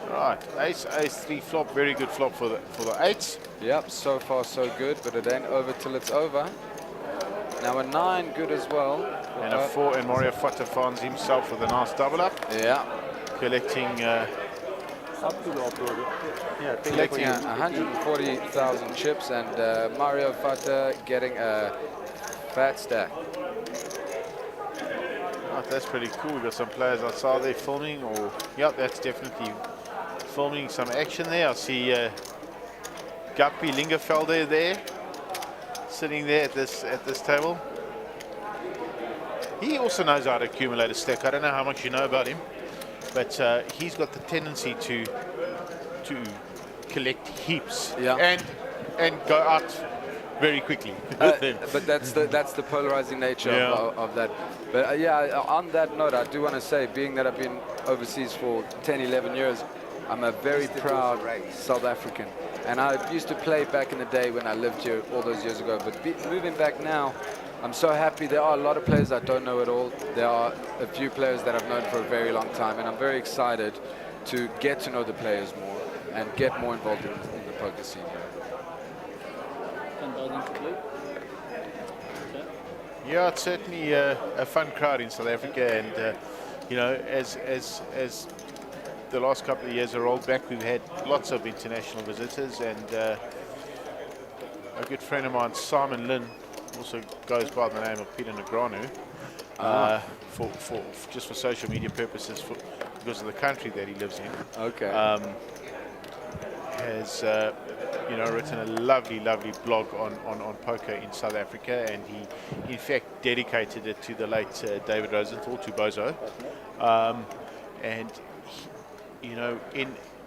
Right, ace 3 flop, very good flop for the 8s. Yep, so far so good, but it ain't over till it's over. Now a 9, good as well. And a 4, and Mario Fata finds himself with a nice double up. Yeah. Collecting 140,000 chips, and Mario Fata getting a fat stack. Right, that's pretty cool. We've got some players outside there filming, or yep, that's definitely filming some action there. I see Guppy Lingerfelder there, sitting there at this table. He also knows how to accumulate a stack. I don't know how much you know about him, but he's got the tendency to collect heaps and go out very quickly with them. But that's the polarizing nature Yeah. of that. But yeah, on that note, I do want to say, being that I've been overseas for 10, 11 years, I'm a very proud South African. And I used to play back in the day when I lived here all those years ago. But moving back now, I'm so happy. There are a lot of players I don't know at all. There are a few players that I've known for a very long time. And I'm very excited to get to know the players more and get more involved in the poker scene. Yeah, it's certainly a fun crowd in South Africa, and you know, as the last couple of years are rolled back, we've had lots of international visitors, and a good friend of mine, Simon Lynn, also goes by the name of Peter Negranu, just for social media purposes, because of the country that he lives in. Okay. Has you know, written a lovely blog on poker in South Africa, and he in fact dedicated it to the late David Rosenthal, to Bozo, and he, you know,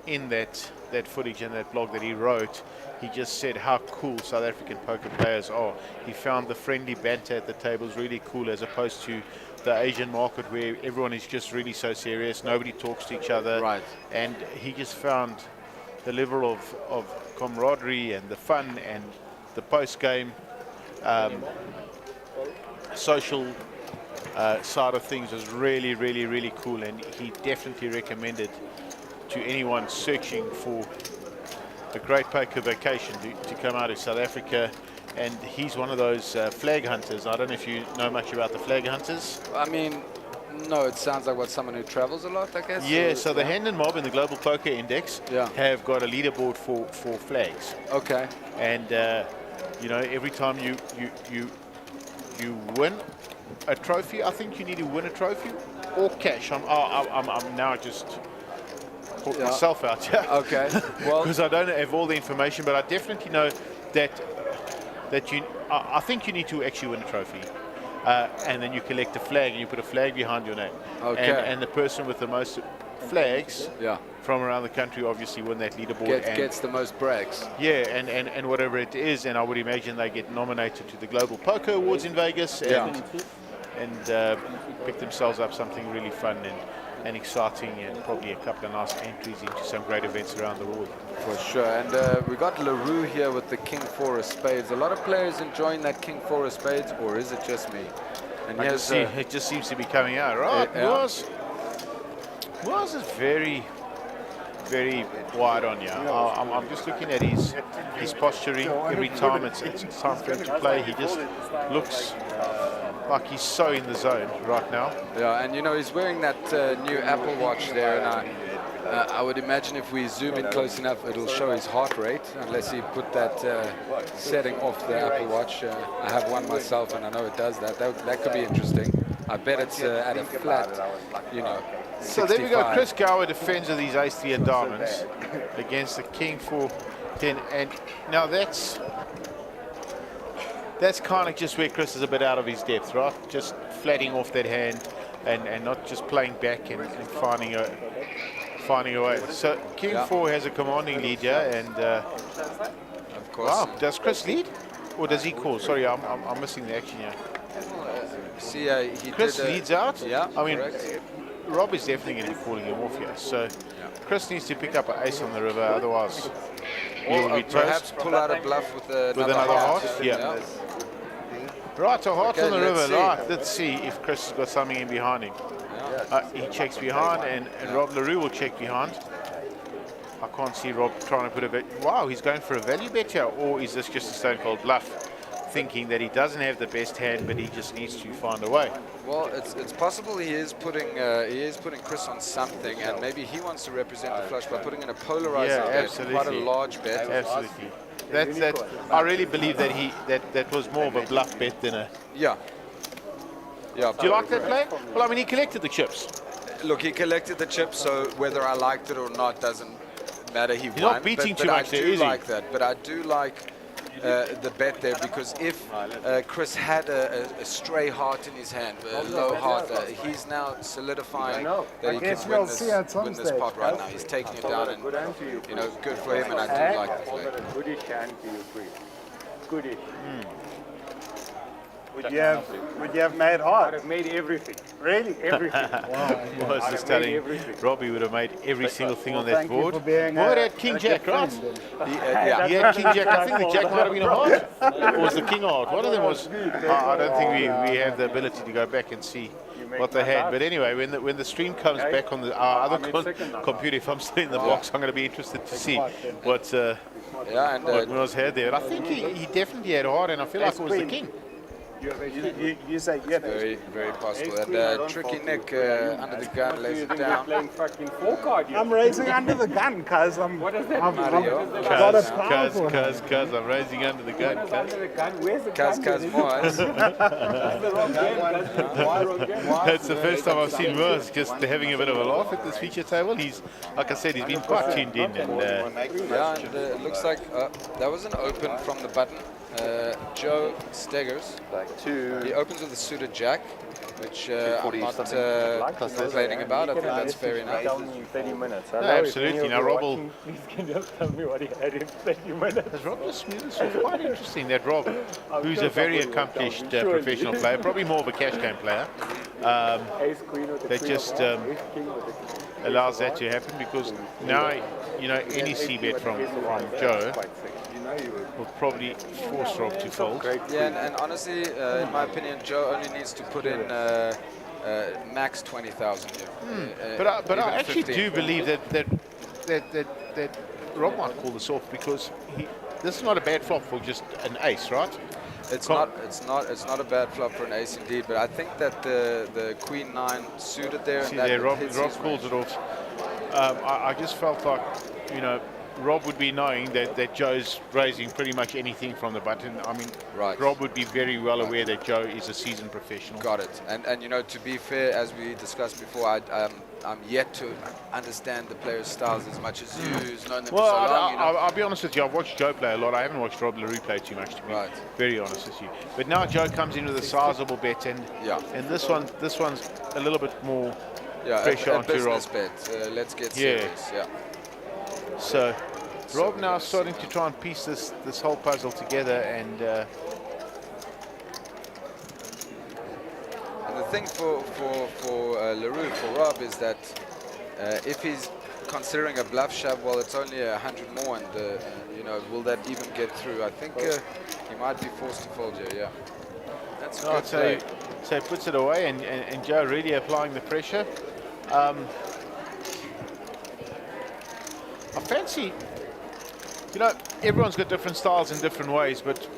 in that footage and that blog that he wrote, he just said how cool South African poker players are. He found the friendly banter at the tables really cool, as opposed to the Asian market where everyone is just really so serious, nobody talks to each other, right? And he just found the level of camaraderie and the fun and the post-game social side of things was really cool, and he definitely recommended to anyone searching for a great poker vacation to come out of South Africa. And he's one of those flag hunters. I don't know if you know much about the flag hunters. I mean, no, it sounds like someone who travels a lot, I guess. Yeah, so the Hendon Mob and the Global Poker Index have got a leaderboard for flags. Okay. And you know, every time you win a trophy, I think you need to win a trophy or cash. I'm now just put myself out here. Okay. Well, because I don't have all the information, but I definitely know that I think you need to actually win a trophy. And then you collect a flag and you put a flag behind your name. Okay. And the person with the most flags from around the country obviously win that leaderboard. Gets the most brags. Yeah, and whatever it is, and I would imagine they get nominated to the Global Poker Awards in Vegas and pick themselves up something really fun and exciting, and probably a couple of nice entries into some great events around the world. For sure. And we got LaRue here with the King 4 of Spades. A lot of players enjoying that King 4 of Spades, or is it just me? And it just seems to be coming out. Right, Moaz is very wide on you. I'm just looking at his posturing every time it's time for him to play. He just looks like he's so in the zone right now. Yeah, and you know, he's wearing that new Apple Watch there, and I would imagine if we zoom in close enough, it'll show his heart rate, unless he put that setting off the Apple Watch. I have one myself, and I know it does that. That could be interesting. I bet it's at a flat, you know, 65. So there we go. Chris Gower defends with these ace-3 and diamonds against the King 4, 10, and now that's kind of just where Chris is a bit out of his depth, right? Just flatting off that hand and not just playing back and finding a way. So King 4 has a commanding lead here, and of course. Wow, does Chris lead, or does he call? Sorry, I'm missing the action here. See, Chris leads out. Yeah, I mean, correct. Rob is definitely going to be calling him off here. So Chris needs to pick up an ace on the river, otherwise he will be perhaps toast. pull out a bluff with another heart. heart. Yeah. Right, so heart on the river. See. Right, let's see if Chris has got something in behind him. He checks behind, and Rob LaRue will check behind. I can't see Rob trying to put a bet. Wow, he's going for a value bet here, or is this just a stone cold bluff, thinking that he doesn't have the best hand, but he just needs to find a way? Well, it's possible he is putting Chris on something, and maybe he wants to represent the flush by putting in a polarizer bet, absolutely. quite a large bet. Absolutely. That I really believe that that was more of a bluff bet than a. Yeah. Yeah. Do you like that play? Well, I mean, he collected the chips. Look, he collected the chips, so whether I liked it or not doesn't matter. He won. Not beating too much there, is he? I do like that, but I do like the bet there, because if Chris had a stray heart in his hand, a low heart, he's now solidifying that he can win this pot right now. He's taking it down, and you know, good for him, and I do like the play. goody. Would you have made hard? I'd have made everything. Really? Everything. I was just telling Robbie would have made every single thing on that thank you board. for being What a- had King a Jack, good right? friend, He had King Jack. I think the Jack might have been a heart. Or was the King a heart? One of them was. I don't think we have the ability to go back and see what they had. But anyway, when the stream comes back on our other computer, if I'm still in the box, I'm going to be interested to see what Moz had there. I think he definitely had a heart, and I feel like it was the King. You say yeah. Very, very possible. And Tricky Nick under the gun lays it down. Playing fucking 4-card. I'm raising under the gun because I'm. What does that I'm, mean? I'm got a power for him. Cuz, I'm raising under the gun. Under the gun? Where's the gun? Cuz Moz. That's the wrong game. That's the first time I've seen Moz just having a bit of a laugh at this feature table. He's, like I said, he's been quite tuned in. And, and it looks like that was an open from the button. Joe Steggers. He opens with a suited jack, which I'm not complaining about. I think that's fair enough. Tell me in 30 minutes. No, absolutely. Now, Rob will. Please can you just tell me what he had in 30 minutes? Has Rob just smoothed this off? Quite interesting that Rob, who's a very accomplished professional player, probably more of a cash game player, that just allows that to happen, because now, you know, any c-bet from Joe will probably force Rob to fold. Yeah, and honestly, in my opinion, Joe only needs to put in max 20,000 here. But I actually do believe that Rob might call this off, because this is not a bad flop for just an ace, right? It's not a bad flop for an ace indeed, but I think that the Queen 9 suited there. See there, Rob calls it off. I just felt like, you know, Rob would be knowing that Joe's raising pretty much anything from the button. I mean, Rob would be very well aware that Joe is a seasoned professional. Got it. And you know, to be fair, as we discussed before, I'm yet to understand the players' styles as much as you, who's known them for so long. I'll be honest with you, I've watched Joe play a lot. I haven't watched Rob LaRue play too much, to be very honest with you. But now Joe comes in with a sizable bet, and this one's a little bit more pressure onto Rob. Bet. Let's get serious. Yeah. So Rob now is starting to try and piece this whole puzzle together, and the thing for LaRue, for Rob, is that if he's considering a bluff shove, well, it's only 100 more, and you know, will that even get through? I think he might be forced to fold here. Yeah, that's good play. So he puts it away, and Joe really applying the pressure. I fancy, you know, everyone's got different styles in different ways, but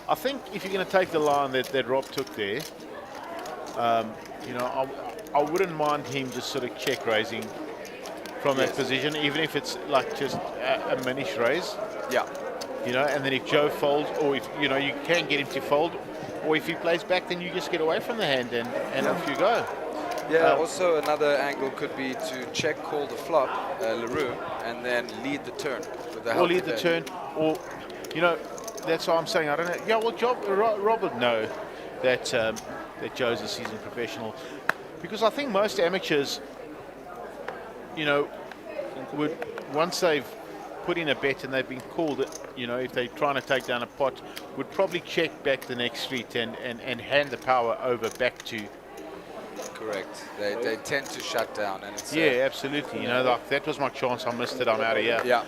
I think if you're going to take the line that Rob took there, you know, I wouldn't mind him just sort of check raising from that position, even if it's like just a minish raise. Yeah. You know, and then if Joe folds, or if, you know, you can get him to fold, or if he plays back, then you just get away from the hand and off you go. Yeah, also another angle could be to check call the flop, LaRue, and then lead the turn. With the or lead the turn, or, you know, that's what I'm saying. I don't know. Yeah, well, Rob would know that that Joe's a seasoned professional, because I think most amateurs, you know, would, once they've put in a bet and they've been called, you know, if they're trying to take down a pot, would probably check back the next street and hand the power over back to. Correct. They tend to shut down, and it's absolutely. You know, like, that was my chance. I missed it. I'm out of here. Yeah.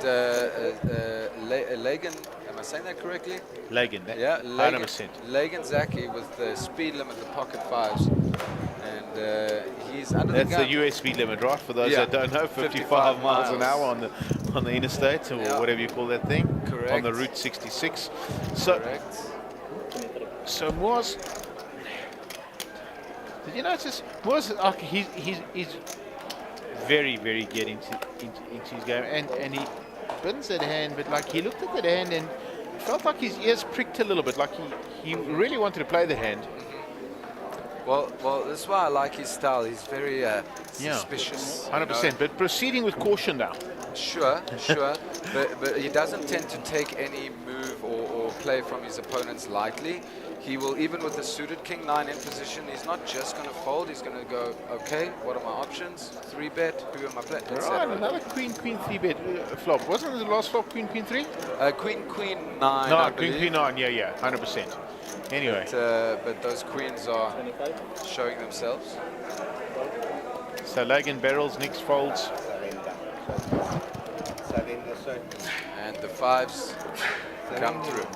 And Lagan, am I saying that correctly? Lagan. Yeah. 100%. Lagan Zaki with the speed limit, the pocket fives, and he's under That's the gun. the US speed limit, right? For those that don't know, 55 miles an hour on the interstate, or whatever you call that thing. Correct. On the Route 66. So, correct. So Moz, did you notice Moz? He's very get into his game, and he bins that hand, but like he looked at that hand and felt like his ears pricked a little bit, like he really wanted to play the hand. Well, that's why I like his style. He's very suspicious. 100%. But proceeding with caution now. Sure. but he doesn't tend to take any move or play from his opponents lightly. he will, even with the suited king 9 in position, he's not just going to fold. He's going to go, okay, what are my options? 3-bet, who am I playing? Right, another queen 3-bet flop. Wasn't the last flop queen 3? Queen 9. No, I queen believe. 9. Yeah, 100%. Anyway, but those queens are showing themselves. So Logan barrels, Nick folds. And the 5s come through.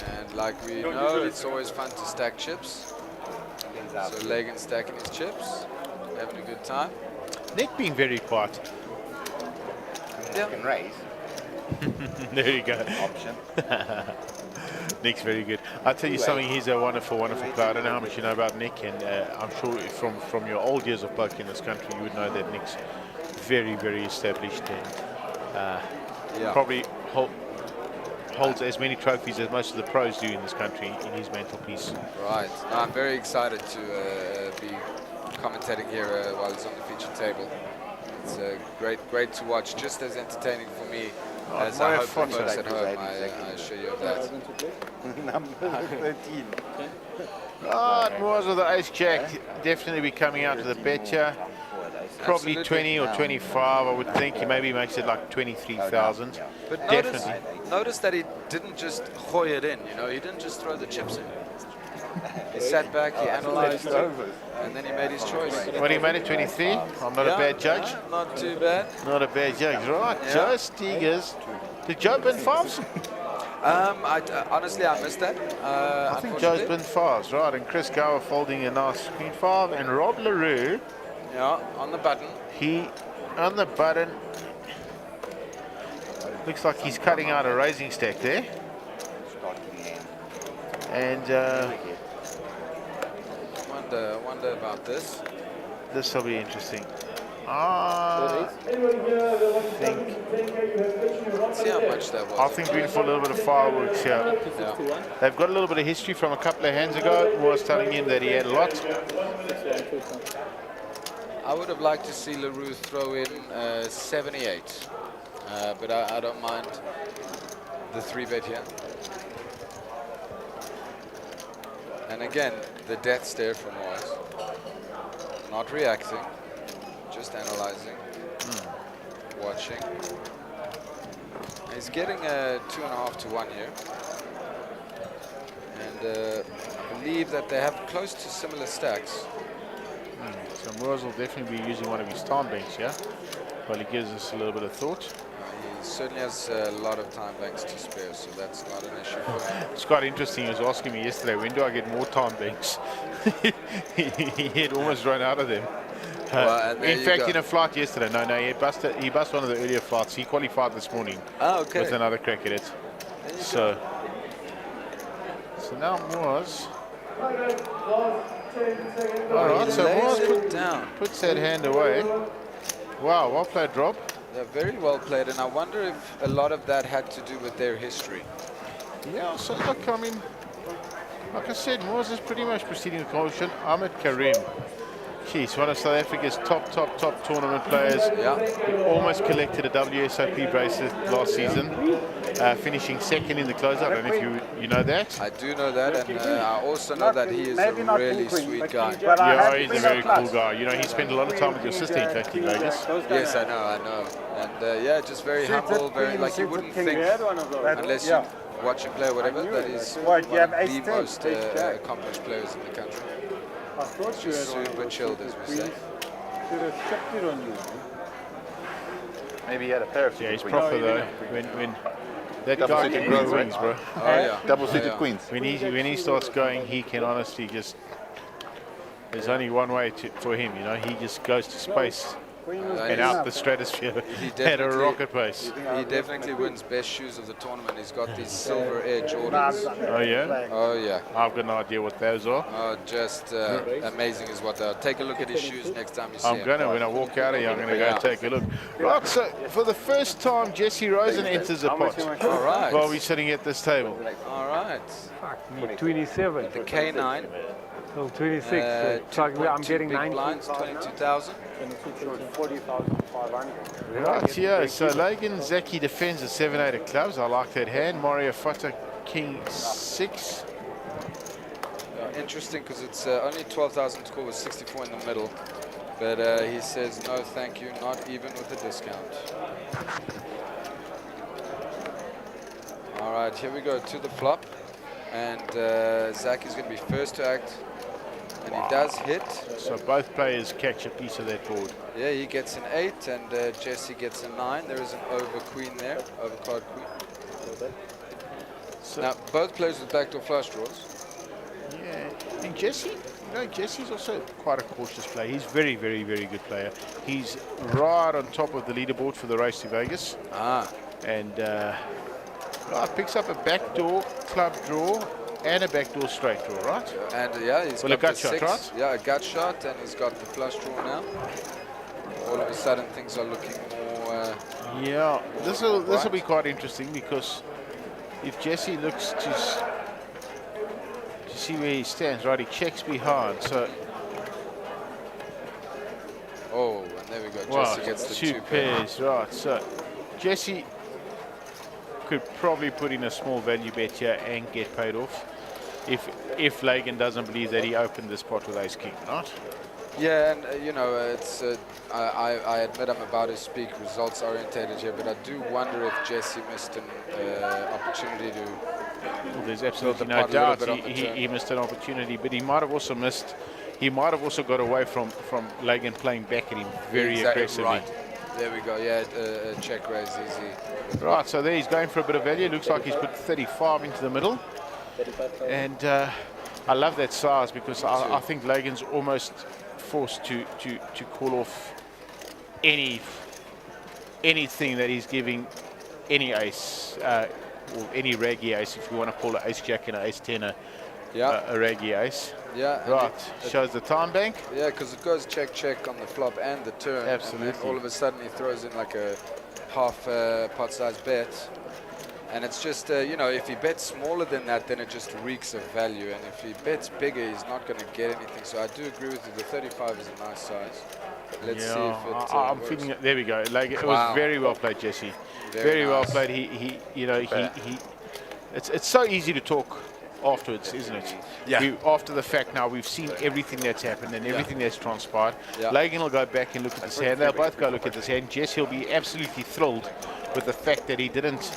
And like we know, it's always fun to stack chips. So Logan stacking his chips, having a good time. Nick being very quiet. Yeah. Can raise. There you go. Option. Nick's very good. I'll tell you something, he's a wonderful, wonderful player. I don't know how much you know about Nick, and I'm sure from your old years of poker in this country, you would know that Nick's very, very established and probably holds as many trophies as most of the pros do in this country in his mantelpiece. Right. No, I'm very excited to be commentating here while he's on the feature table. It's great to watch, just as entertaining for me as I hope for folks at home. I assure you of that. Number 13. Right, Moores with the ace jack definitely be coming out to the bet here. Probably Absolutely. 20 or 25, I would think. He maybe makes it like 23,000. But notice that he didn't just hoy it in, you know, he didn't just throw the chips in. He sat back, he analyzed it, and then he made his choice. What, he made it 23? I'm not a bad judge. Not too bad. Not a bad judge. Right, Joe Stigers. Did Joe bin 5s? Honestly, I missed that. I think Joe's bin 5s, right. And Chris Gower folding a nice queen 5. And Rob LaRue. Yeah, on the button. On the button. Looks like he's cutting out a raising stack there. And wonder about this. This will be interesting. I think. See how much that was. I think we're in for a little bit of fireworks here. Yeah. They've got a little bit of history from a couple of hands ago. I was telling him that he had a lot. I would have liked to see LaRue throw in 78, but I don't mind the 3-bet here. And again, the death stare from Moores. Not reacting, just analyzing, watching. He's getting a 2.5 to 1 here. And I believe that they have close to similar stacks. So Moores will definitely be using one of his time banks here, while he gives us a little bit of thought. He certainly has a lot of time banks to spare, so that's not an issue for him. It's quite interesting. He was asking me yesterday, when do I get more time banks? He had almost run out of them. In fact, in a flight yesterday, no, he busted one of the earlier flights. He qualified this morning with another crack at it. So now Moores. Alright, so Moores puts that hand away. Wow, well played, Rob. They're very well played, and I wonder if a lot of that had to do with their history. Yeah, so look, I mean, like I said, Moores is pretty much proceeding with caution. Ahmed Karim. He's one of South Africa's top tournament players. Yeah. He almost collected a WSOP bracelet last season, finishing second in the closeout. I don't know if you know that. I do know that, and I also know that he is a really sweet guy. Yeah, he's a very cool guy. You know, he spent a lot of time with your sister, in fact, in Vegas. Yes, I know. And yeah, just very humble, very, like, you wouldn't think, unless you watch him play or whatever, that he's one of the most accomplished players in the country. Just super chilled, as we say. Should have checked it on you. Maybe he had a pair of. Yeah, he's proper though. When that guy can grow wings, bro. Oh yeah. Double-suited queens. When he starts going, he can honestly just. There's only one way for him, you know. He just goes to space and out the stratosphere at a rocket pace. He definitely wins best shoes of the tournament. He's got these silver Air Jordans. Oh yeah? Oh yeah. I've got no idea what those are. Just amazing is what they are. Take a look at his shoes next time you see him. When I walk out of here, I'm gonna go take a look. Right, so for the first time, Jesse Rosen enters the pot. All right. While we're sitting at this table. All right. 27. The K9. So 26. So I'm getting 9 blinds, 22,000. 40,500. Right, yeah. So Logan Zaki defends the 7-8 of clubs. I like that hand. Mario Fata King 6. Interesting, because it's only 12,000 to call with 64 in the middle. But he says, no, thank you, not even with a discount. All right, here we go to the flop. And Zach is going to be first to act. And he does hit. So both players catch a piece of that board. Yeah, he gets an 8 and Jesse gets a 9. There is an over queen there, overcard queen. So now, both players with backdoor flush draws. Yeah, and Jesse, Jesse's also quite a cautious player. He's very, very, very good player. He's right on top of the leaderboard for the race to Vegas. And picks up a backdoor club draw and a backdoor straight draw, right? And yeah, he's got got a gut the shot, 6. right? Yeah, a gut shot, and he's got the flush draw now. All of a sudden, things are looking more. Yeah, this will be quite interesting, because if Jesse looks to see where he stands, right? He checks behind, so. Oh, and there we go. Wow, Jesse gets the two pairs, right? So Jesse could probably put in a small value bet here and get paid off if Lagan doesn't believe that he opened this pot with ace king, right? Yeah, and you know, it's I admit I'm about to speak results orientated here, but I do wonder if Jesse missed an opportunity to. Well, there's absolutely no doubt he missed an opportunity, but he might have also missed. He might have also got away from Lagan playing back at him very aggressively. Right. There we go. Yeah, check raise easy. Right, so there he's going for a bit of value. Looks like he's put 35 into the middle, and I love that size, because I think Lagan's almost forced to call off anything that he's giving any ace or any raggy ace, if you want to call it ace jack and an ace 10 a raggy ace. Yeah. Right. Shows the time bank. Yeah, because it goes check on the flop and the turn. Absolutely. And then all of a sudden he throws in like a half pot size bet. And it's just, you know, if he bets smaller than that, then it just reeks of value. And if he bets bigger, he's not going to get anything. So I do agree with you. The 35 is a nice size. Let's see if it I'm works. feeling it. There we go. Like, it was very well played, Jesse. Very well played. He it's so easy to talk afterwards, isn't it? Yeah. After the fact now, we've seen everything that's happened and everything that's transpired. Yeah. Lagan will go back and look at this hand. They'll both go look at this hand. Jesse will be absolutely thrilled with the fact that he didn't.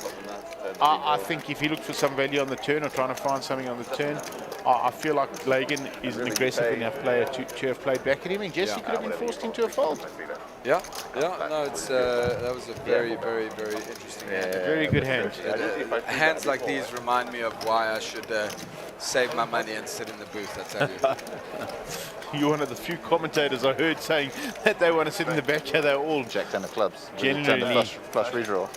I think if he looked for some value on the turn or trying to find something on the turn, I feel like Lagan is an aggressive enough player to have played back at him, and Jesse could have been forced into a fold. Yeah, no, it's that was a very, very, very interesting hand. Very good hand. Hands like these remind me of why I should save my money and sit in the booth, I tell you. You're one of the few commentators I heard saying that they want to sit in the back here. They're all Jack 10 of clubs. Generally flush redraw.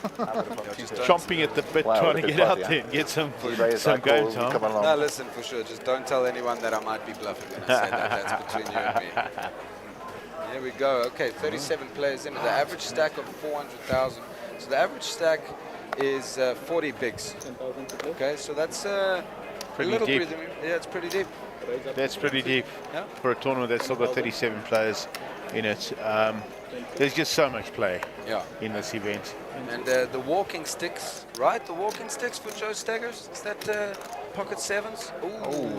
chomping at the bit, trying to get out there and get some game time. No, listen, for sure. Just don't tell anyone that I might be bluffing when I say that. That's between you and me. Here we go. Okay, 37 players in. The average stack of 400,000. So the average stack is 40 bigs. Okay, so that's pretty a little deep. Yeah, it's pretty deep. That's pretty deep for a tournament that's still got 37 players in it. There's just so much play in this event. And the walking sticks, right? The walking sticks for Joe Staggers. Is that pocket sevens? Ooh.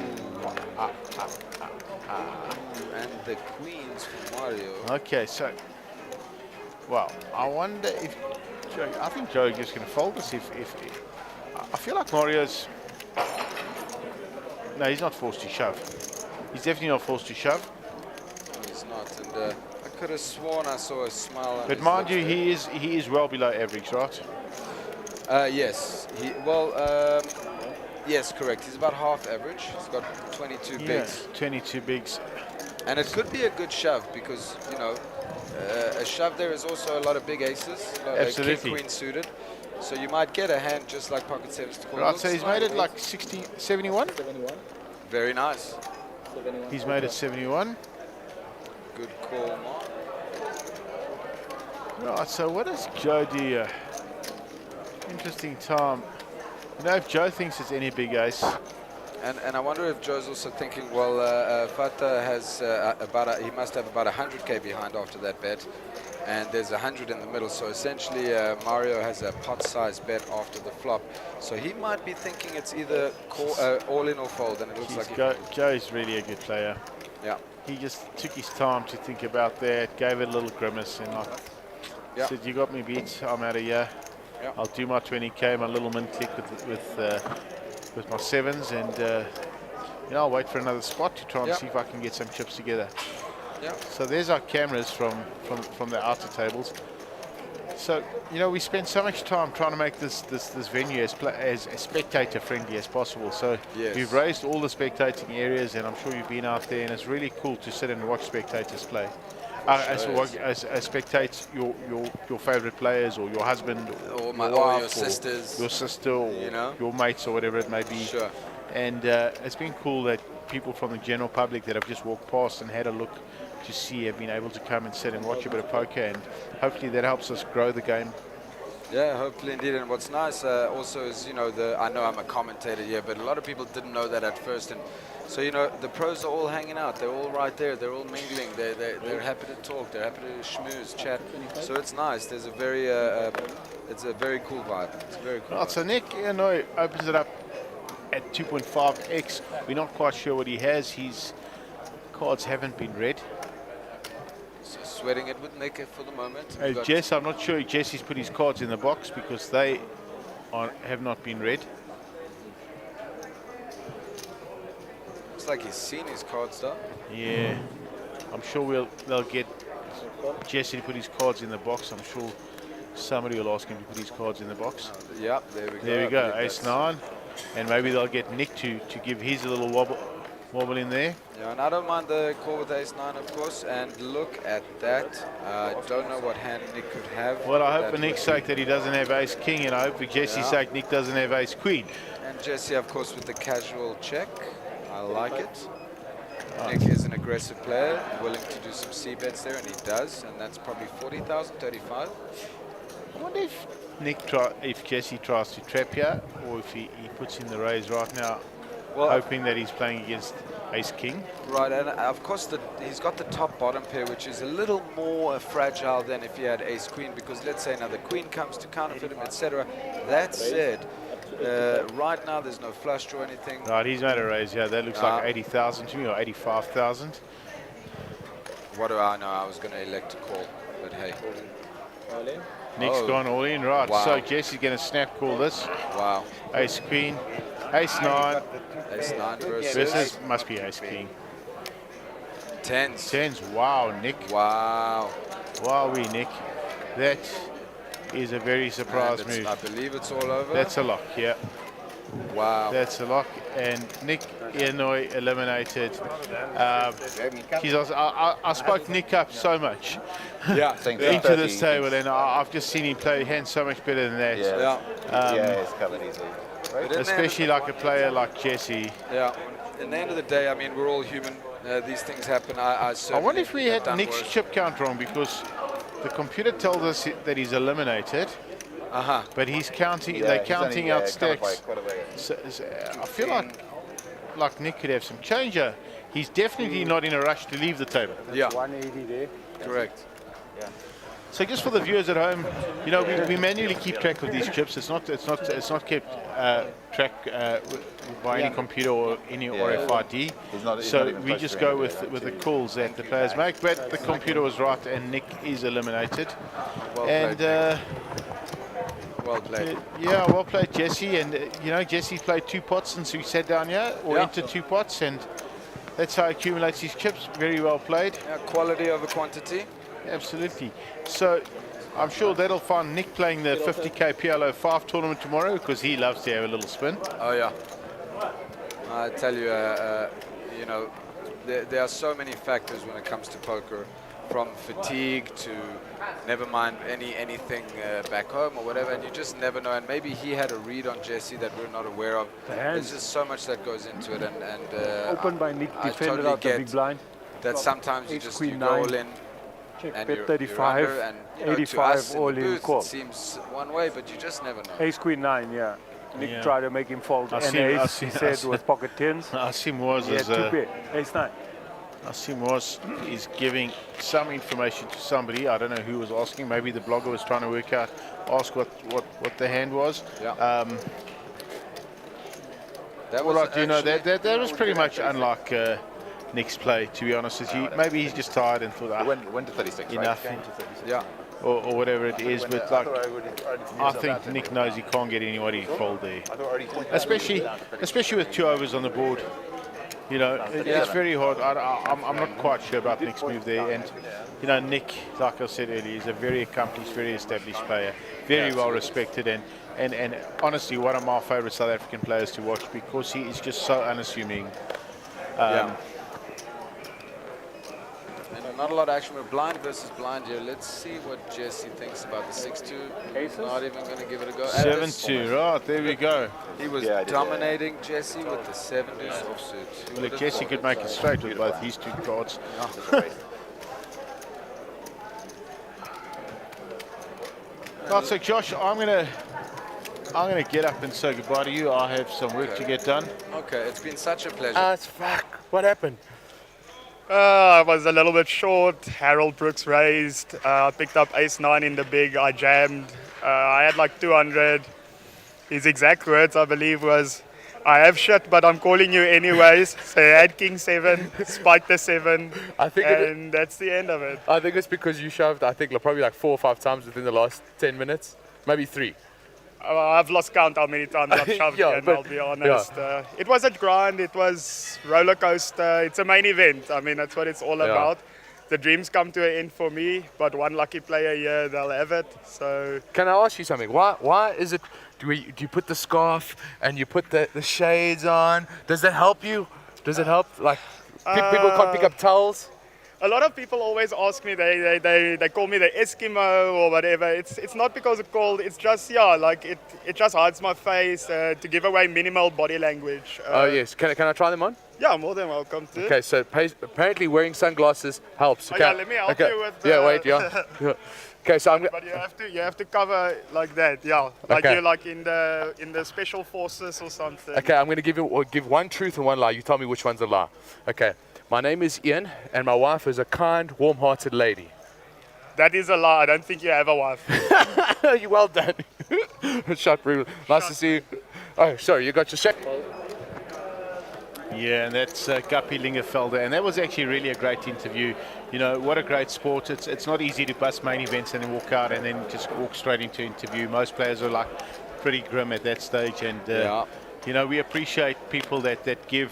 And the queens for Mario. Okay, so, well, I wonder if Joe, I think Joe is going to fold this if I feel like Mario's. No, he's not forced to shove. He's definitely not forced to shove. He's not, and I could have sworn I saw a smile on But his mind you, lips he is well below average, right? yes. Yes, correct. He's about half average. He's got 22 bigs. 22 bigs. And it could be a good shove because, you know, a shove there is also a lot of big aces. Absolutely. King, queen suited. So you might get a hand just like pocket sevens to call. Right, so he's made it like 60, 71? Very nice. He's made it 71. Good call, Mark. Right, so what does Joe do here? Interesting time. You know, if Joe thinks it's any big ace. And I wonder if Joe's also thinking, well, Fata has he must have about 100k behind after that bet. and there's 100 in the middle. So essentially, Mario has a pot-sized bet after the flop. So he might be thinking it's either all in or fold, and it looks like Joe's really a good player. Yeah. He just took his time to think about that, gave it a little grimace, and said, "You got me beat. I'm out of here. Yeah. I'll do my 20k, my little min click with my sevens, and I'll wait for another spot to try and see if I can get some chips together." Yeah. So there's our cameras from the outer tables. So we spend so much time trying to make this venue as spectator friendly as possible. So we've raised all the spectating areas, and I'm sure you've been out there, and it's really cool to sit and watch spectators play. As spectate your favorite players, or your husband, or your wife, your sisters, your sister, or your mates, or whatever it may be. Sure. And it's been cool that people from the general public that have just walked past and had a look to see have been able to come and sit and watch a bit of poker, and hopefully that helps us grow the game. Yeah, hopefully indeed. And what's nice also is, I know I'm a commentator here, but a lot of people didn't know that at first. And so, the pros are all hanging out. They're all right there. They're all mingling. They're happy to talk. They're happy to schmooze, chat. So it's nice. There's a very, it's a very cool vibe. It's a very cool vibe. So Nick, opens it up at 2.5x. We're not quite sure what he has. His cards haven't been read. So sweating it with Nick for the moment. Jess, I'm not sure Jesse's put his cards in the box because they have not been read. Looks like he's seen his cards though. Yeah, I'm sure they'll get Jesse to put his cards in the box. I'm sure somebody will ask him to put his cards in the box. Yeah, there we go. There we go, ace-9. And maybe they'll get Nick to give his a little wobble in there. Yeah, and I don't mind the call with ace-9, of course. And look at that. I don't know what hand Nick could have. Well, I hope for Nick's sake that he doesn't have ace-king, and I hope for Jesse's sake Nick doesn't have ace-queen. And Jesse, of course, with the casual check. I like it. Nick is an aggressive player, willing to do some C-bets there, and he does. And that's probably 40,000, 35. I wonder if Jesse tries to trap here, or if he puts in the raise right now, hoping that he's playing against ace-king. Right, and of course he's got the top-bottom pair, which is a little more fragile than if he had ace-queen, because let's say another queen comes to counterfeit him, etc. That said, right now there's no flush draw or anything. Right, he's made a raise here. That looks like 80,000 to me, or 85,000. What do I know? I was going to elect to call, but hey. Nick's gone all in, right. Wow. So Jesse's going to snap call this. Wow. Ace-queen, ace-9. Ace-9 versus must be ace-king. Tens. Tens, wow, Nick. Wow. Wowee, Nick. That is a very surprise move. I believe it's all over. That's a lock, yeah. Wow. That's a lock. And Nick Ianoi eliminated. I spoke Nick up so much into this table, and I've just seen him play hands so much better than that. It's covered easily. Especially like a player like Jesse. Yeah. In the end of the day, I mean, we're all human. These things happen. I wonder if we had Nick's chip count wrong, because the computer tells us that he's eliminated. But he's counting. They're counting out stacks. So, I feel like Nick could have some change here. He's definitely not in a rush to leave the table. Yeah. 180 there. Correct. Yeah. So just for the viewers at home, we manually keep track of these chips. It's not kept track by any computer or any RFID. So we just go with the calls that the players make. But the computer was right, and Nick is eliminated. Well played. Yeah, well played, Jesse. And Jesse played 2 pots since we sat down here, or entered 2 pots, and that's how he accumulates his chips. Very well played. Yeah, quality over quantity. Absolutely. So I'm sure that'll find Nick playing the 50k PLO 5 tournament tomorrow, because he loves to have a little spin. Oh yeah. I tell you, there are so many factors when it comes to poker, from fatigue to never mind anything back home or whatever, and you just never know. And maybe he had a read on Jesse that we're not aware of. There's just so much that goes into it, and opened by Nick, I defended totally out the big blind. That sometimes you go all in. Check and bet you're 35, under, and 85 all in call. It seems one way, but you just never know. Ace Queen 9, yeah. Nick tried to make him fold. He said with pocket tens. Asim was as Ace 9. Asim is giving some information to somebody. I don't know who was asking. Maybe the blogger was trying to ask what the hand was. Yeah. Well, I do know that was pretty much unlike Nick's play, to be honest with you. Maybe he's just tired and thought, went to 36, enough. right? Yeah. Or whatever it is, but like, I think Nick knows he can't get anybody to fold there. Especially with 2 overs on the board. You know, it's very hard. I'm not quite sure about Nick's move there. And, you know, Nick, like I said earlier, is a very accomplished, very established player. Very well respected and honestly, one of my favourite South African players to watch because he is just so unassuming. And not a lot of action. We're blind versus blind here. Let's see what Jesse thinks about the 6-2. Not even going to give it a go. 7-2, right, there we go. He was dominating Jesse with the 7 deuce offsuit. Look, Jesse could make it straight with both these 2 cards. Right, so Josh, I'm gonna get up and say goodbye to you. I have some work to get done. Okay, it's been such a pleasure. Fuck. What happened? I was a little bit short. Harold Brooks raised. I picked up ace-9 in the big. I jammed. I had like 200. His exact words, I believe, was, "I have shit, but I'm calling you anyways." So he had king 7, spiked the 7, and that's the end of it. I think it's because you shoved, I think, probably like 4 or 5 times within the last 10 minutes. Maybe 3. I've lost count how many times I've shoved, and I'll be honest. It was a grind, it was roller coaster, it's a main event. I mean, that's what it's all about. The dreams come to an end for me, but one lucky player here, they'll have it. So, can I ask you something? Why is it, do you put the scarf and you put the shades on? Does that help you? Does it help? Like, people can't pick up towels? A lot of people always ask me, they call me the Eskimo or whatever. It's not because of cold, it's just, like it just hides my face to give away minimal body language. Oh yes, can I try them on? Yeah, more than welcome to. Okay, so apparently wearing sunglasses helps. Okay. Oh, yeah, let me help you with. Okay, so but you have to cover like that, like you're like in the special forces or something. Okay, I'm going to give one truth and one lie. You tell me which one's a lie. Okay. My name is Ian, and my wife is a kind, warm-hearted lady. That is a lie. I don't think you have a wife. You're well done. Shot brutal. Nice to see you. Oh, sorry, you got your second. Yeah, and that's Guppy Lingerfelder, and that was actually really a great interview. You know, what a great sport. It's not easy to bust main events and then walk out and then just walk straight into interview. Most players are like pretty grim at that stage, and you know, we appreciate people that give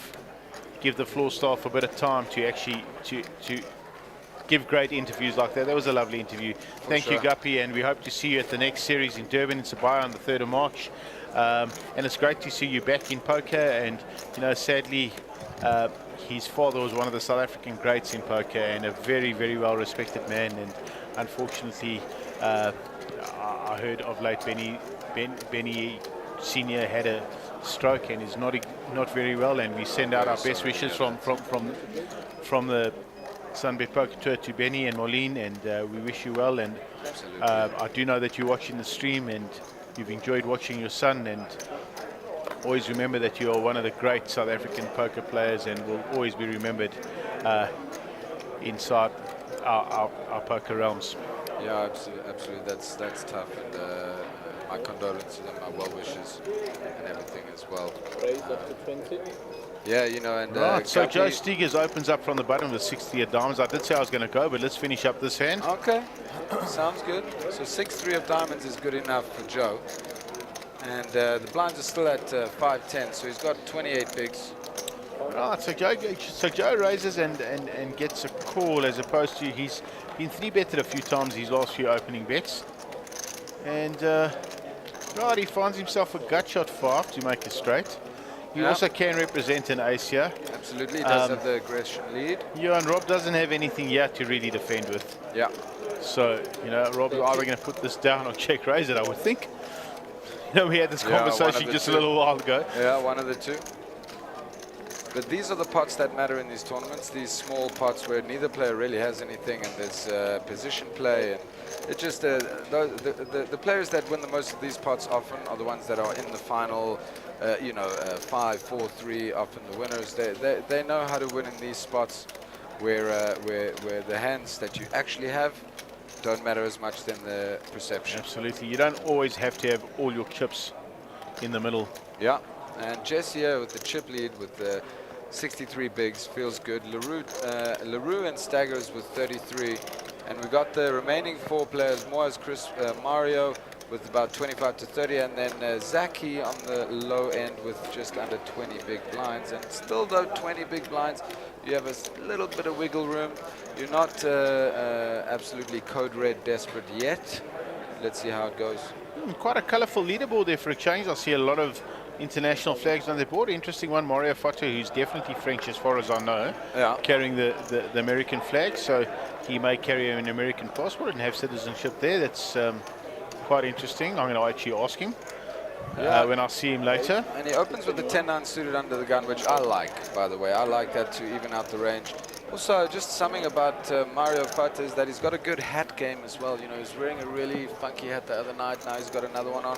the floor staff a bit of time to actually to give great interviews like that. That was a lovely interview. Thank you, Guppy, and we hope to see you at the next series in Durban in Sabaya on the 3rd of March. And it's great to see you back in poker. And you know, sadly, his father was one of the South African greats in poker and a very, very well respected man. And unfortunately, I heard of late Benny Senior had a stroke and is not very well, and we send out our best wishes from the SUNBET Poker Tour to Benny and Moline, and we wish you well. And I do know that you're watching the stream and you've enjoyed watching your son, and always remember that you are one of the great South African poker players and will always be remembered inside our poker realms. Yeah, absolutely. That's tough, and my condolences and my well wishes and everything as well. Raise up to 20. Yeah, you know, and right. So Joe Stigers opens up from the bottom with 60 of diamonds. I did say I was going to go, but let's finish up this hand. Okay, sounds good. So 6-3 of diamonds is good enough for Joe, and the blinds are still at 5-10, so he's got 28 bigs. Right, so Joe raises and gets a call, as opposed to he's been 3-betted a few times his last few opening bets. And right, he finds himself a gut shot 5 to make it straight. He also can represent an ace here. Absolutely, he does have the aggression lead. Yeah, and Rob doesn't have anything yet to really defend with. Yeah. So, you know, Rob is either going to put this down or check raise it, I would think. You know, we had this conversation just a little while ago. Yeah, one of the two. But these are the pots that matter in these tournaments, these small pots where neither player really has anything, and there's position play, and it just the players that win the most of these pots often are the ones that are in the final, 5, 4, 3, often the winners. They know how to win in these spots. where the hands that you actually have don't matter as much than the perception. Absolutely. You don't always have to have all your chips in the middle. Yeah, and Jesse here with the chip lead with the 63 bigs feels good. LaRue and Staggers with 33. And we got the remaining 4 players, Moaz, Chris, Mario with about 25 to 30, and then Zaki on the low end with just under 20 big blinds. And still though, 20 big blinds, you have a little bit of wiggle room. You're not absolutely code red desperate yet. Let's see how it goes. Quite a colourful leaderboard there for a change. I see a lot of international flags on the board. Interesting one, Mario Foto, who's definitely French as far as I know, carrying the American flag. So he may carry an American passport and have citizenship there. That's quite interesting. I'm going to actually ask him when I see him later. And he opens with the 10-9 suited under the gun, which I like, by the way. I like that to even out the range. Also, just something about Mario Foto is that he's got a good hat game as well. You know, he's wearing a really funky hat the other night. Now he's got another one on.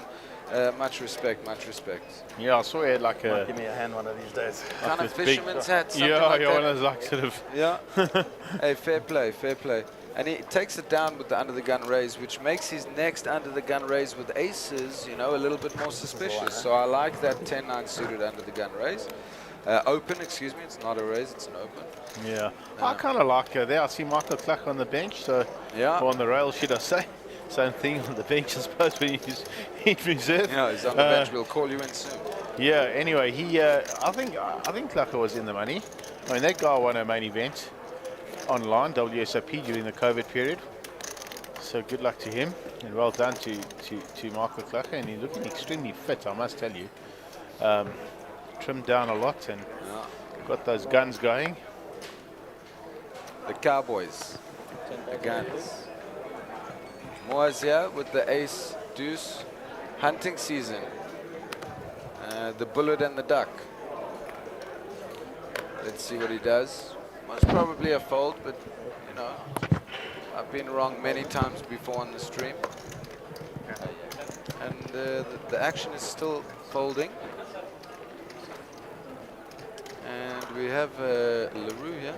Much respect, much respect. Yeah, I saw he had like a... Give me a hand one of these days. Kind of fisherman's hat, something yeah, like yeah, that. one of those like sort of... Yeah. Hey, fair play, fair play. And he takes it down with the under-the-gun raise, which makes his next under-the-gun raise with aces, you know, a little bit more suspicious. So I like that 10-9 suited under-the-gun raise. Open, excuse me, it's not a raise, it's an open. Yeah, I kind of like there. I see Michael Clark on the bench, so yeah, or on the rail, should I say? Same thing on the bench, I suppose, when he's in reserve. Yeah, he's on the bench. We'll call you in soon. Yeah. Anyway, he, I think Clark was in the money. I mean, that guy won a main event online, WSOP, during the COVID period. So good luck to him, and well done to Michael Clark. And he's looking extremely fit, I must tell you. Trimmed down a lot and got those guns going. The Cowboys, the guns. Moaz here with the ace deuce, hunting season. The bullet and the duck. Let's see what he does. Most probably a fold, but you know, I've been wrong many times before on the stream. And the action is still folding. And we have LaRue here.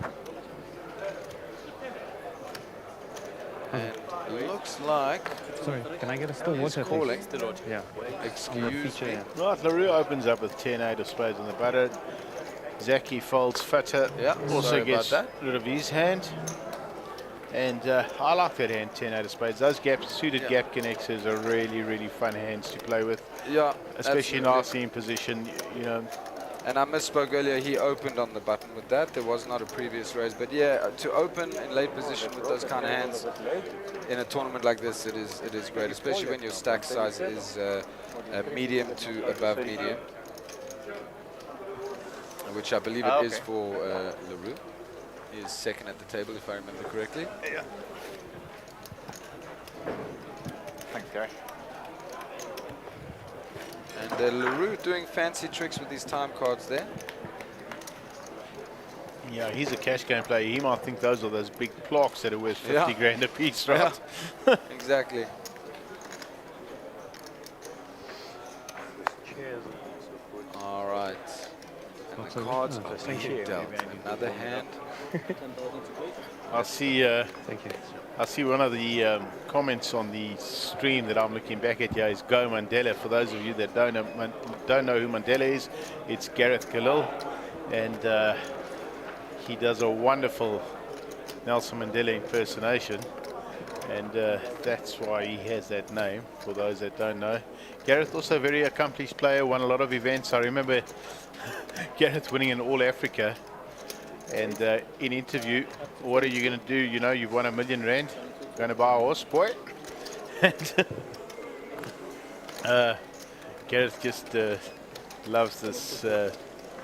And it looks like... Sorry, can I get a still he's water? calling. Yeah. Excuse me. Right, LaRue opens up with 10-8 of spades on the button. Zaki folds Fata, also gets rid of his hand. And I like that hand, 10-8 of spades. Those suited gap connectors are really, really fun hands to play with. Yeah, especially nicely in position, you know. And I misspoke earlier, he opened on the button with that. There was not a previous raise. But yeah, to open in late position with those kind of hands in a tournament like this, it is great, especially when your stack size is medium to above medium, which I believe it is for LaRue. He is second at the table, if I remember correctly. Yeah. Thanks, Gary. And LaRue doing fancy tricks with these time cards there. Yeah, he's a cash game player. He might think those are those big plaques that are worth 50 grand a piece, right? Yeah. Exactly. All right. And the cards are being dealt. Another hand. I see. Thank you. I see one of the comments on the stream that I'm looking back at here is Go Mandela. For those of you that don't know who Mandela is, it's Gareth Khalil, and he does a wonderful Nelson Mandela impersonation, and that's why he has that name. For those that don't know, Gareth also a very accomplished player, won a lot of events. I remember Gareth winning an All Africa. And in interview, what are you going to do? You know, you've won R1 million. Going to buy a horse, boy? And Gareth just loves this,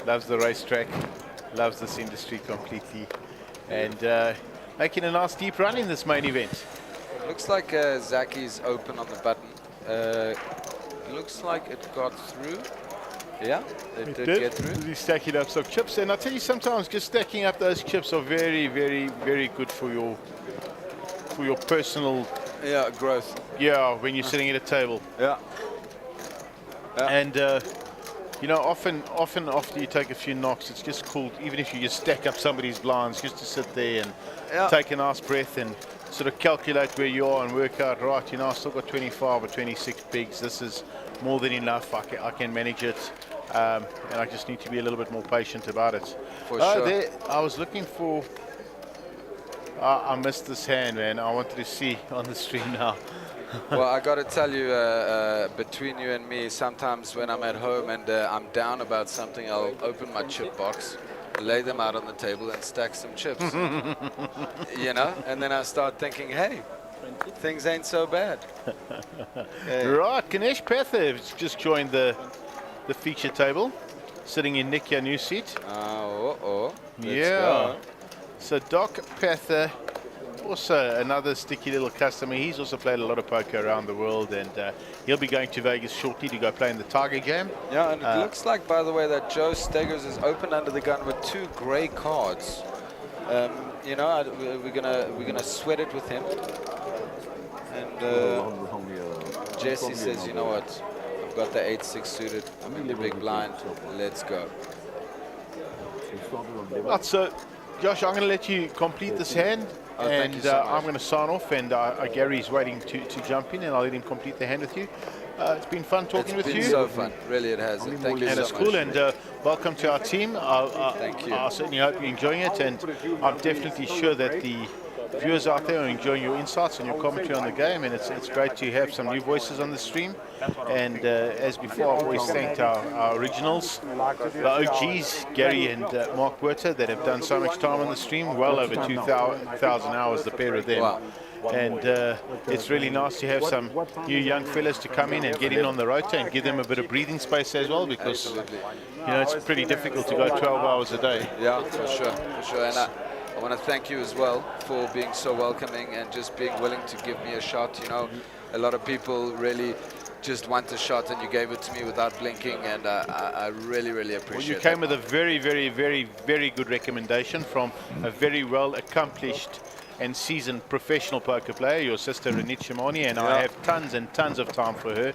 loves the racetrack, loves this industry completely, and making a nice deep run in this main event. Looks like Zaki's open on the button. Looks like it got through. Yeah, it did get through. He's stacking up some chips, and I tell you, sometimes just stacking up those chips are very, very, very good for your personal growth. Yeah, when you're sitting at a table. Yeah. And you know, often after you take a few knocks, it's just cool, even if you just stack up somebody's blinds, just to sit there and take a nice breath and sort of calculate where you are and work out, right, you know, I've still got 25 or 26 bigs. This is more than enough. I can manage it. And I just need to be a little bit more patient about it. For sure. There, I was looking for... I missed this hand, man. I wanted to see on the stream now. Well, I got to tell you, between you and me, sometimes when I'm at home and I'm down about something, I'll open my chip box, lay them out on the table and stack some chips. You know? And then I start thinking, hey, things ain't so bad. Right, Ganesh Pather has just joined the feature table, sitting in Nick Yanu's seat. Let's go. So Doc Pather, also another sticky little customer. He's also played a lot of poker around the world, and he'll be going to Vegas shortly to go play in the Tiger Jam. Yeah, and it looks like, by the way, that Joe Stegers is open under the gun with 2 grey cards. You know, we're gonna sweat it with him. And Jesse says, you know what? I've got the 8-6 suited. I'm in the big blind. Let's go. Right, so Josh, I'm going to let you complete this hand, thank you so much. I'm going to sign off, and Gary's waiting to jump in, and I'll let him complete the hand with you. It's been fun talking with you. It's been so fun, really it has. Thank you so much. And it's cool, and welcome to our team. Thank you. I certainly hope you're enjoying it, and I'm definitely sure that the viewers out there are enjoying your insights and your commentary on the game, and it's great to have some new voices on the stream. And as before, I've always thanked our originals, the OGs, Gary and Mark Werter, that have done so much time on the stream, well over 2,000 hours, the pair of them. Wow. And it's really nice to have some new young fellas to come in and get in on the rota and give them a bit of breathing space as well, because you know, it's pretty difficult to go 12 hours a day. Yeah, for sure. And I want to thank you as well for being so welcoming and just being willing to give me a shot. You know, a lot of people really just want a shot, and you gave it to me without blinking, and I really, really appreciate it. Well, you came with a very, very, very, very good recommendation from a very well accomplished and seasoned professional poker player, your sister Renit Shimoni, and I have tons and tons of time for her,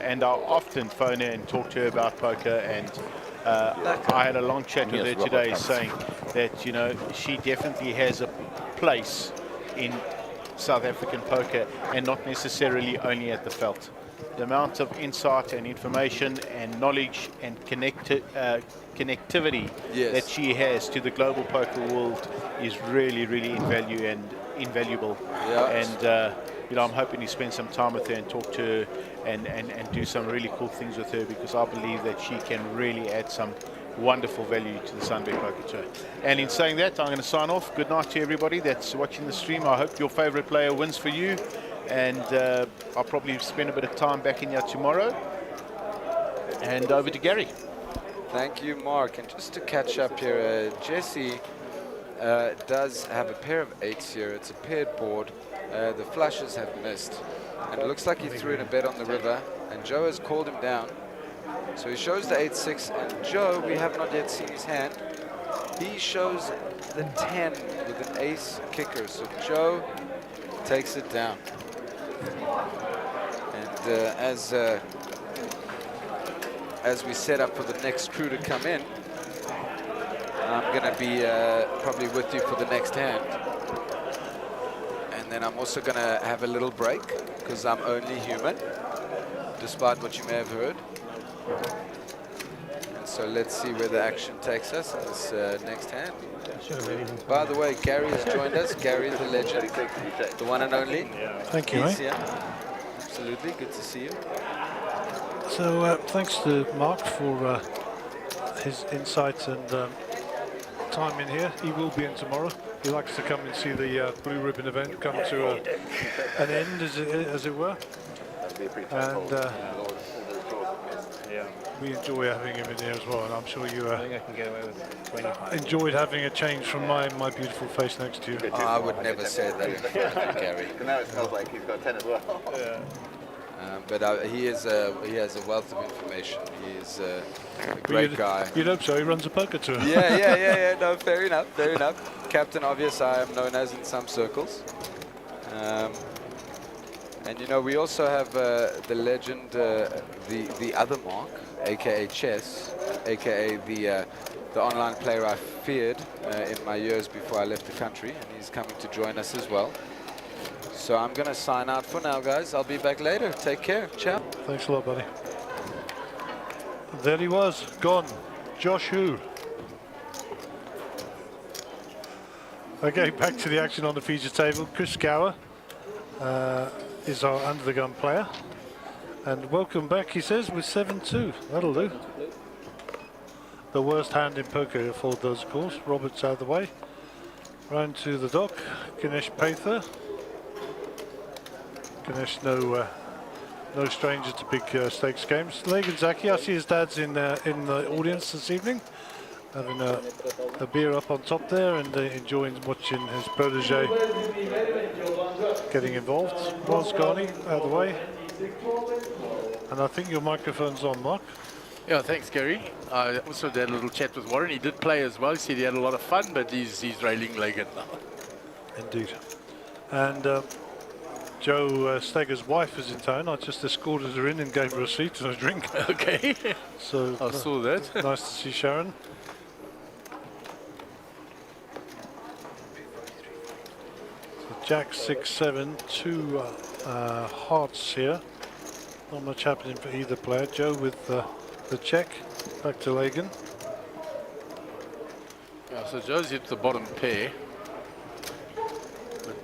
and I often phone her and talk to her about poker, and I had a long chat with her today saying that, you know, she definitely has a place in South African poker, and not necessarily only at the felt. The amount of insight and information and knowledge and connectivity that she has to the global poker world is really, really invaluable. And you know, I'm hoping to spend some time with her and talk to her and do some really cool things with her, because I believe that she can really add some wonderful value to the SUNBET Poker Tour. And in saying that, I'm going to sign off. Good night to everybody that's watching the stream. I hope your favorite player wins for you, and I'll probably spend a bit of time back in here tomorrow. And over to Gary. Thank you, Mark. And just to catch up here, Jesse does have a pair of 8s here. It's a paired board. The flushes have missed, and it looks like he threw in a bet on the river, and Joe has called him down. So he shows the 8-6, and Joe, we have not yet seen his hand. He shows the 10 with an ace kicker. So Joe takes it down. And as we set up for the next crew to come in, I'm going to be probably with you for the next hand. And then I'm also going to have a little break, because I'm only human, despite what you may have heard. And so let's see where the action takes us in this next hand. By the way, Gary has joined us. Gary, the legend, the one and only. Thank you, mate. Absolutely, good to see you. So thanks to Mark for his insights and time in here. He will be in tomorrow. He likes to come and see the Blue Ribbon event come to an end, as it were. And we enjoy having him in here as well, and I'm sure you enjoyed having a change from my beautiful face next to you. Oh, I would never say that in front of Gary. Now it smells like he's got 10 as well. But he has a wealth of information. He is a great guy. You'd hope so. He runs a poker tour. Yeah. No, fair enough. Captain Obvious, I am known as in some circles. And you know, we also have the legend, the other Mark, aka Chess, aka the online player I feared in my years before I left the country, and he's coming to join us as well. So I'm going to sign out for now, guys. I'll be back later. Take care. Ciao. Thanks a lot, buddy. There he was, gone. Josh Hu. Okay, back to the action on the feature table. Chris Gower is our under-the-gun player. And welcome back, he says, with 7-2. That'll do. The worst hand in poker, if all does, of course. Robert's out of the way. Round to the dock. Ganesh Pather. Ganesh, no stranger to big stakes games. Lagan Zaki, I see his dad's in the audience this evening, having a beer up on top there and enjoying watching his protege getting involved. Was Ghani out of the way. And I think your microphone's on, Mark. Yeah, thanks, Gary. I also did a little chat with Warren. He did play as well. He said he had a lot of fun, but he's railing Lagan now. Indeed. And Joe Steger's wife is in town. I just escorted her in and gave her a seat and a drink. Okay. So I saw that. Nice to see Sharon. So Jack 6-7, two hearts here. Not much happening for either player. Joe with the check. Back to Lagan. Yeah, so Joe's hit the bottom pair.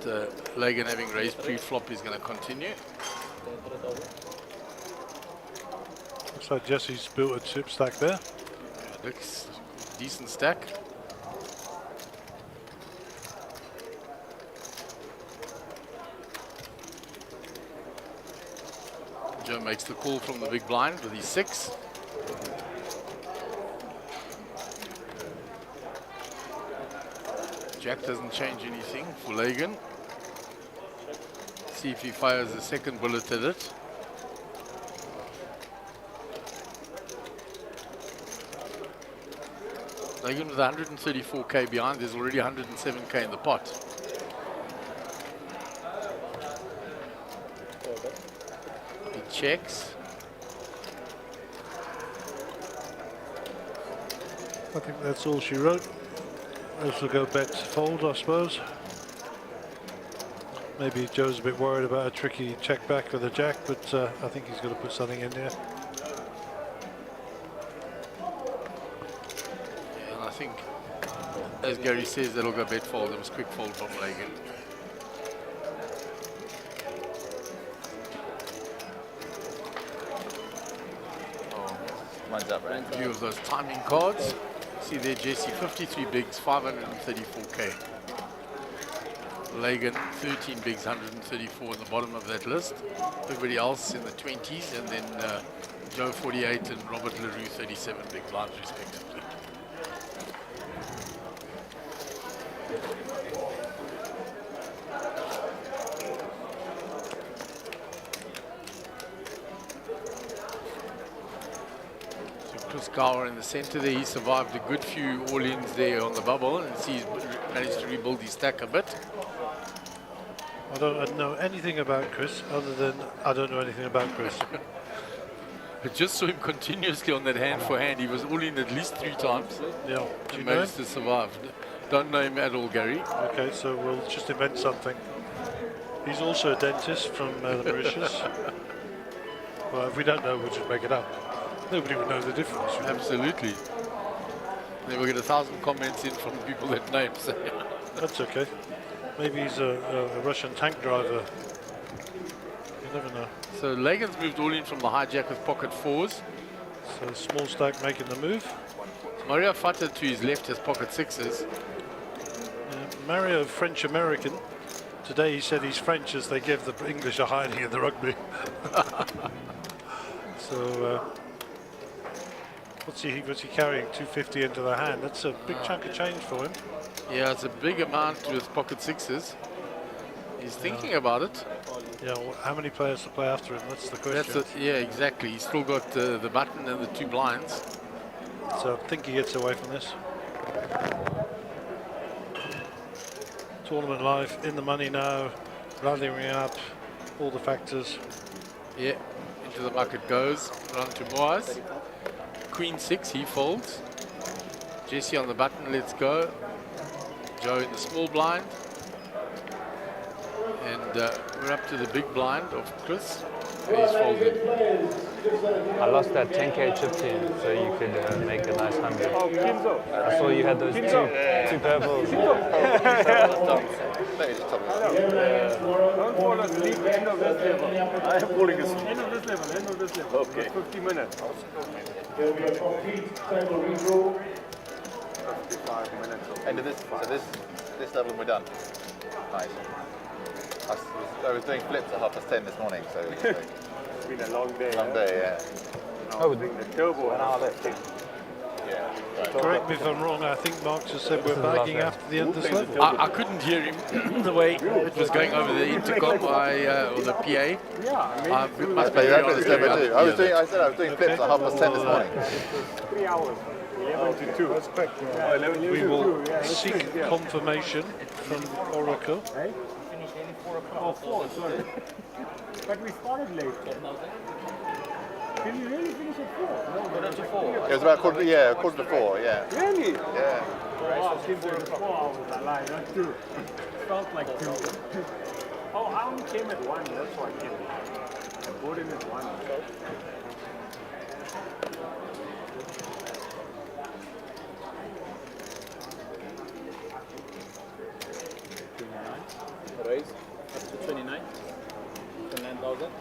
But Lagan, having raised pre-flop, is going to continue. Looks like Jesse's built a chip stack there. Yeah, looks decent stack. Joe makes the call from the big blind with his 6. Jack doesn't change anything for Lagan. See if he fires a second bullet at it. Lagan with 134k behind, there's already 107k in the pot. He checks. I think that's all she wrote. This will go bet fold, I suppose. Maybe Joe's a bit worried about a tricky check back with a jack, but I think he's going to put something in there. Yeah, and I think, as Gary says, that'll go bet fold. It was quick fold from Lagan. One's up, right? View of those timing cards. See there, Jesse, 53 bigs, 534k. Lagan, 13 bigs, 134 on the bottom of that list. Everybody else in the 20s, and then Joe 48 and Robert LaRue 37 big blinds respectively. Chris Gower in the center there, he survived a good few all-ins there on the bubble, and he's managed to rebuild his stack a bit. I don't know anything about Chris, other than I don't know anything about Chris. I just saw him continuously on that hand for hand. He was all in at least 3 times. Yeah. Do He you know managed him? to survive. Don't know him at all, Gary. Okay, so we'll just invent something. He's also a dentist from the Mauritius. Well, if we don't know, we'll just make it up. Nobody would know the difference. Absolutely. Then we'll get 1,000 comments in from people that know him. So. That's okay. Maybe he's a Russian tank driver. You never know. So Lagan's moved all in from the hijack with pocket 4s. So small stack making the move. Mario Fata to his left has pocket 6s. Mario, French-American. Today he said he's French as they give the English a hiding in the rugby. So what's he carrying? 250 into the hand. That's a big chunk of change for him. Yeah, it's a big amount with pocket 6s. He's thinking about it. Yeah, well, how many players to play after him? That's the question. That's it. Yeah, exactly. He's still got the button and the 2 blinds. So I think he gets away from this. Tournament life, in the money now, rallying up, all the factors. Yeah, into the bucket goes. Run to Moaz. Queen 6, he folds. Jesse on the button, let's go. Joe in the small blind. And we're up to the big blind of Chris. And he's folded. I lost that 10k chip to you, so you could make a nice 100. Oh, Kinzo. I saw you had those two purples. Don't fall asleep end of this level. I am falling asleep. End of this level. Okay. 50 minutes. There'll be a complete table redraw. 55 minutes. And this level we're done. Nice. I was doing flips at 10:30 this morning, so it's been a long day. Long day, yeah. Oh, the turbo. 1 hour left. Yeah. Right. Correct me if I'm wrong, I think Mark just said we're bagging after the end of this level. I couldn't hear him the way it was going over the intercom or the PA. Yeah, I must be very honest. I said I was doing flips at 10:30 this morning. 3 hours. 11 to 2. That's quick. Yeah. 11 to 2. We will seek confirmation from Oracle. Hey? Oh, 4, sorry. But we started late. Can you really finish at 4? No, Quarter to 4. It was about quarter to 4, yeah. Really? Yeah. Wow, seems like 4 hours. I lied, not 2. It felt like 2. Oh, I only came at 1, that's why I came. I bought in at 1. Raise up to 29,000.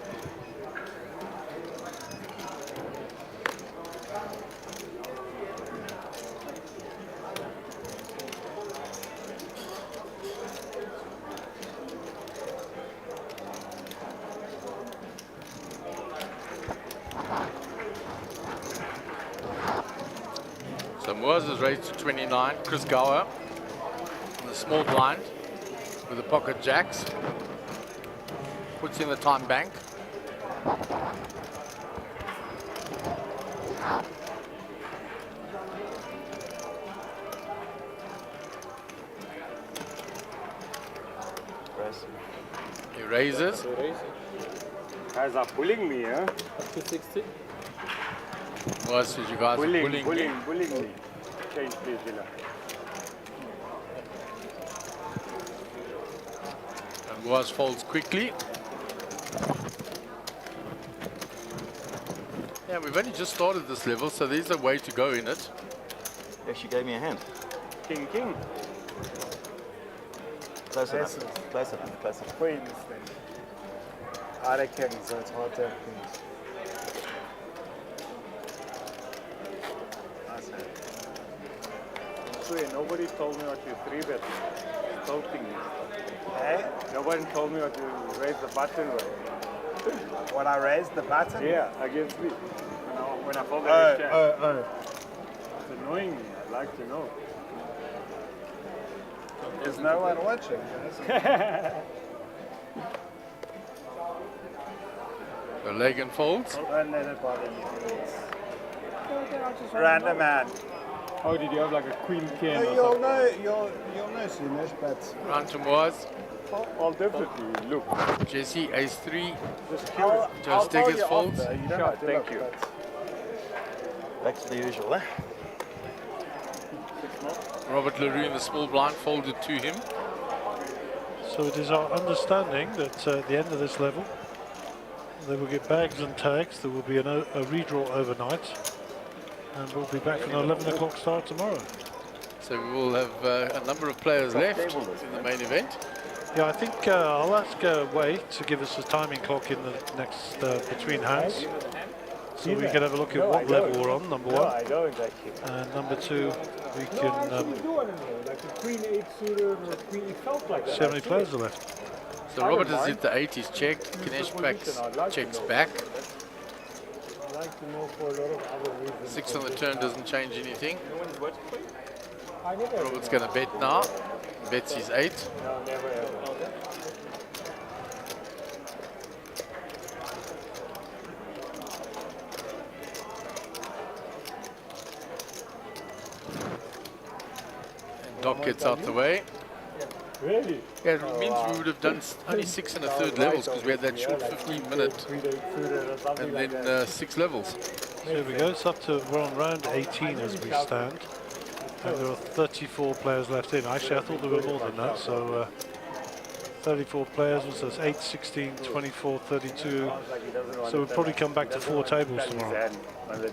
So Moaz is raised to 29. Chris Gower in the small blind with the pocket jacks. Puts in the time bank. He raises. Guys are pulling me, huh? Up to 60. Moaz says you guys are pulling me. Bullying me. Change please, Villa. And Moaz folds quickly. Yeah, we've only just started this level, so there's a way to go in it. Yeah, she gave me a hand. King. Close enough. Queens then. I reckon, so it's hard to have queens. I swear, nobody told me what you 3-bet. Stoking me. Hey? Nobody told me what you raise the button with. When I raised the button? Yeah, against me. When I fold the Oh. It's annoying me. I'd like to know. There's no one watching. The leg and folds. Don't let it bother you. Random man. Oh, did you have like a queen king? No, you'll know soonish, but Run to Moaz. I'll definitely look. Jesse, ace 3. Just Joe Stiggers folds. Thank you. Back to the usual, eh? Robert LaRue in the small blind folded to him. So it is our understanding that at the end of this level, they will get bags and tags. There will be a redraw overnight, and we'll be back for an 11 o'clock start tomorrow. So we will have a number of players left in the main event. Yeah, I think I'll ask Wei to give us a timing clock in the next between hands, so we can have a look at what level we're on. Number 1. No, I don't actually. And number 2, we can. Like a queen 8 suited or a queen. It felt like that. See how many players are left. So Robert has hit the 8, he's checked. Kinesh checks back. I'd like to know for a lot of other reasons. 6 on the turn doesn't change anything. I never. Robert's going to bet now. Bets his 8. No, never ever. And Doc gets out the way. Really? Yeah, it means we would have done only 6 and a third levels because we had that short 15-minute and then 6 levels. There we go. It's up to, we're on round 18 as we stand. And there are 34 players left in. Actually, I thought there were more than that. So 34 players, so it's 8, 16, 24, 32. So we'll probably come back to 4 tables tomorrow. And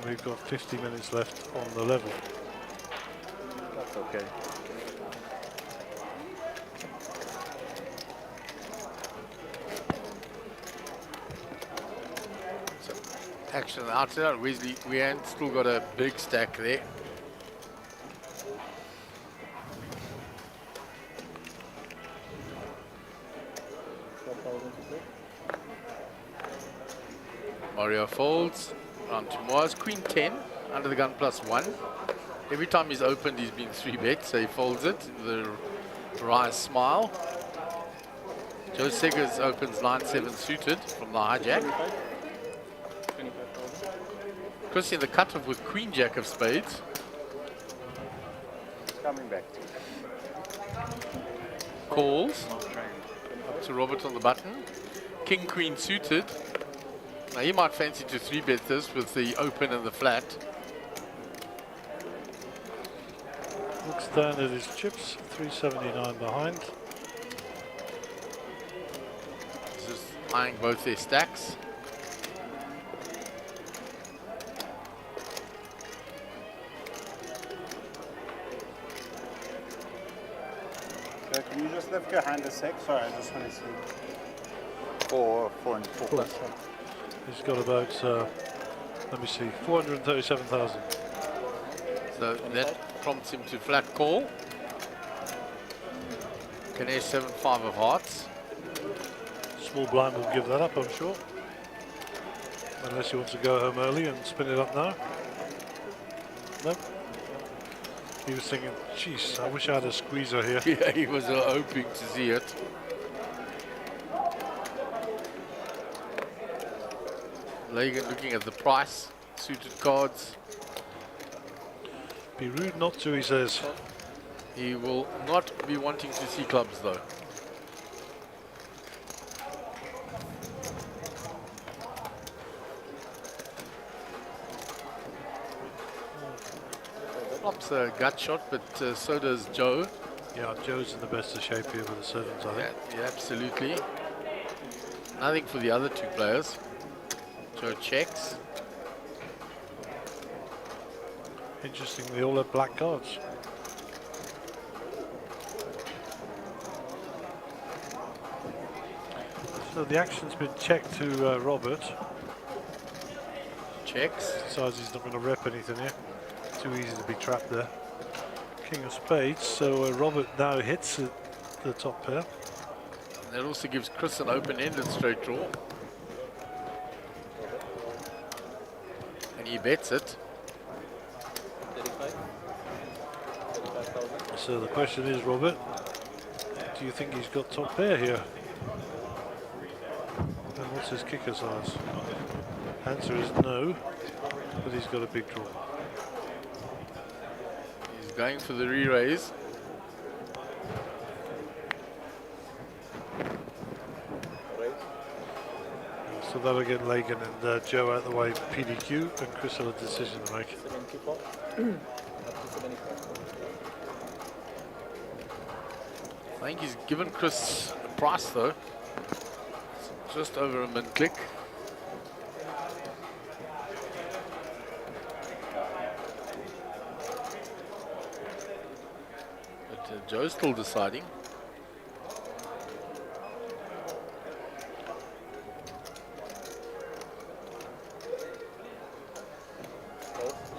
we've got 50 minutes left on the level. That's okay. Action on the outside. Wesley, we ain't still got a big stack there. Mario folds. Round 2 more. Queen 10. Under the gun +1. Every time he's opened, he's been 3-bet, so he folds it. The Rise smile. Joe Seggers opens 9-7 suited from the hijack. Chris in the cutoff with Queen Jack of spades. It's coming back. Calls. Up to Robert on the button. King Queen suited. Now he might fancy to 3-bet this with the open and the flat. Looks down at his chips, 379 behind. Just eyeing both their stacks. Can you just lift your hand a sec? Sorry, I just want to see. 4 and 4 plus. He's got about, let me see, 437,000. So that prompts him to flat call. Ganesh 7-5 of hearts. Small blind will give that up, I'm sure. Unless he wants to go home early and spin it up now. Nope. He was thinking, geez, I wish I had a squeezer here. Yeah, he was hoping to see it. Lagan looking at the price, suited cards. Be rude not to, he says. He will not be wanting to see clubs though. Flops a gut shot, but so does Joe. Yeah, Joe's in the best of shape here with the sevens, I think. Yeah, absolutely. Nothing for the other 2 players. Joe checks. Interesting, they all have black cards. So the action's been checked to Robert. Checks. Decides he's not going to rep anything here. Too easy to be trapped there. King of spades, so Robert now hits the top pair. And that also gives Chris an open-ended straight draw. And he bets it. So the question is, Robert, do you think he's got top pair here? And what's his kicker size? Answer is no, but he's got a big draw. He's going for the re-raise. So that'll get Lagan and Joe out the way, PDQ, and Chris have a decision to make. I think he's given Chris a price though. It's just over a min click. But Joe's still deciding.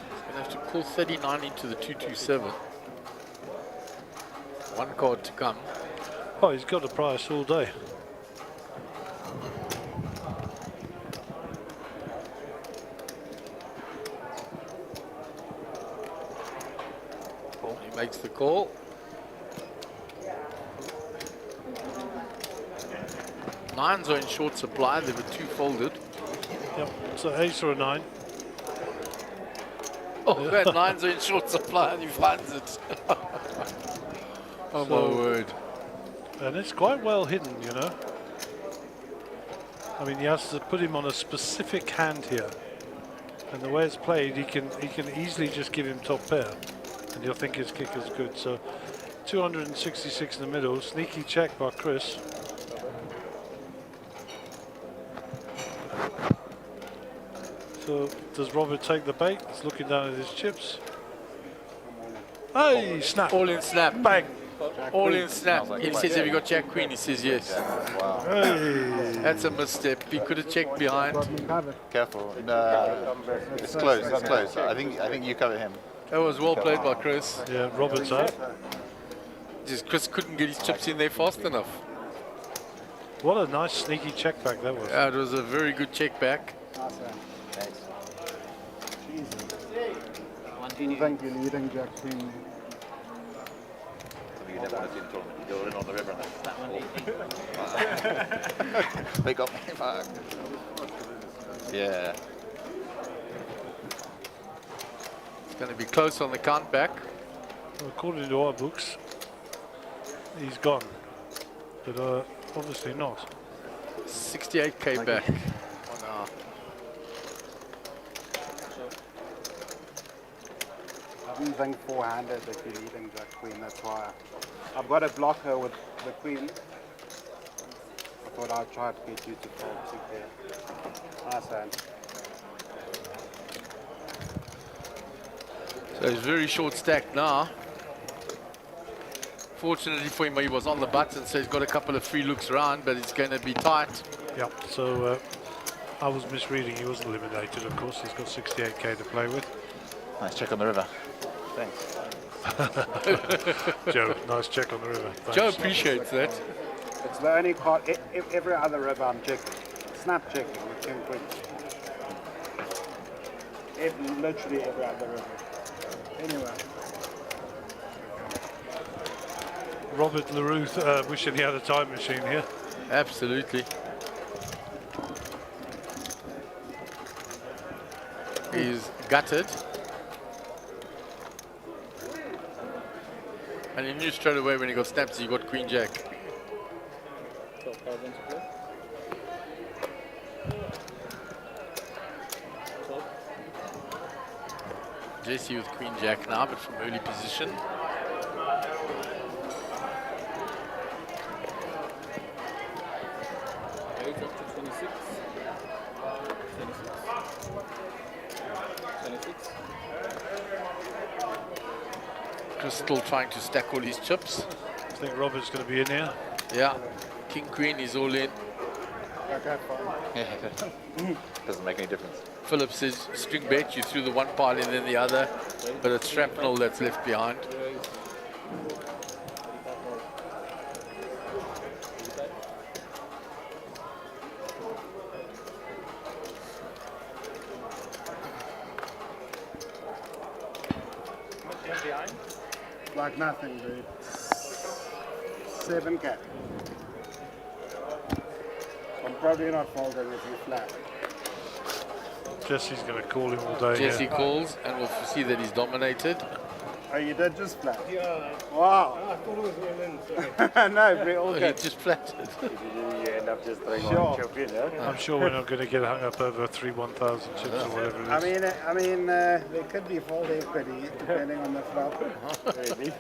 He's going to have to pull 39 into the 227. 1 card to come. Oh, he's got a price all day. He makes the call. Nines are in short supply. There were 2 folded. Yep, so ace or a 9. Oh, that nines are in short supply and he finds it. Oh, my word. And it's quite well hidden, you know. I mean, he has to put him on a specific hand here. And the way it's played, he can easily just give him top pair. And you'll think his kick is good. So 266 in the middle, sneaky check by Chris. So does Robert take the bait? He's looking down at his chips. Hey, snap. All in snap. Bang. All in snap. He says, have you got Jack Queen? He says yes. Wow. Hey. That's a misstep. He could have checked behind. Careful. No, it's close. It's close. I think you cover him. That was well played by Chris. Yeah, Robert's out. Just Chris couldn't get his chips in there fast enough. What a nice sneaky check back that was. Yeah, it was a very good check back. Thanks. Thank you, leading Jack Queen. You never want to see the tournament. You're in on the river and they got me back. Yeah. It's going to be close on the count back. Well, according to our books, he's gone. But obviously not. 68k back. I didn't think four-handed if you're leading Jack Queen, that's why. I've got a blocker with the Queen. I thought I'd try to get you to fold 6 there. Nice hand. So he's very short stack now. Fortunately for him, he was on the button, so he's got a couple of free looks around, but it's going to be tight. Yeah, so I was misreading. He wasn't eliminated, of course. He's got 68k to play with. Nice check on the river. Thanks. Joe, nice check on the river. Thanks. Joe appreciates that. It's the only card, every other river I'm checking. Snap checking with King Queen. Literally every other river. Anyway. Robert LaRue wishing he had a time machine here. Absolutely. He's gutted. And he knew straight away when he got snaps, he got Queen Jack. Jesse with Queen Jack now, but from early position. Still trying to stack all his chips. I think Robert's going to be in here. Yeah, King Queen is all in. Okay, fine. Yeah, doesn't make any difference. Philip says, string bet, you threw the one pile in then the other, but it's shrapnel that's left behind. Like nothing, dude. 7k. I'm probably not folding if you flat. Jesse's going to call him all day. Jesse calls, and we'll see that he's dominated. Oh, you did just flat? Yeah. Wow. I thought it was going in, sorry. No, we're all He good. just flattened. You end up just throwing Sure. one chip in, yeah? I'm sure we're not going to get hung up over 1,000 chips or whatever it is. I mean, there could be fold equity depending on the flop. Maybe.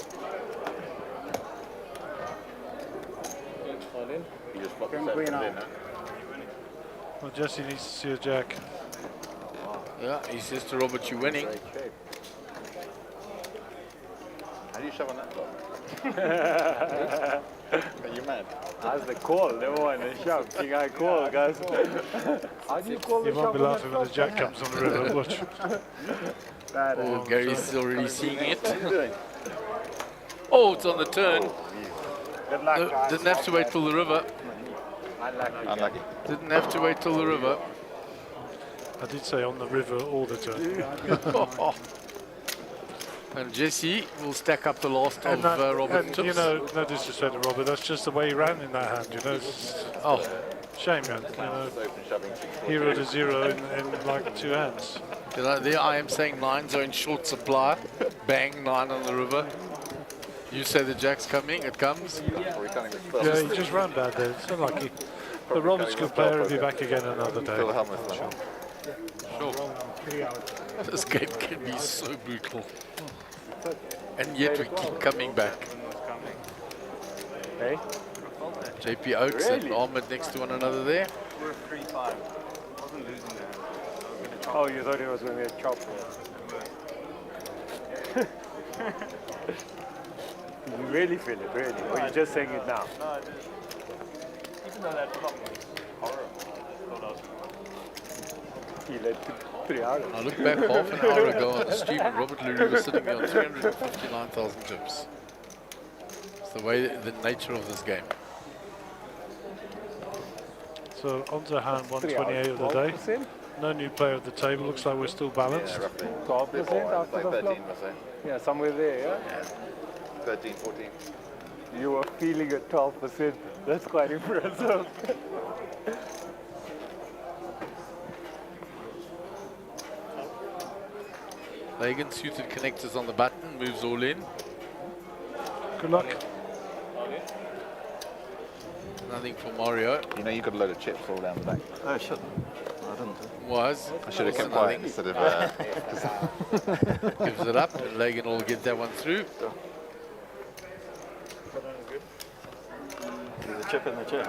You just flop King the Queen seven in, out. huh? Well, Jesse needs to see a jack. Yeah, he says to Robert, you're winning. How do you shove on that block? Are you mad? That's the call, never mind the shove. King I call, guys. How do you call the You shove? might be laughing when the jack comes on the river. Watch. Oh, Gary's already seeing it. What are you doing? Oh, it's on the turn. Good luck, guys. Didn't have to wait till the river. Unlucky. Didn't have to wait till the river. I did say on the river all the time. And Jesse will stack up the last And, of that, Robert's and chips. you know, no disrespect to Robert, that's just the way he ran in that hand, you know. Oh. Shame, man. You know, 0 to 0 in like 2 hands. There I am saying nines are in short supply. Bang, 9 on the river. You say the jack's coming, it comes. Yeah, he just ran bad there. It's unlucky. But Robert's a good player. He'll be back again another day. Sure. This game can be so brutal. And yet we keep coming back. Hey? JP Oaks and Ahmed next to one another there. We're 3-5. Wasn't losing there. Oh, you thought it was going to be a chop. You really feel it, really? Or you're just saying it now? No, I did. Even though that flop was horrible. He led 3 hours. I look back half an hour ago on the stream and Robert Leroux was sitting there on 359,000 chips. It's the way, the nature of this game. So on to hand 128 of the day. No new player at the table. Looks like we're still balanced. Yeah, roughly. 12% after the 13, flop? was it? Yeah, somewhere there, yeah? 13, 14. You were feeling at 12%. That's quite impressive. Lagan suited connectors on the button, moves all in. Good luck. Nothing for Mario. You know, you got a load of chips all down the back. Oh, shit. I didn't. Was. I should have kept quiet instead of... Gives it up, and Lagan will get that one through. There's a chip in the chip.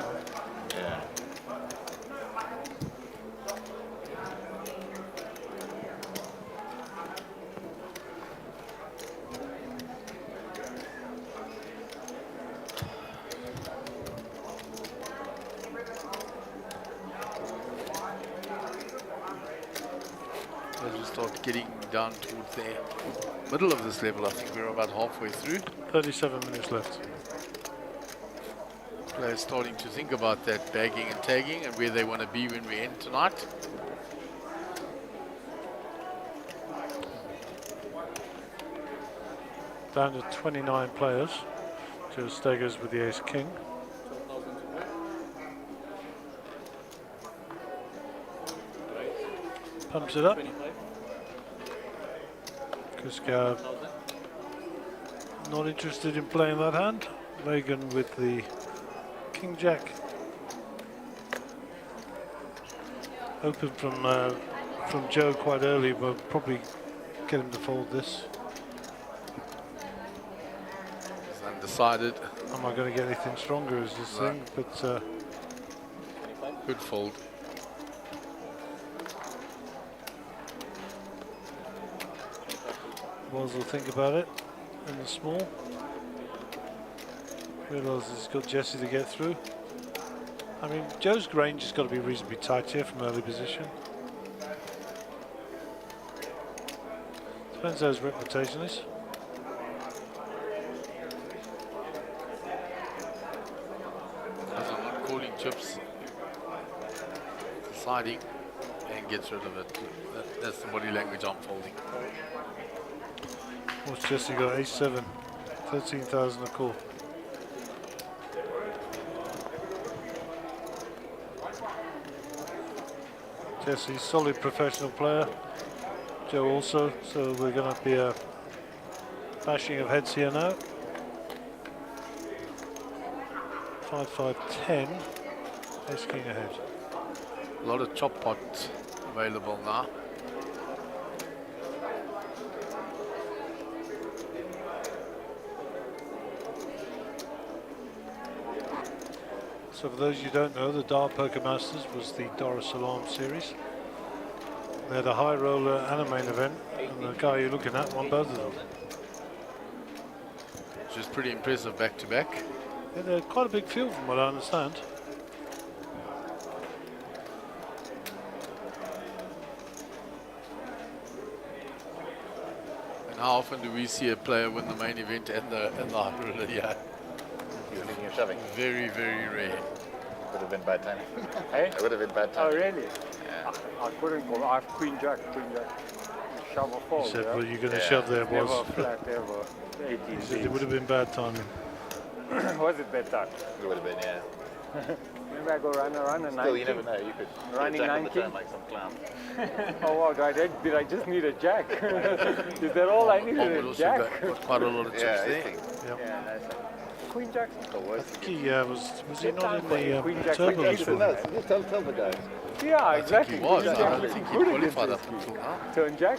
Yeah. As we start getting down towards the middle of this level, I think we're about halfway through. 37 minutes left. Players starting to think about that bagging and tagging and where they want to be when we end tonight. Down to 29 players. Joe Steggers with the ace king. Pumps it up. Kuska not interested in playing that hand. Lagan with the king jack. Open from Joe quite early, but probably get him to fold this. He's undecided. Am I going to get anything stronger as this thing? But good fold. Wells will think about it in the small. Realises he's got Jesse to get through. I mean, Joe's range has got to be reasonably tight here from early position. Depends how his reputation is. As I'm not calling chips, deciding and gets rid of it. That's the body language I'm folding. What's Jesse got? Ace-7, 13,000 a call. Jesse, solid professional player. Joe also, so we're going to be a bashing of heads here now. 5-5-10, ace king ahead. A lot of chop pots available now. So for those you don't know, the Dart Poker Masters was the Dar es Salaam series. They had a high roller and a main event, and the guy you're looking at won both of them. Which is pretty impressive back to back. Yeah, they're quite a big field from what I understand. And how often do we see a player win the main event and the high roller? Yeah. Thinking of shoving. Very, very rare. Would have been bad timing. Hey? It would have been bad Oh, timing. really? Yeah. I couldn't call. I have queen jack. Shove or fold. He said, yeah? well, you're going to shove there, Never was. flat ever. 18 He said it would have been bad timing. Was it bad time? It would have been, yeah. maybe I go run a 90. Still, you never know. You could Running jack on the 90. turn like some clown. Oh wow, did I just need a jack? Is that all I needed? would A also jack? got quite a lot of chips there. Yeah, nice. Queen jack's the worst. He was he not in the Queen jack, turbulence Queen one? jack. Just tell the guys. Yeah, I exactly. think he was. Queen I jack don't was think he good qualified against up until now. Turn jack?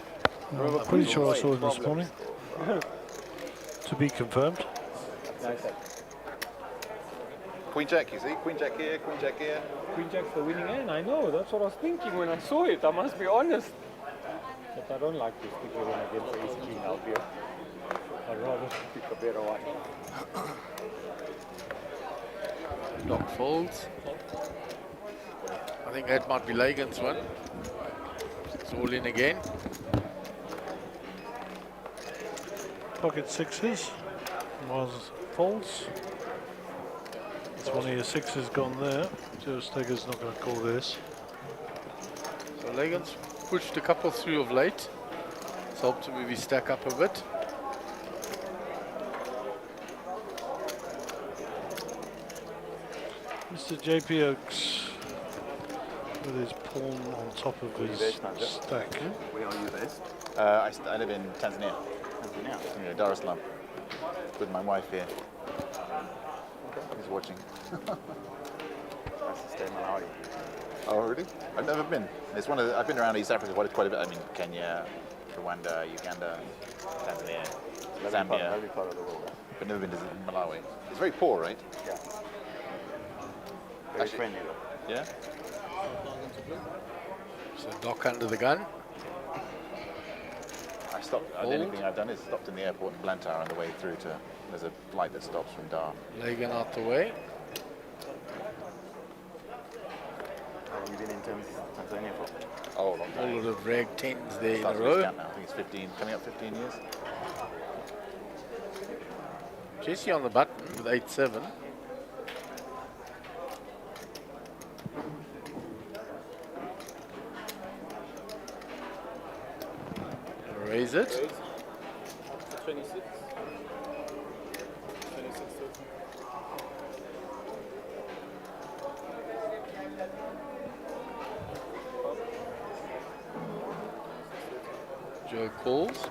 I'm pretty sure I saw it this morning. To be confirmed. Nice. Queen jack, you see? Queen jack here, queen jack here. Queen jack's the winning hand, I know. That's what I was thinking when I saw it. I must be honest. But I don't like this bigger one against ace queen out here. I'd rather pick a better one. Doc folds. I think that might be Lagan's one. It's all in again. Pocket sixes. Was folds. It's one of your sixes gone there. Joe Steger's not going to call this. So Lagan's pushed a couple through of late. It's helped to move his stack up a bit. Mr. JP Oaks with his pawn on top of his stack. Where are you based? I live in Tanzania. Tanzania, Dar es Salaam. With my wife here. He's watching. That's the state Malawi. Oh, really? I've never been. It's one of the, I've been around East Africa quite a bit. I mean, Kenya, Rwanda, Uganda, Tanzania, Zambia. Every part of the world. But never been to Malawi. It's very poor, right? Yeah. Very Actually, friendly though. Yeah? So Doc under the gun. I stopped. The only thing I've done is stopped in the airport in Blantyre on the way through to. There's a flight that stops from Dar. Lagan out the way. Have you been in Tanzania for? Oh, a long time. A lot of rag 10s there in a Starts to row. count now. I think it's 15, coming up 15 years. Jesse on the button with 8-7. Raise it. 26. 26. Joe calls.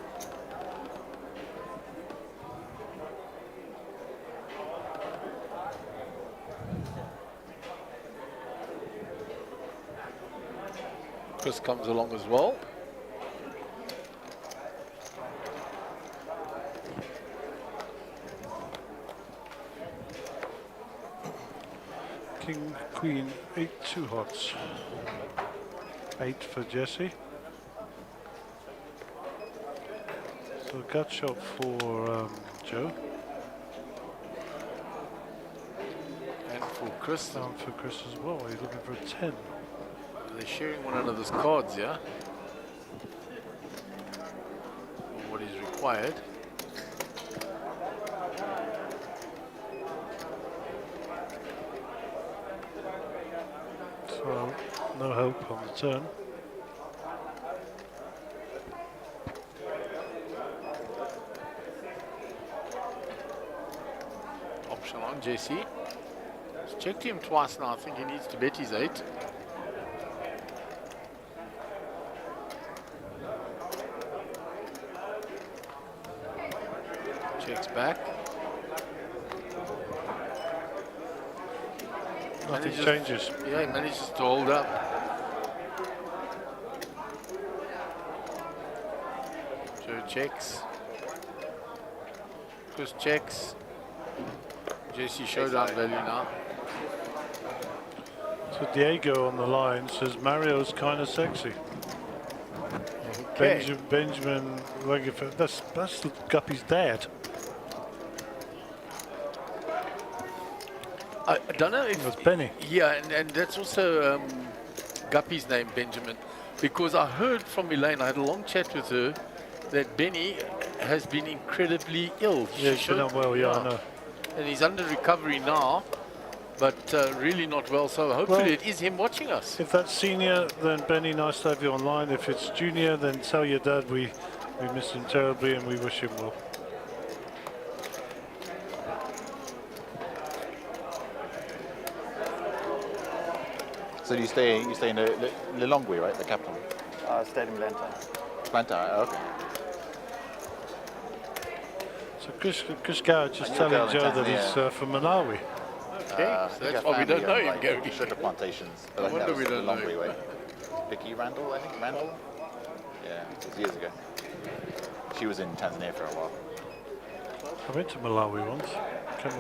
Chris comes along as well. King, Queen, 8 2 hots. 8 for Jesse. So gut shot for Joe. And for Chris. Down for Chris as well. He's looking for a 10. They're sharing one another's cards, yeah? What is required. So no help on the turn. Option on JC. He's checked him twice now. I think he needs to bet his 8. Checks back. Nothing changes. Yeah, he manages to hold up. Joe checks. Chris checks. JC showdown value now. So Diego on the line says Mario's kind of sexy. Okay. Benjamin, that's Guppy's dad. I don't know if That's Benny. Yeah, and that's also Guppy's name, Benjamin, because I heard from Elaine, I had a long chat with her, that Benny has been incredibly ill. Yeah, he's been unwell, yeah, I know. And he's under recovery now, but really not well, so hopefully Well, it is him watching us. If that's senior, then Benny, nice to have you online. If it's junior, then tell your dad we miss him terribly and we wish him well. So you stay in Lilongwe, right? The capital. Stayed in Blantyre. Blantyre, okay. So Chris Garrett just telling Joe that he's from Malawi. Okay, so that's why we don't know him, Gary. Sugar plantations. No wonder we don't know Lilongwe him. way. Vicky Randall, I think. Randall? Yeah, it was years ago. She was in Tanzania for a while. I went to Malawi once. Can't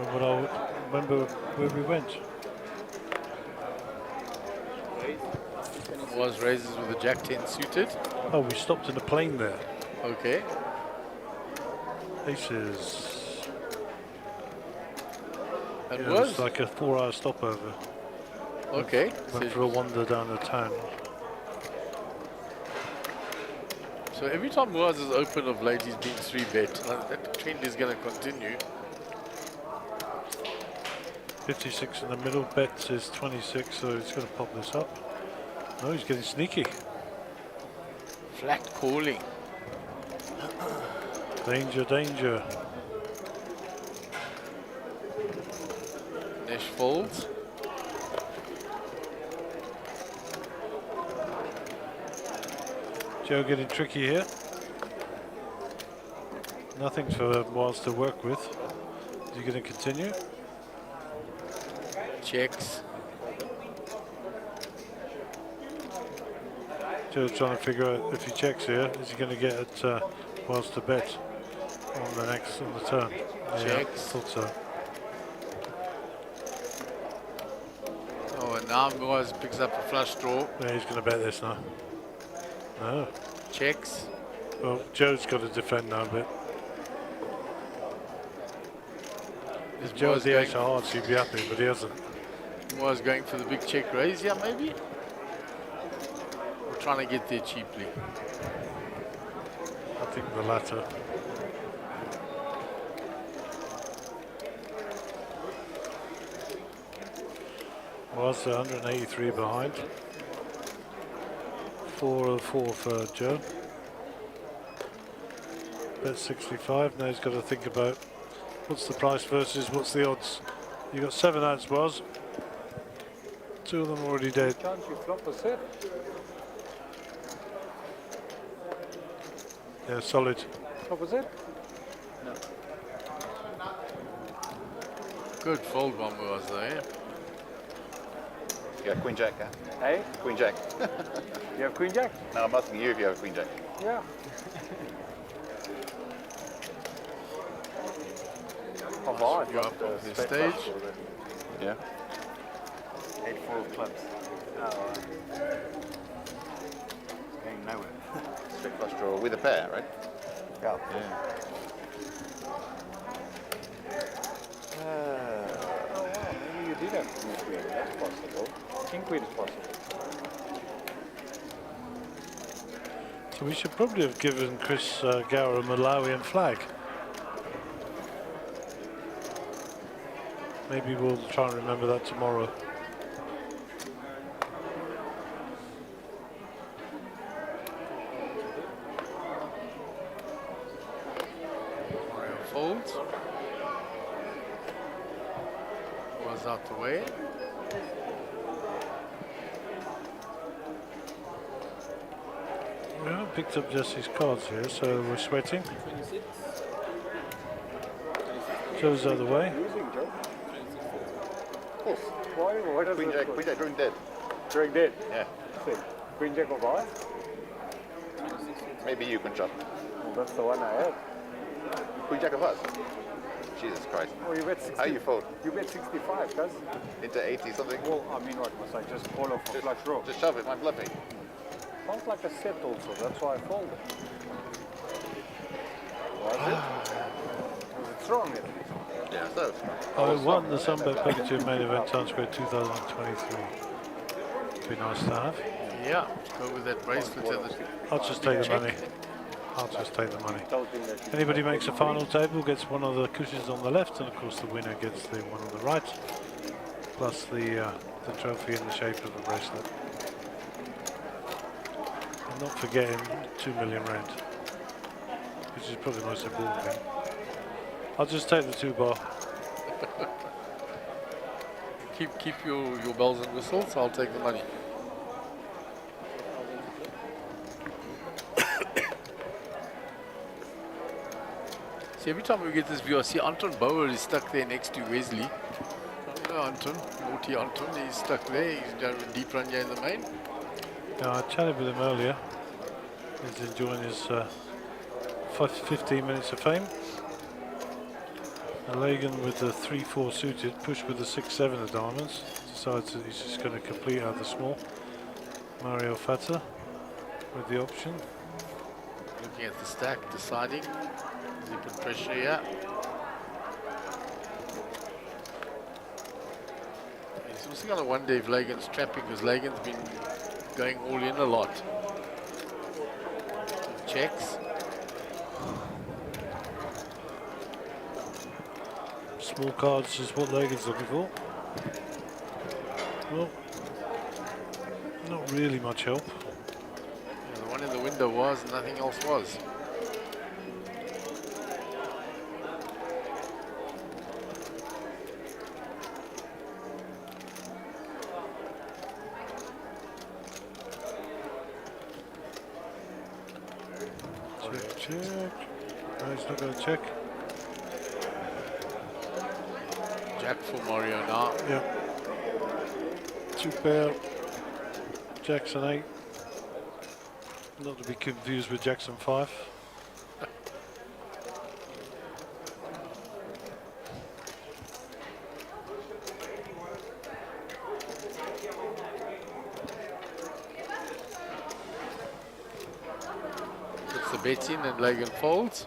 remember where we went. Was raises with the Jack 10 suited. Oh, we stopped in a plane there. Okay. Aces. And yeah, was? It was like a 4-hour stopover. Okay. Went for a wander down the town. So every time Moaz is open of late, he's been 3-bet. That trend is going to continue. 56 in the middle, bets is 26, so he's going to pop this up. No, he's getting sneaky. Flat calling. Danger, danger. Nash folds. Joe getting tricky here. Nothing for Moaz to work with. Is he going to continue? Checks. Joe's trying to figure out if he checks here, is he going to get it Moaz to bet on the turn? Yeah, Checks. thought so. Oh, and now Moaz picks up a flush draw. Yeah, he's going to bet this now. No. Checks. Well, Joe's got to defend now a bit. If Joe had the ace of hearts, he'd be happy, but he hasn't. Was going for the big check raise here, maybe? Or trying to get there cheaply? I think the latter. Was 183 behind. 404 for Joe. Bet 65. Now he's got to think about what's the price versus what's the odds. You got 7 outs, was. 2 of them already dead. Can't you flop a set? Yeah, solid. Flop a set? No. Good fold one was there. Yeah, Queen Jack, huh? Hey? Queen Jack. You have Queen Jack? No, I'm asking you if you have Queen Jack. Yeah. Oh, you up off the stage. Yeah. 8-4 of clubs. Going nowhere. Straight flush draw with a pair, right? Yeah. Maybe you did have King Queen. That's possible. King Queen is possible. So we should probably have given Chris Gower a Malawian flag. Maybe we'll try and remember that tomorrow. Mario folds. Was out the way. Yeah, picked up Jesse's cards here, so we're sweating. Joe's out of the way. Why does Queen Jack, drawing dead. Drawing dead? Yeah. Queen Jack of hearts? Maybe you can chop. Well, that's the one I have. Queen Jack of hearts. Jesus Christ. Oh, you bet 60. How you fold? You bet 65, cuz. Into 80 something? Well, I mean, what must I just call off a flush draw? Just shove it, I'm bluffing. Sounds like a set also, that's why I folded. Was it? It's wrong, isn't it? Yeah, so. I won the SUNBET POKER main event Times Square 2023. Be nice to have. Yeah, go with that bracelet at the I'll just take the money. I'll just take the money. Anybody makes a final table gets one of the cushions on the left, and of course the winner gets the one on the right, plus the trophy in the shape of a bracelet. And not forgetting 2 million rand, which is probably the most important thing. I'll just take the 2 bar. keep your bells and whistles. I'll take the money. See, every time we get this view, I see Anton Bauer is stuck there next to Wesley. Oh, Anton, naughty Anton, he's stuck there. He's done a deep run here in the main. Yeah, I chatted with him earlier. He's enjoying his 15 minutes of fame. And Lagan with the 3-4 suited, pushed with the 6-7 of diamonds. Decides that he's just going to complete out the small. Mario Fata with the option. Looking at the stack, deciding. Does he put pressure here? He's also going to wonder if Lagan's trapping, because Lagan's been going all in a lot. Checks. Small cards is what Lagan's looking for. Well, not really much help. Yeah, the one in the window was, nothing else was. Check. No, he's not going to check. Jack for Mario now. Yeah. 2 pair. Jackson 8. Not to be confused with Jackson 5. Puts the bet in and Lagan folds.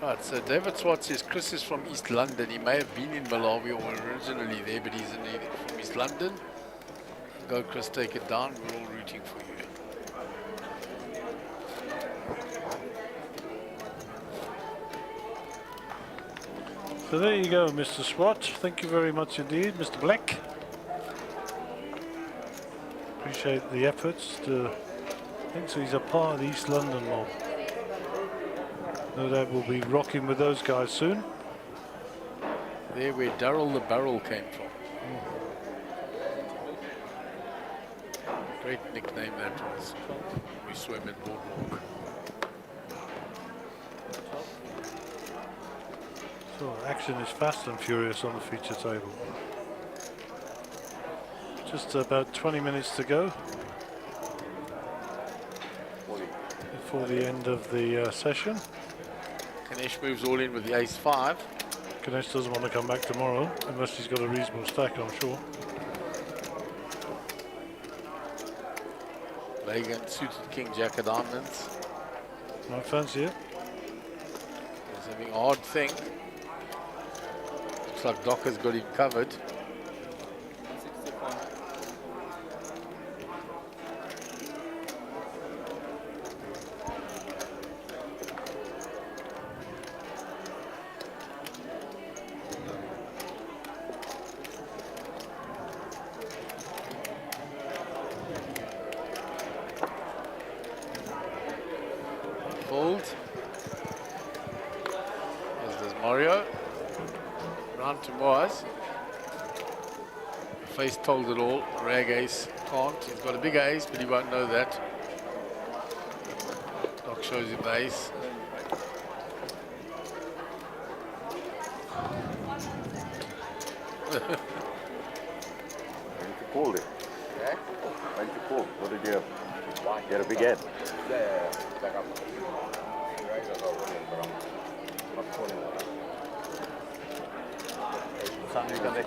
Right, so David Swart says Chris is from East London. He may have been in Malawi or originally there, but he's from East London. Go Chris, take it down. We're all rooting for you. So there you go, Mr. Swat. Thank you very much indeed, Mr. Black. Appreciate the efforts to... I think so he's a part of the East London mob. No doubt we'll be rocking with those guys soon. There where Darryl the Barrel came from. Great nickname that was. We swim at Boardwalk. So action is fast and furious on the feature table. Just about 20 minutes to go before the end of the session. Ganesh moves all in with the ace-5. Ganesh doesn't want to come back tomorrow unless he's got a reasonable stack, I'm sure. Lagan suited King Jack of diamonds. I fancy it. He's having a hard thing. Looks like Doc has got him covered. Fold. As does Mario. Round to Moaz. Face told it all. Rag ace can't. He's got a big ace, but he won't know that. Doc shows him the ace. When you called it? Yeah? When you called, what did you have? You had a big head.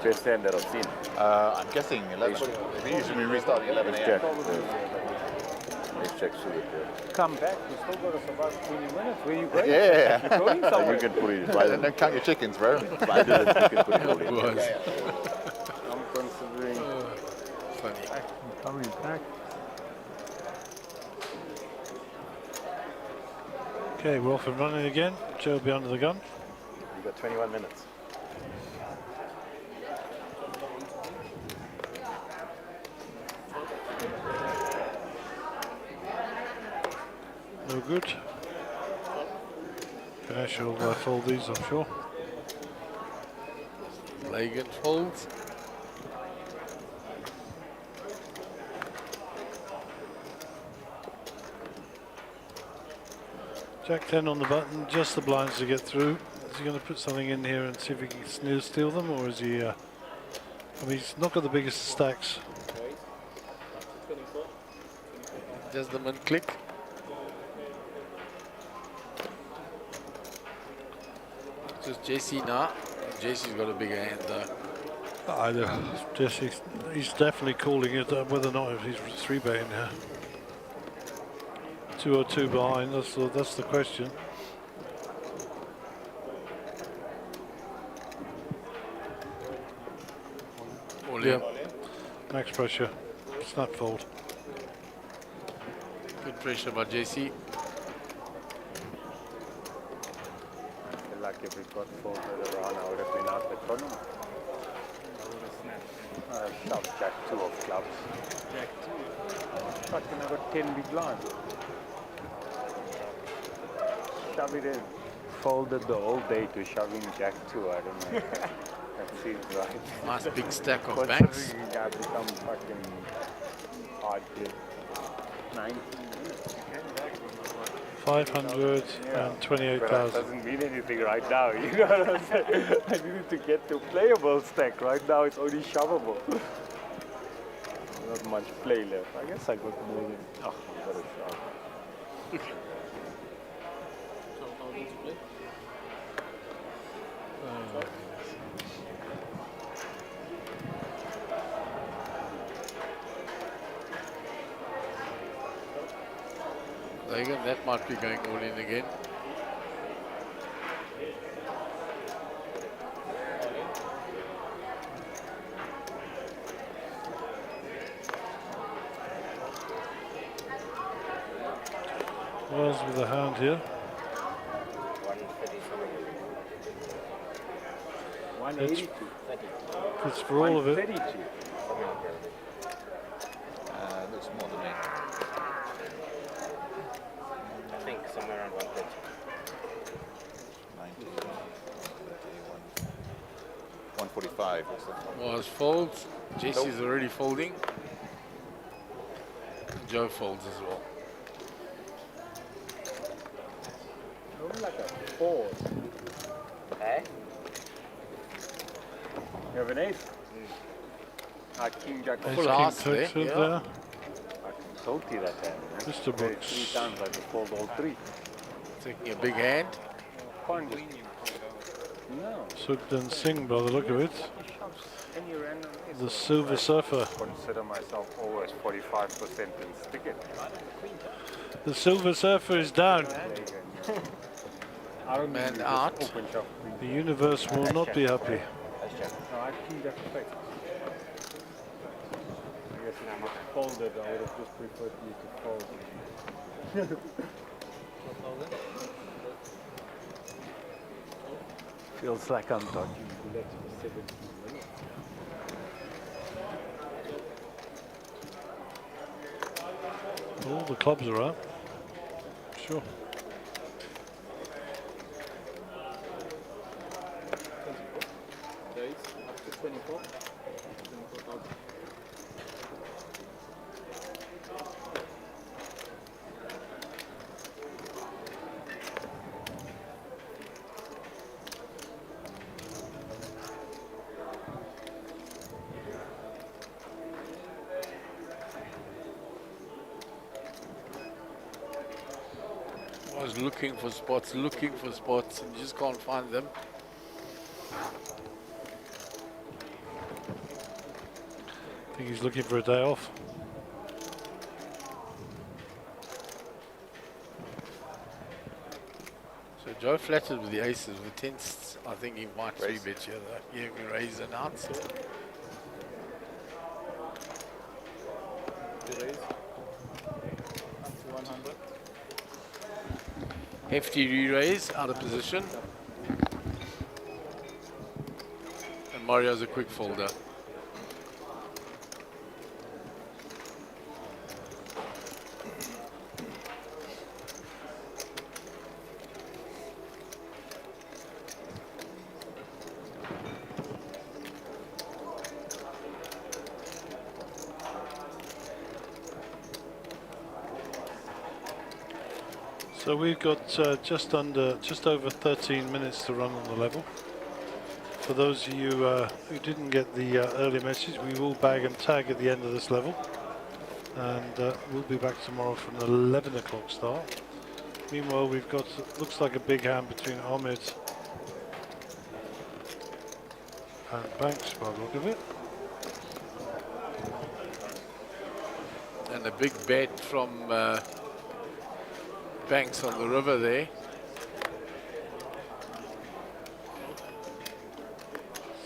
Best hand that I've seen. I'm guessing 11. We usually restart at 11 a.m. Ace check suited. Come back, we still got us about 20 minutes. Where you going? Yeah. You're going somewhere. You can put it. Don't count your chickens, bro. I didn't think you could put it in. I'm considering. Funny. I'm coming back. Okay, we're off and running again. Joe will be under the gun. You've got 21 minutes. No good. Ganesh will fold these, I'm sure. Lagan folds. Jack 10 on the button, just the blinds to get through. Is he going to put something in here and see if he can steal them, or is he... I mean, he's not got the biggest stacks. Does the min click? Just JC now. JC's got a bigger hand though. I know. He's definitely calling it, whether or not he's 3-betting here. 202 behind, that's the question. All Yeah. in. Max pressure. Snap fold. Good pressure by JC. Like if it got folded around, I would have been out the tournament. I would have snapped. Shoved Jack 2 of clubs. Jack 2? Fucking I got 10 big blinds. Shove it in. Folded the whole day to shoving Jack 2, I don't know. That seems right. Nice big stack of banks. Considering I become fucking hard play. 19 minutes. 528,000. But that doesn't mean anything right now, you know what I'm saying? I needed to get to playable stack. Right now it's only shovable. Not much play left. I guess I got more than... Oh, I got a shove. Lagan, that might be going all in again. Wells with a hand here. 182. It's for all of it. 132. Looks more than me. I think somewhere around 130. 90, 145. Was folds. JC's already folding. Joe folds as well. Looks like a 4. Eh? You have an ace? King Jack Ace, full king, house six there. with there. Fucking salty that hand, man. Mr. Played Brooks. 3 times, I could fold all 3. Taking a big hand. Can't just... No. Sugden Singh by the look of it. Any random ace. The Silver Surfer. Consider myself always 45% and stick it. The Silver Surfer is down. I don't Man need to out. just open shop. The universe will not be happy. No, I King Jack effect. I guess if I folded, I would have just preferred you to fold. Feels like I'm dodging bullets for 17 minutes. All the clubs are up. Sure. Days up to 24. 24,000. Was looking for spots, and you just can't find them. I think he's looking for a day off. So Joe flattered with the aces, with the 10s. I think he might 3-bet here though. Yeah, we raise and out. So. Hefty re-raise, out of position. And Mario's a quick folder. So we've got just over 13 minutes to run on the level. For those of you who didn't get the early message, we will bag and tag at the end of this level. And we'll be back tomorrow for an 11 o'clock start. Meanwhile, we've got, looks like a big hand between Ahmed and Banks by the look of it. And a big bet from Banks on the river there.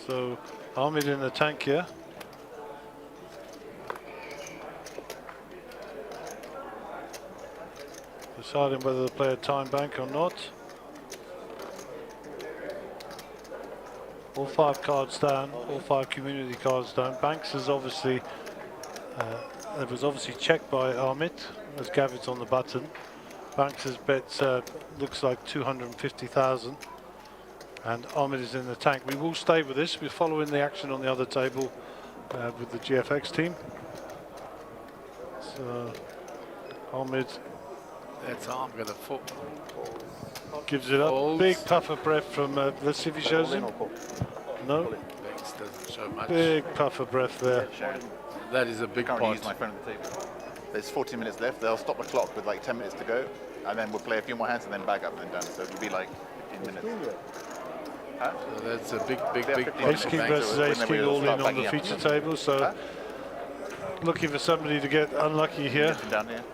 So Ahmed in the tank here. Deciding whether to play a time bank or not. All 5 cards down, all 5 community cards down. Banks is obviously, it was obviously checked by Ahmed as Gavin's on the button. Banks' bet looks like 250,000. And Ahmed is in the tank. We will stay with this. We're following the action on the other table with the GFX team. So Ahmed. That's how I'm going to fall. Gives it up. Folds. Big puff of breath from, let's see if he shows him. No. Banks doesn't show much. Big puff of breath there. That is a big Currently pot. use my phone at the table. There's 14 minutes left. They'll stop the clock with like 10 minutes to go, and then we'll play a few more hands and then bag up and then done. So it'll be like 15 minutes. Huh? So that's a big pot. Ace King versus Ace King all in on the feature table. So looking for somebody to get unlucky here. Down here.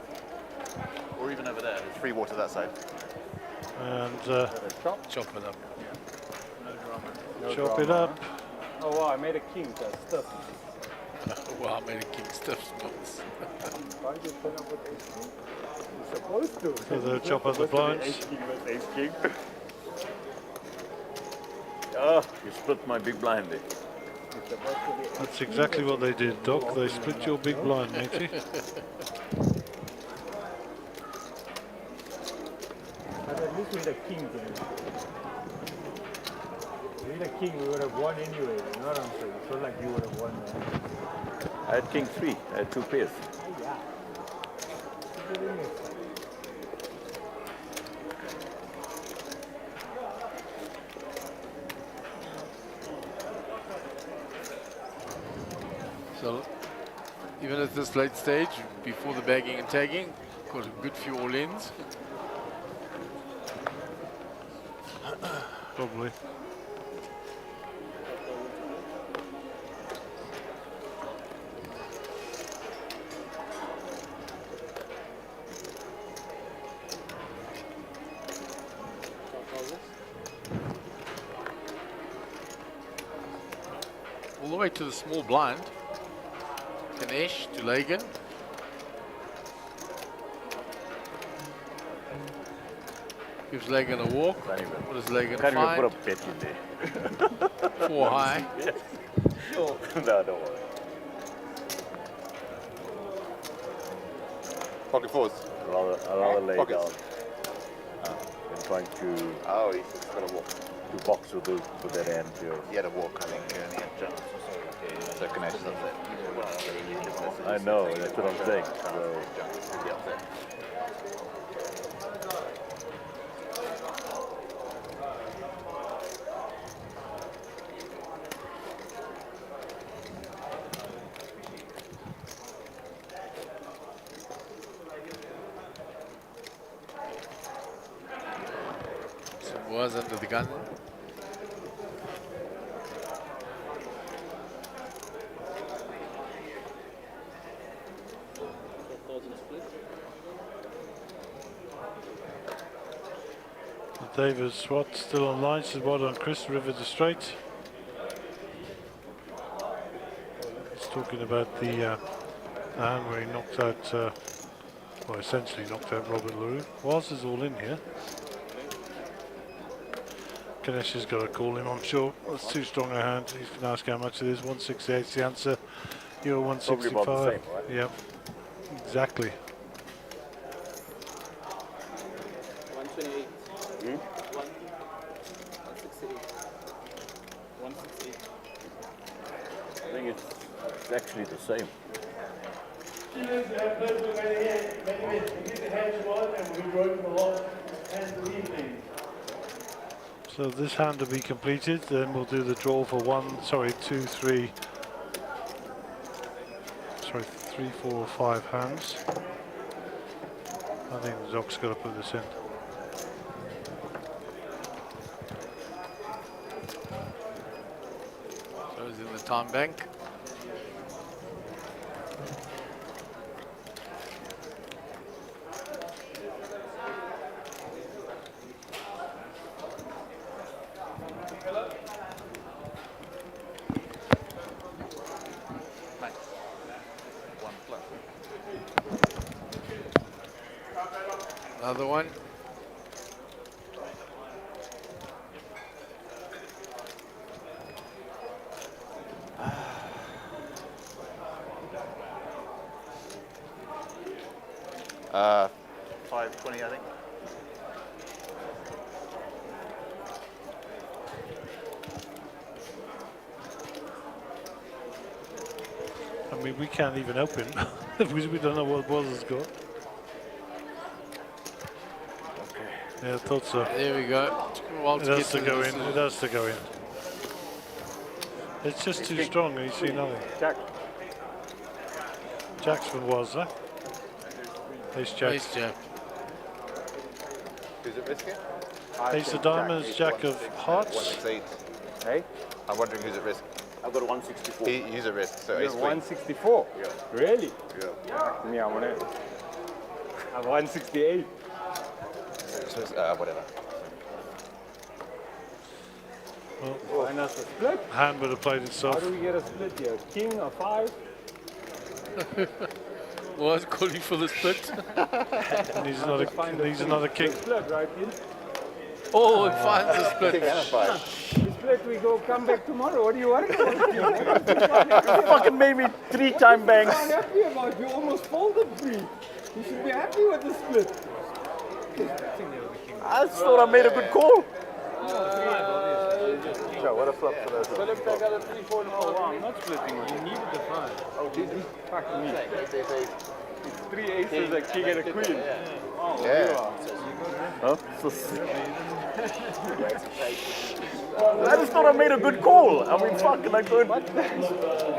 Or even over there. There's free water that side. And chop it up. Chop it up. Oh wow, I made a king. That's stuff. Wow, I made a king stuff smokes. Why did you turn up with Ace King? You're supposed to. So they'll chop up the blinds. Ace King versus Ace King. Oh, you split my big blind there. That's exactly what they did, Doc. They split your big blind, matey. But at least with a king, with a king, we would have won anyway. You know what I'm saying? It's not like you would have won. I had king 3. I had 2 pairs. Yeah. So even at this late stage, before the bagging and tagging, got a good few all-ins. Probably. All the way to the small blind. Ganesh to Lagan. Gives Lagan a walk. What does Lagan Can't find? even put a bet in there. 4 high. Yeah. No, don't worry. Pocket 4s. I'll rather lay Pockets. down. Than trying to. Oh, he's got a walk. To box with that hand here. He had a walk, I think, and he had jumps. So Ganesh is upset. I know, that's what I'm saying. So. Was under the gun. David Swat still online. She's well done, Chris. River to straight. He's talking about the hand where he knocked out, well, essentially knocked out Robert LaRue. Whilst is all in here. Ganesh has got to call him, I'm sure. That's too strong a hand. He can ask how much it is. 168 is the answer. You're 165. Probably about the same, right? Yep, exactly. 128. 168. 168. I think it's actually the same. Students, pleasure, many hands, many hands. We need the hands one and we work for long. So this hand to be completed, then we'll do the draw for 3, 4 or 5 hands. I think Zoc's got to put this in. Throws in the time bank. Another one. Uh, 520, I think. I mean, we can't even help him because we don't know what Boz has got. Yeah, I thought so. There we go. It has to go in. It has to go in. It's just too strong. You see nothing. Jack. Jack's from was, huh? Ace Jack. Ace Jack. Who's at risk here? Ace of diamonds, Jack of hearts. 168. Hey? I'm wondering who's at risk. I've got a 164. He's at risk, so You're ace queen. 164? Yeah. Really? Yeah. Me, I'm 168. Whatever. Well, and that's a split. Hand would have played itself. How do we get a split here? King, a 5? Was calling for the split. Needs another king. Split, right, King? Oh, it finds the split. The split, we go come back tomorrow. What are you worried about? You fucking made me 3 time banks. I'm not happy about you. Almost folded 3. You should be happy with the split. I just thought I made a good call. What a flop for those. Philip, I got a 3, 4, no. Oh, wow, I'm not splitting. You needed the 5. Oh, Jesus. Fuck me. It's 3 aces, a king, and a queen. Oh, Yeah. you are. Huh? So I just thought I made a good call. I mean, fucking, I could.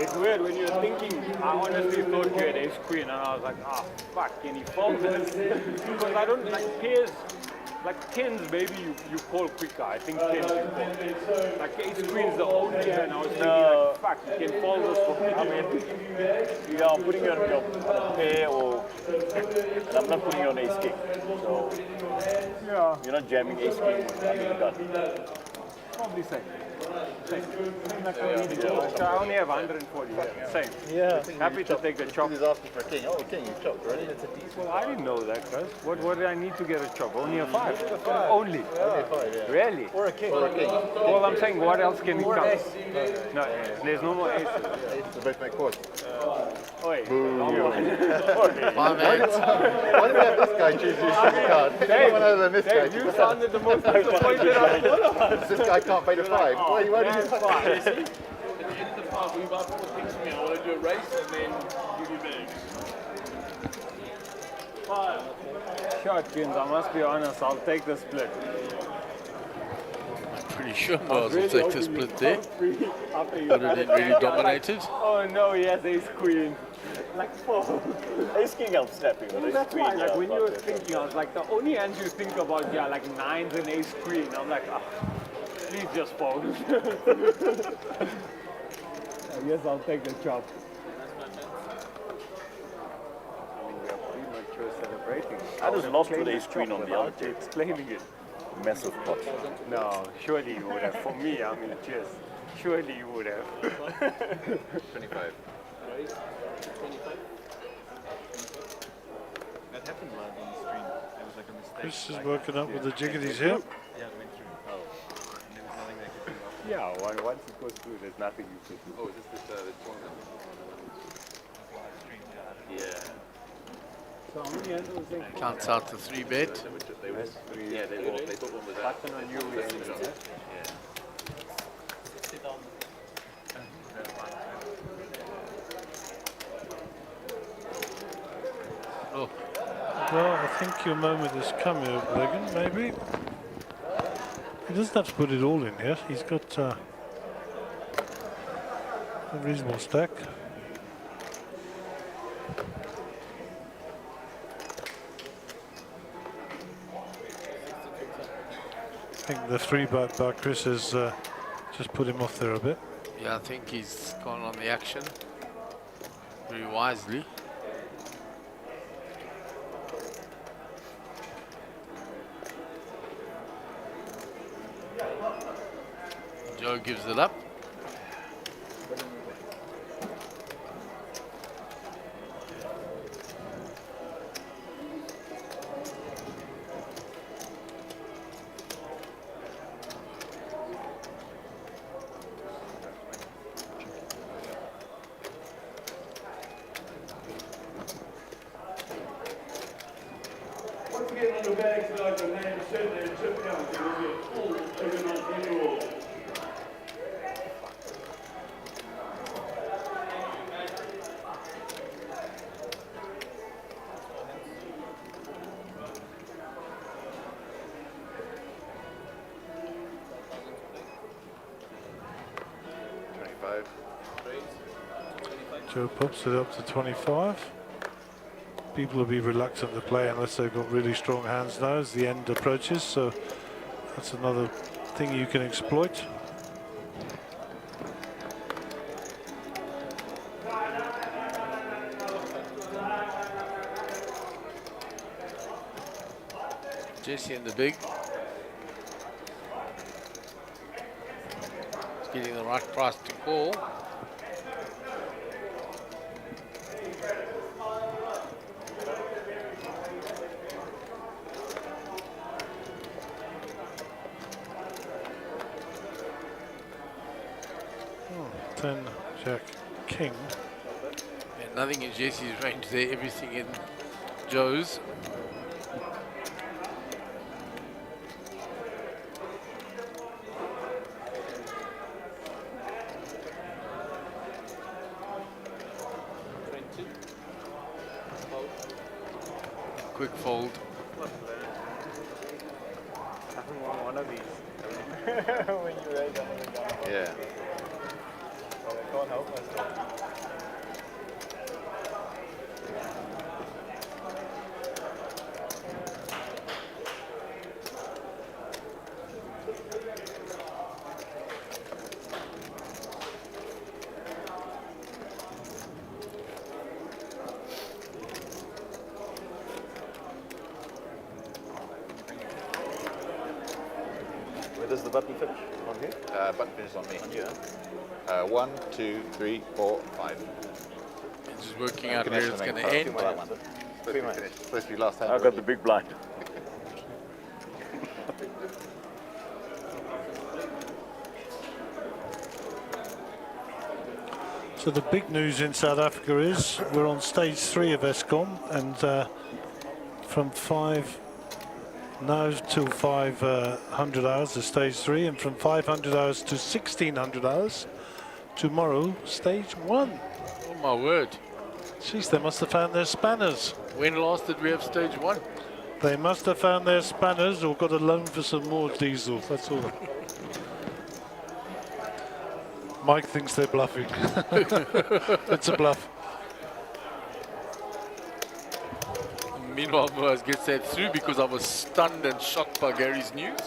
It's weird when you're thinking, I honestly thought you had ace queen, and I was like, ah, fuck, can he fold this? Because I don't like pairs, like tens, maybe you call quicker. I think tens you call. Like ace queen's the only hand I was thinking, like, fuck, you can fold this for me. I mean, yeah, I'm putting on your pair or I'm not putting on ace king. So, yeah. You're not jamming ace king. I mean, you got Probably same. Same like I needed to. I only have 140. Same. Yeah. Happy to take the chop. He's asking for a king. Oh, king, you chopped already. It's a decent. Well, I didn't know that, guys. What did I need to get a chop? Only a 5. Only. Only a 5, yeah. Really? Or a king. Or a king. Well, I'm saying, what else can we Or come? an ace. No, there's no more aces. Aces both make course. Oi. Why do we have this guy choose your second card? Anyone other than this guy? You sounded the most disappointed out of all of us. This guy can't pay the 5. Why do you Man's have 5. At the end of the 5, we about 4 picks for me. I want to do a race and then give you bags. 5. Short Kins, I must be honest, I'll take the split. Pretty sure Miles will take the split there. But it didn't really dominate it. Oh no, he has ace queen. Like 4. ace king. I'm snapping with ace That's queen. why, like yeah, when fuck you were it. thinking, I was like, the only hands you think about, yeah, like 9s and ace queen. I'm like, ah, please just fold. I guess I'll take the chop. Celebrating. I just lost with ace queen on the other table. Explaining it. Massive pot. No, surely you would have. For me, I mean, cheers. Surely you would have. 25. That happened live on the stream. It was like a mistake. Chris is working up with the jiggities here. Yeah, it went through. Oh. And there was nothing they could do. Yeah, once it goes through, there's nothing you can do. Oh, is this tournament? Yeah. So how many hands was there? Counts out the 3-bet. Yeah, they thought one was out. Button on you, we ended up. Oh. Well, I think your moment has come here, Legan, maybe. He doesn't have to put it all in yet. He's got a reasonable stack. I think the 3-bet by Chris has just put him off there a bit. Yeah, I think he's gone on the action very wisely. Joe gives it up. Once again on the bags tonight, the name certainly a chip count. It will be a full overnight renewal. Joe pops it up to 25. People will be reluctant to play unless they've got really strong hands now as the end approaches, so that's another thing you can exploit. Jesse in the big. He's getting the right price to call. Oh, 10, Jack, King. And nothing in Jesse's range there, everything in Joe's. Quick fold. I haven't won one of these. When you raise under the gun. Yeah. But I can't help myself. Where does the button finish? On here? Button finishes on me. On you, huh? 1, 2, 3, 4, 5. It's just working out where it's going to end. Supposed to be last hand. I got the big blind. So the big news in South Africa is we're on stage 3 of ESCOM, and from 5 now till 500 hours is stage 3, and from 500 hours to 1600 hours tomorrow, stage 1. Oh my word. Jeez, they must have found their spanners. When last did we have stage 1? They must have found their spanners or got a loan for some more diesel, that's all. Mike thinks they're bluffing. It's a bluff. Meanwhile, Moaz gets that through because I was stunned and shocked by Gary's news.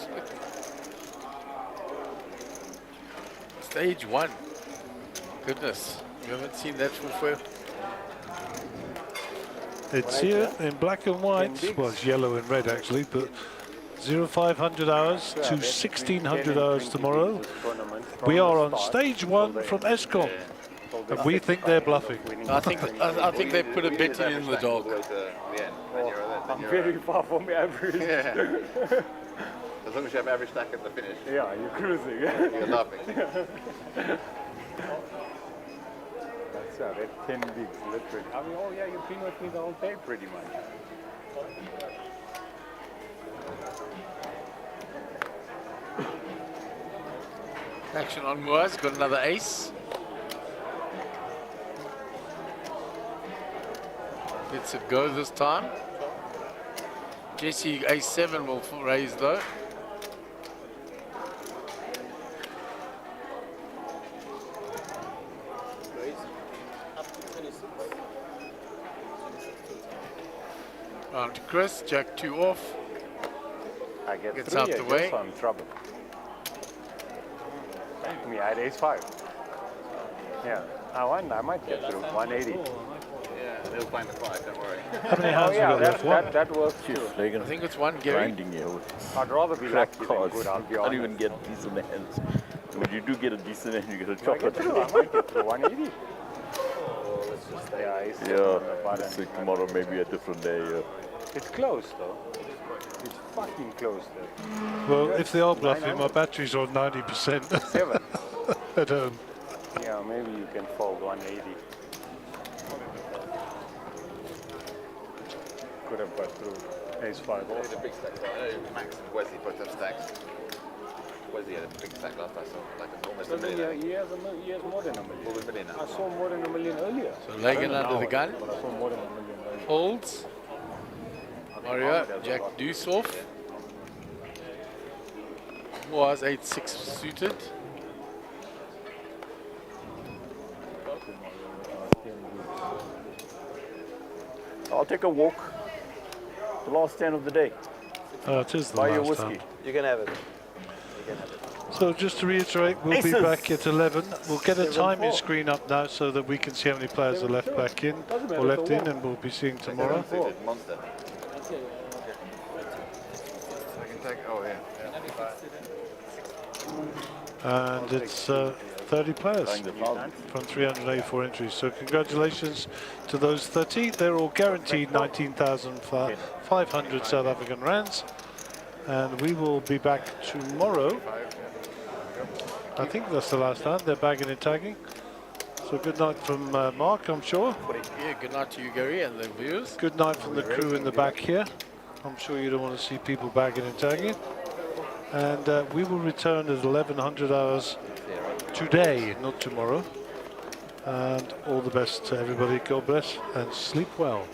Stage 1. Goodness, we haven't seen that before. It's here in black and white. Well, it's yellow and red actually, but 0500 hours to 1600 hours tomorrow. We are on stage 1 from ESCOM, and we think they're bluffing. I think they put a bet in the dog. I'm very far from average. Yeah. As long as you have average stack at the finish. Yeah, you're cruising. You're laughing. That's that 10 bigs, literally. I mean, oh yeah, you've been with me the whole day pretty much. Action on Moaz, got another ace. Lets it go this time. Jesse A7 will raise though. Round to Chris, Jack 2 off. I get Gets 3, out I the guess way. I'm in trouble. Me, I had ace-5. Yeah, I won. I might get through 180. Yeah, they'll find the 5, don't worry. How many hands yeah, you got left? that works too. Flagon. I think it's 1, Gary. Grinding you with I'd rather be crap lucky than cards. good, I'll be Can't honest. even get decent hands. When you do get a decent hand, you get a I chocolate. get through, I might get through 180. Yeah, ace-7 on the button. So tomorrow may be a different day. It's close though. It's fucking close though. Well, if they are bluffing, my battery's on 90%. 7. At home. Yeah, maybe you can fold 180. Could have got through ace-5 The also. big stack. Max and Wesley both have stacks. Wesley had a big stack last I saw, like almost a million. He has more than a million. Over a million now. I saw more than a million earlier. So Lagan under the gun. But I saw more than a million earlier. Folds. Mario, Jack deuce off. Was 8-6 suited. I'll take a walk. The last stand of the day. It is the Buy your last whiskey. time. You can have it. You can have it. So just to reiterate, we'll be back at 11. We'll get a timing screen up now so that we can see how many players are left back in or left in, and we'll be seeing tomorrow. Monster. I can take, oh yeah. And it's 30 players from 384 entries. So congratulations to those 30. They're all guaranteed 19,500 South African rands. And we will be back tomorrow. I think that's the last time. They're bagging and tagging. So good night from Mark, I'm sure. Yeah, good night to you, Gary, and the viewers. Good night from the crew in the back here. I'm sure you don't want to see people bagging and tagging. And we will return at 1100 hours today, not tomorrow. And all the best to everybody. God bless and sleep well.